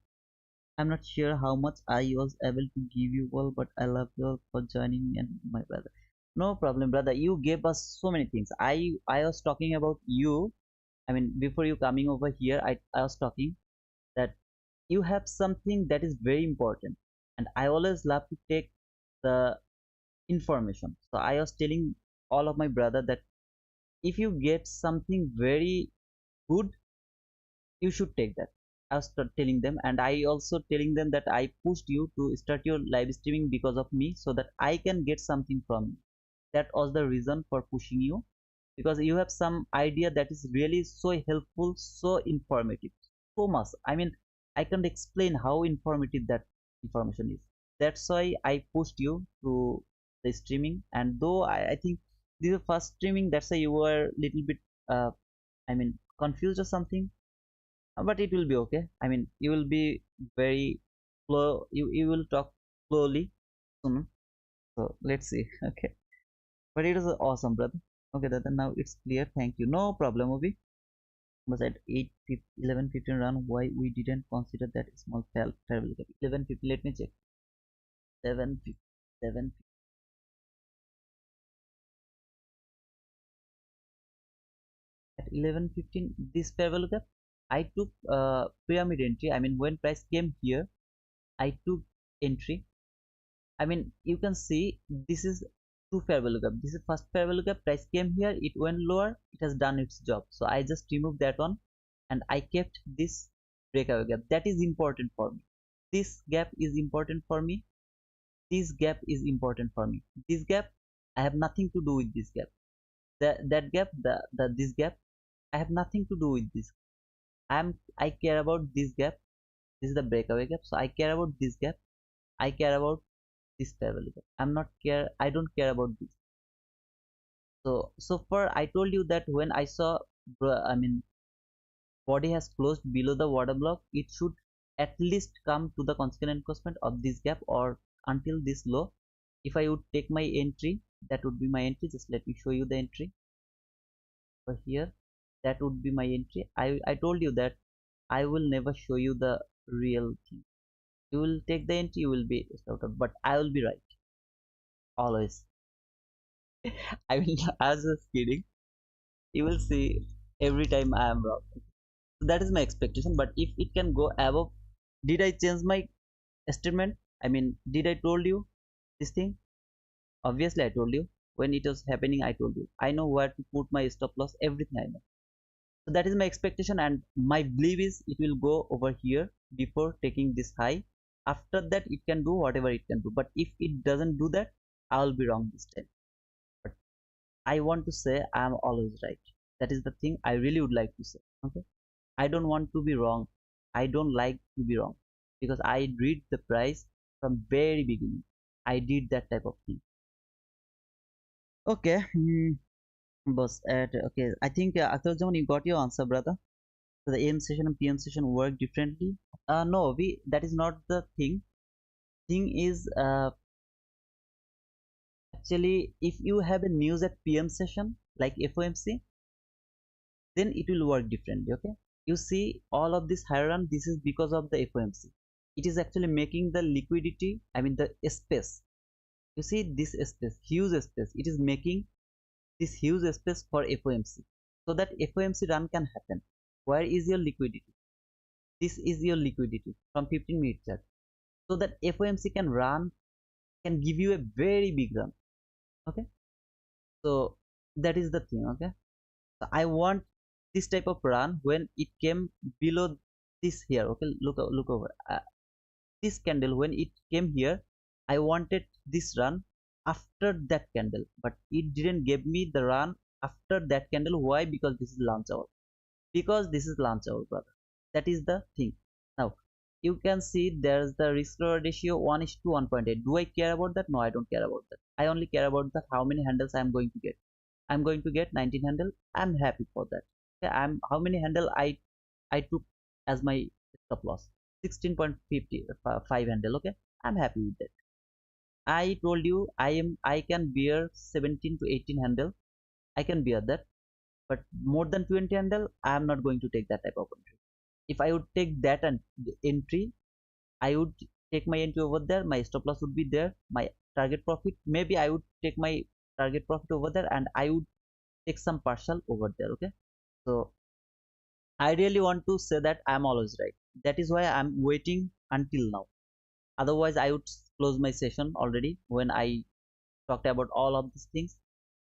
I'm not sure how much I was able to give you all, but I love you all for joining me and my brother. No problem, brother. You gave us so many things. I was talking about you. I mean, before you coming over here, I was talking that you have something that is very important, and I always love to take the information. So I was telling all of my brother that if you get something very good, you should take that. I was telling them, and I also telling them that I pushed you to start your live streaming because of me, so that I can get something from you. That was the reason for pushing you, because you have some idea that is really so helpful, so informative, so much. I mean, I can't explain how informative that information is. That's why I pushed you to the streaming, and though I think this is first streaming, that's why you were little bit I mean confused or something, but it will be okay. I mean, you will be very slow. You will talk slowly soon. So let's see. Okay, but it was awesome, brother. Okay, that now it's clear. Thank you. No problem, Obi. Was at 8 11:15 run. Why we didn't consider that small travel gap? 11:50. Let me check. 7:50. 7 at 11:15. This travel gap. I took pyramid entry. I mean, when price came here, I took entry. I mean, you can see this is two fair value gap. This is first fair value gap. Price came here, it went lower, it has done its job. So I just removed that one and I kept this breakaway gap. That is important for me. This gap is important for me. This gap is important for me. This gap, I have nothing to do with this gap. That gap, this gap, I have nothing to do with this. I care about this gap. This is the breakaway gap. So I care about this gap. I care about this fair value gap. I don't care about this. So far I told you that when I saw, I mean, body has closed below the water block, it should at least come to the constant encroachment of this gap or until this low. If I would take my entry, that would be my entry. Just let me show you the entry over here. That would be my entry. I told you that I will never show you the real thing. You will take the entry, you will be out of, but I will be right always. I will I was just kidding. You will see every time I am wrong. So that is my expectation. But if it can go above, did I change my statement? I mean, did I told you this thing? Obviously, I told you when it was happening. I told you. I know where to put my stop loss. Everything I know. So that is my expectation, and my belief is it will go over here before taking this high. After that, it can do whatever it can do. But if it doesn't do that, I will be wrong this time. But I want to say I am always right. That is the thing I really would like to say. Okay. I don't want to be wrong. I don't like to be wrong because I read the price from very beginning. I did that type of thing. Okay, boss. Okay, I think Akhil Zaman, you got your answer, brother. So the AM session and PM session work differently. No, we that is not the thing. Thing is, actually, if you have a news at PM session like FOMC, then it will work differently. Okay, you see all of this higher run, this is because of the FOMC. It is actually making the liquidity, I mean the space. You see this space, huge space, it is making this huge space for FOMC, so that FOMC run can happen. Where is your liquidity? This is your liquidity from 15-minute chart, so that FOMC can run, can give you a very big run. Okay, so that is the thing. Okay, so I want this type of run when it came below this here. Okay, look over this candle. When it came here, I wanted this run after that candle, but it didn't give me the run after that candle. Why? Because this is launch hour. Because this is launch hour, brother. That is the thing. Now you can see there's the risk reward ratio 1:1.8. Do I care about that? No, I don't care about that. I only care about that how many handles I'm going to get. I'm going to get 19 handle. I'm happy for that. Okay, I'm how many handle I took as my stop loss. 16.55 handle. Okay, I'm happy with that. I told you I can bear 17 to 18 handle. I can bear that, but more than 20 handle, I am not going to take that type of entry. If I would take that entry, I would take my entry over there. My stop loss would be there. My target profit, maybe I would take my target profit over there, and I would take some partial over there. Okay, so I really want to say that I'm always right. That is why I'm waiting until now. Otherwise, I would close my session already. When I talked about all of these things,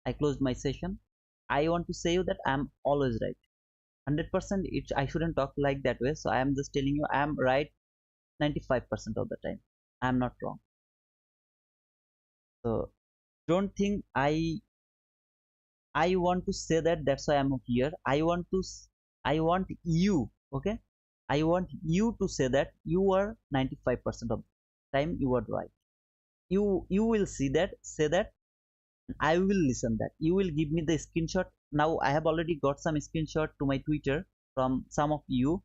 I closed my session. I want to say you that I'm always right. 100%. I shouldn't talk like that way. So I am just telling you I am right 95% of the time. I am not wrong. So don't think I want to say that. That's why I'm here. I want you. Okay. I want you to say that you are 95% of the time you are right. You will see that, say that, I will listen that. You will give me the screenshot. Now I have already got some screenshot to my Twitter from some of you.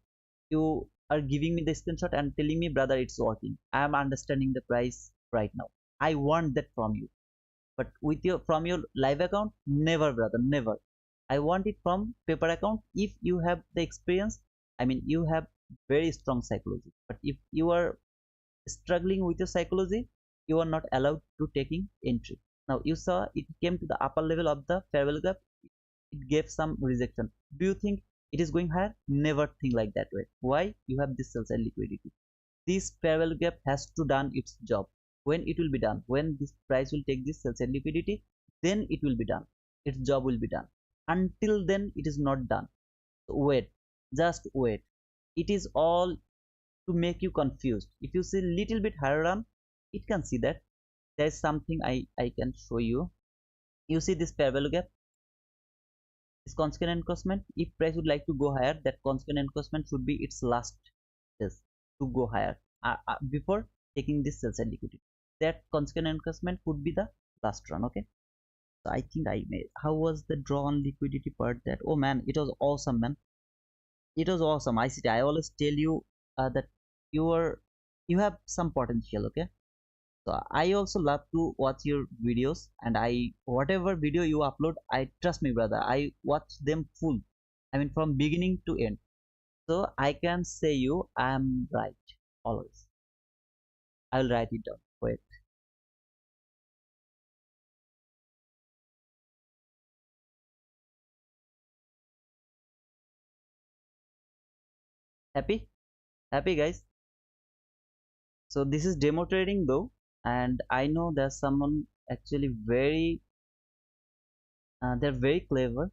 You are giving me the screenshot and telling me, brother, it's working. I am understanding the price right now. I want that from you. But with your from your live account, never, brother, never. I want it from paper account. If you have the experience, I mean, you have very strong psychology. But if you are struggling with your psychology, you are not allowed to taking entry. Now you saw it came to the upper level of the fair value gap, it gave some rejection. Do you think it is going higher? Never think like that way. Why? You have this sell side liquidity. this fair value gap has to done its job. When it will be done, when this price will take this sell side liquidity, then it will be done, its job will be done. Until then it is not done. So wait, just wait. It is all to make you confused. If you see little bit higher run, it can see that there is something I can show you. You see this fair value gap, this consequent encroachment. If price would like to go higher, that consequent encroachment should be its last test to go higher before taking this sell side liquidity. That consequent encroachment could be the last run. Okay, so I think I made. How was the draw on liquidity part? That, oh man, it was awesome, man. It was awesome. ICT, I always tell you that you have some potential. Okay, so I also love to watch your videos, and I whatever video you upload, I trust me, brother, I watch them full. I mean, from beginning to end. So I can say you I am right always. I will write it down. Wait. Happy? Happy, guys? So this is demo trading though, and I know there's someone actually very they're very clever.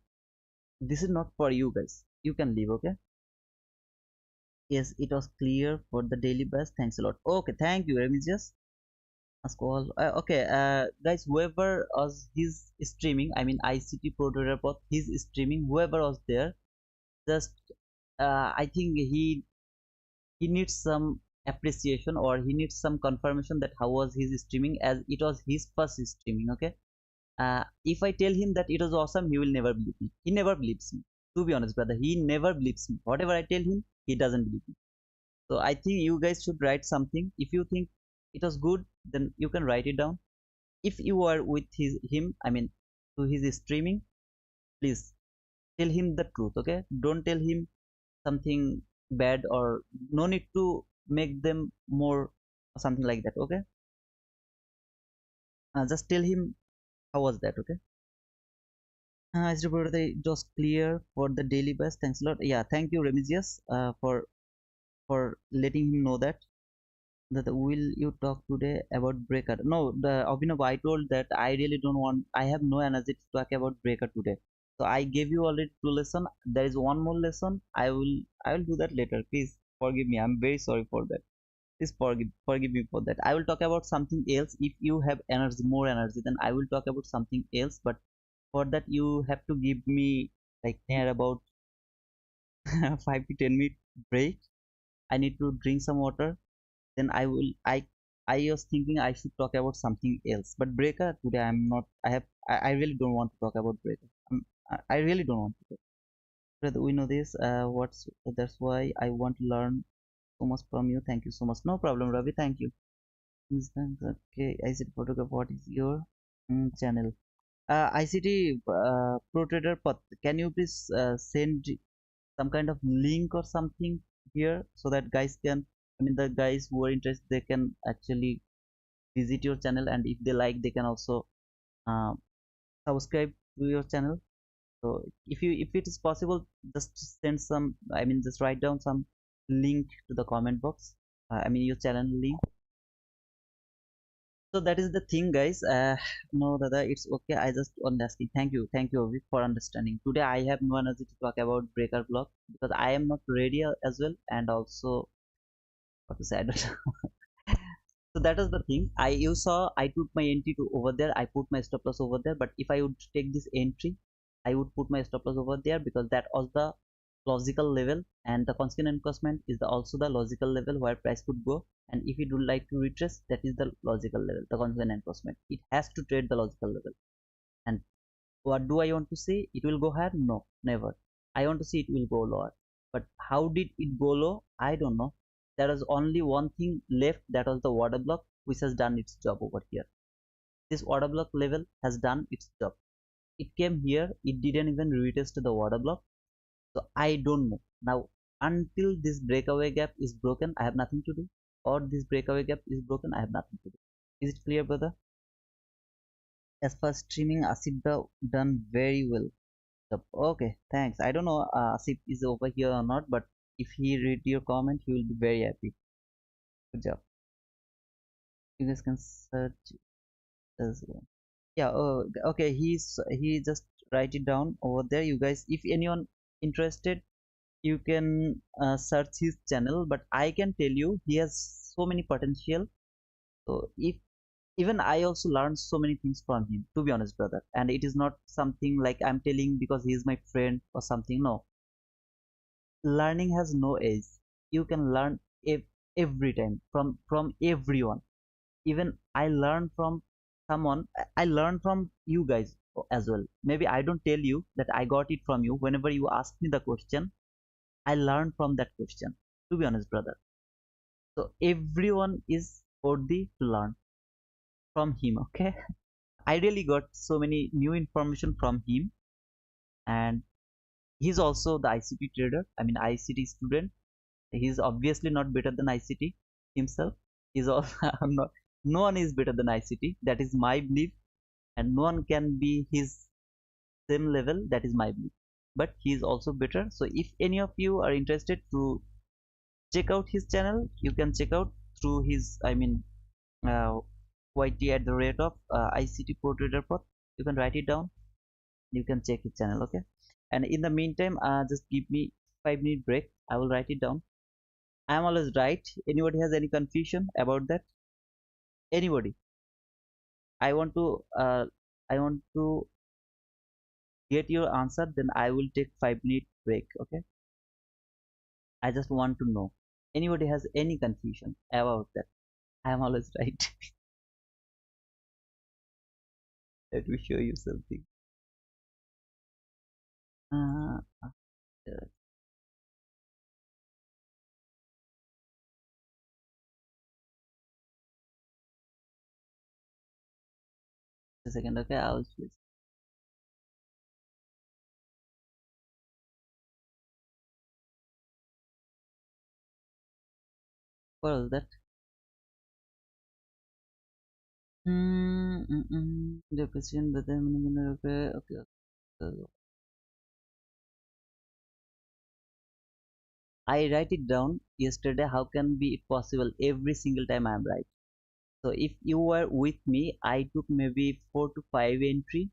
This is not for you guys. You can leave, okay? Yes, it was clear for the daily best. Thanks a lot. Okay, thank you. Let me just ask all. Okay, guys, whoever was his streaming, I mean ICT Pro Trader Path, he's streaming. Whoever was there, just I think he needs some appreciation, or he needs some confirmation that how was his streaming, as it was his first streaming. Okay, if I tell him that it was awesome, he will never believe me. He never believes me. To be honest, brother, he never believes me. Whatever I tell him, he doesn't believe me. So I think you guys should write something. If you think it was good, then you can write it down. If you are with him, I mean, to his streaming, please tell him the truth. Okay, don't tell him something bad, or no need to make them more something like that. Okay, just tell him how was that. Okay. As reported, it was clear for the daily best. Thanks a lot. Yeah, thank you, Remisius, for letting him know that. That will you talk today about breaker? No, the Abhinav, I told that I really don't want. I have no energy to talk about breaker today. So I gave you already two lesson. There is one more lesson. I will do that later. Please forgive me. I'm very sorry for that. Please forgive me for that. I will talk about something else. If you have energy, more energy, then I will talk about something else. But for that you have to give me like near about 5 to 10 minute break. I need to drink some water, then I was thinking I should talk about something else, but breaker today I'm not. I really don't want to talk about breaker. I really don't want to talk. Brother, we know this, what's that's why I want to learn so much from you. Thank you so much. No problem, Ravi. Thank you. Okay, I said photograph, what is your channel? ICT Pro Trader Path. Can you please send some kind of link or something here, so that guys can, I mean, the guys who are interested, they can actually visit your channel, and if they like, they can also uh, subscribe to your channel. So if it is possible, just send some, I mean, just write down some link to the comment box, I mean your channel link. So that is the thing, guys. No, Dada, it's okay. I just want asking. Thank you, Ovi, for understanding. Today I have no energy to talk about breaker block because I am not ready as well, and also what to say, I don't know. So that is the thing. You saw I took my entry to over there. I put my stop loss over there. But if I would take this entry, I would put my stop loss over there, because that was the logical level, and the constant encroachment is also the logical level where price could go. And if you do like to retrace, that is the logical level, the constant encroachment. It has to trade the logical level. And what do I want to say? It will go higher? No, never. I want to see it will go lower. But how did it go low? I don't know. There is only one thing left, that was the water block, which has done its job over here. This water block level has done its job. It came here, it didn't even retest the water block. So I don't know. Now, until this breakaway gap is broken, I have nothing to do. Or this breakaway gap is broken, I have nothing to do. Is it clear, brother? As for streaming, Asif done very well. Okay, thanks. I don't know Asif is over here or not, but if he read your comment, he will be very happy. Good job. You guys can search as well. Yeah. Oh, okay. He just write it down over there. You guys, if anyone interested, you can search his channel. But I can tell you, he has so many potential. So if even I also learned so many things from him, to be honest, brother. And it is not something like I'm telling because he is my friend or something. No, learning has no age. You can learn every time from everyone. Even I learn from someone. I learn from you guys as well. Maybe I don't tell you that I got it from you. Whenever you ask me the question, I learn from that question, to be honest, brother. So everyone is worthy to learn from him. Okay. I really got so many new information from him. And he's also the ICT trader, I mean ICT student. He's obviously not better than ICT himself. He's all I'm not. No one is better than ICT. That is my belief, and no one can be his same level. That is my belief. But he is also better. So if any of you are interested to check out his channel, you can check out through his. I mean, YT at the rate of ICT Pro Trader Pod. You can write it down. You can check his channel. Okay. And in the meantime, just give me 5 minute break. I will write it down. I'm always right. Anybody has any confusion about that? Anybody? I want to I want to get your answer. Then I will take 5 minute break. Okay. I just want to know. Anybody has any confusion about that? I am always right. Let me show you something. Uh, just a second. Okay. I will switch. What was that? The question, but then okay. Okay. Okay. I write it down yesterday. How can be possible every single time I'm right? So if you were with me, I took maybe 4 to 5 entry,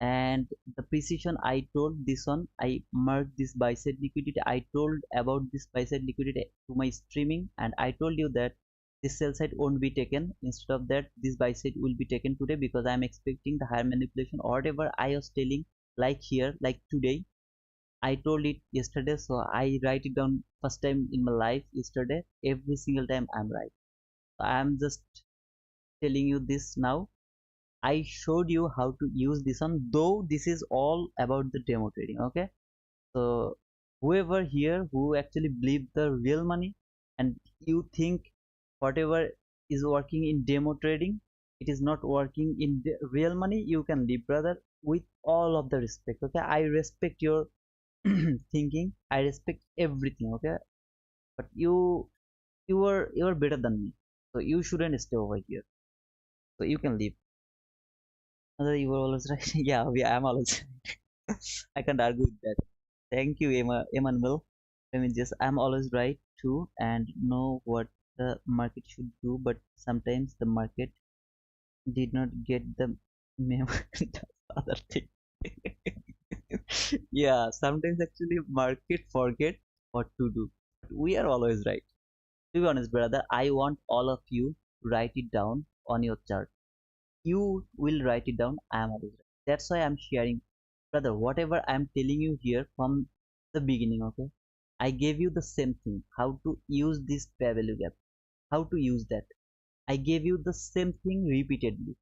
and the precision I told this one, I marked this buy side liquidity. I told about this buy side liquidity to my streaming, and I told you that this sell side won't be taken. Instead of that, this buy side will be taken today because I'm expecting the higher manipulation or whatever I was telling, like here, like today. I told it yesterday, so I write it down first time in my life yesterday. Every single time I'm right. So I'm just telling you this now. I showed you how to use this one, though this is all about the demo trading. Okay, so whoever here who actually believe the real money, and you think whatever is working in demo trading, it is not working in the real money, you can leave, brother, with all of the respect. Okay, I respect your thinking, I respect everything. Okay, but you are better than me, so you shouldn't stay over here, so you can leave. You were always right. Yeah, I'm always right. I can't argue with that. Thank you, Emmanuel. I mean, just I'm always right too, and know what the market should do, but sometimes the market did not get the memo. That's the other thing. Yeah, sometimes actually market forget what to do. We are always right. To be honest, brother, I want all of you to write it down on your chart. You will write it down. I am always right. That's why I'm sharing, brother. Whatever I'm telling you here from the beginning, okay? I gave you the same thing. How to use this pair value gap? How to use that? I gave you the same thing repeatedly,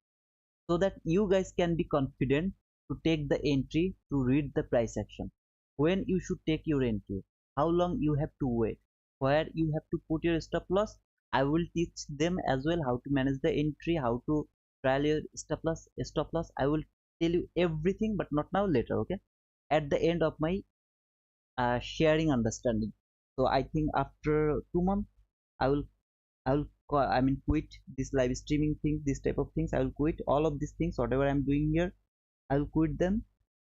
so that you guys can be confident to take the entry, to read the price action, when you should take your entry, how long you have to wait, where you have to put your stop loss. I will teach them as well how to manage the entry, how to trial your stop loss. I will tell you everything, but not now, later. Okay, at the end of my sharing understanding. So I think after 2 months, I will I mean quit this live streaming thing, this type of things. I will quit all of these things, whatever I'm doing here. I will quit them.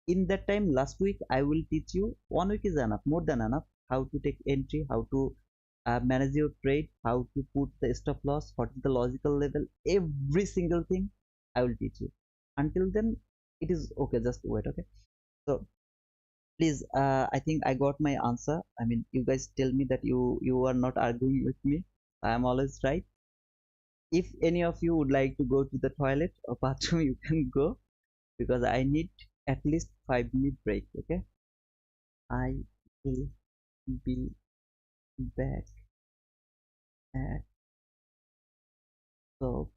In that time, last week, I will teach you. 1 week is enough, more than enough. How to take entry, how to manage your trade, how to put the stop loss, what is the logical level, every single thing I will teach you. Until then, it is okay. Just wait, okay? So please, I think I got my answer. I mean, you guys tell me that you are not arguing with me. I am always right. If any of you would like to go to the toilet or bathroom, you can go because I need at least 5 minute break. Okay, I will be back at the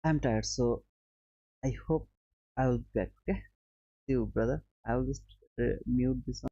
I'm tired, so I hope I will be back. Okay, see you, brother. I will just mute this one.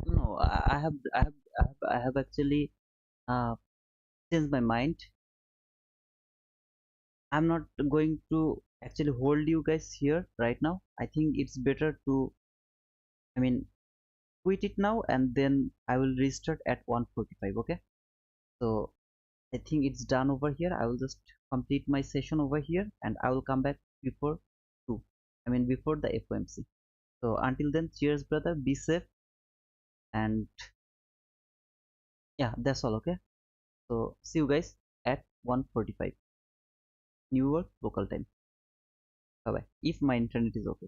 No, I have actually uh, changed my mind. I'm not going to actually hold you guys here right now. I think it's better to, I mean, quit it now and then I will restart at 1:45. Okay, so I think it's done over here. I will just complete my session over here and I will come back before 2. I mean, before the FOMC. So until then, cheers, brother. Be safe. And yeah, that's all. Okay, so see you guys at 1:45 New York local time. Bye bye. If my internet is okay.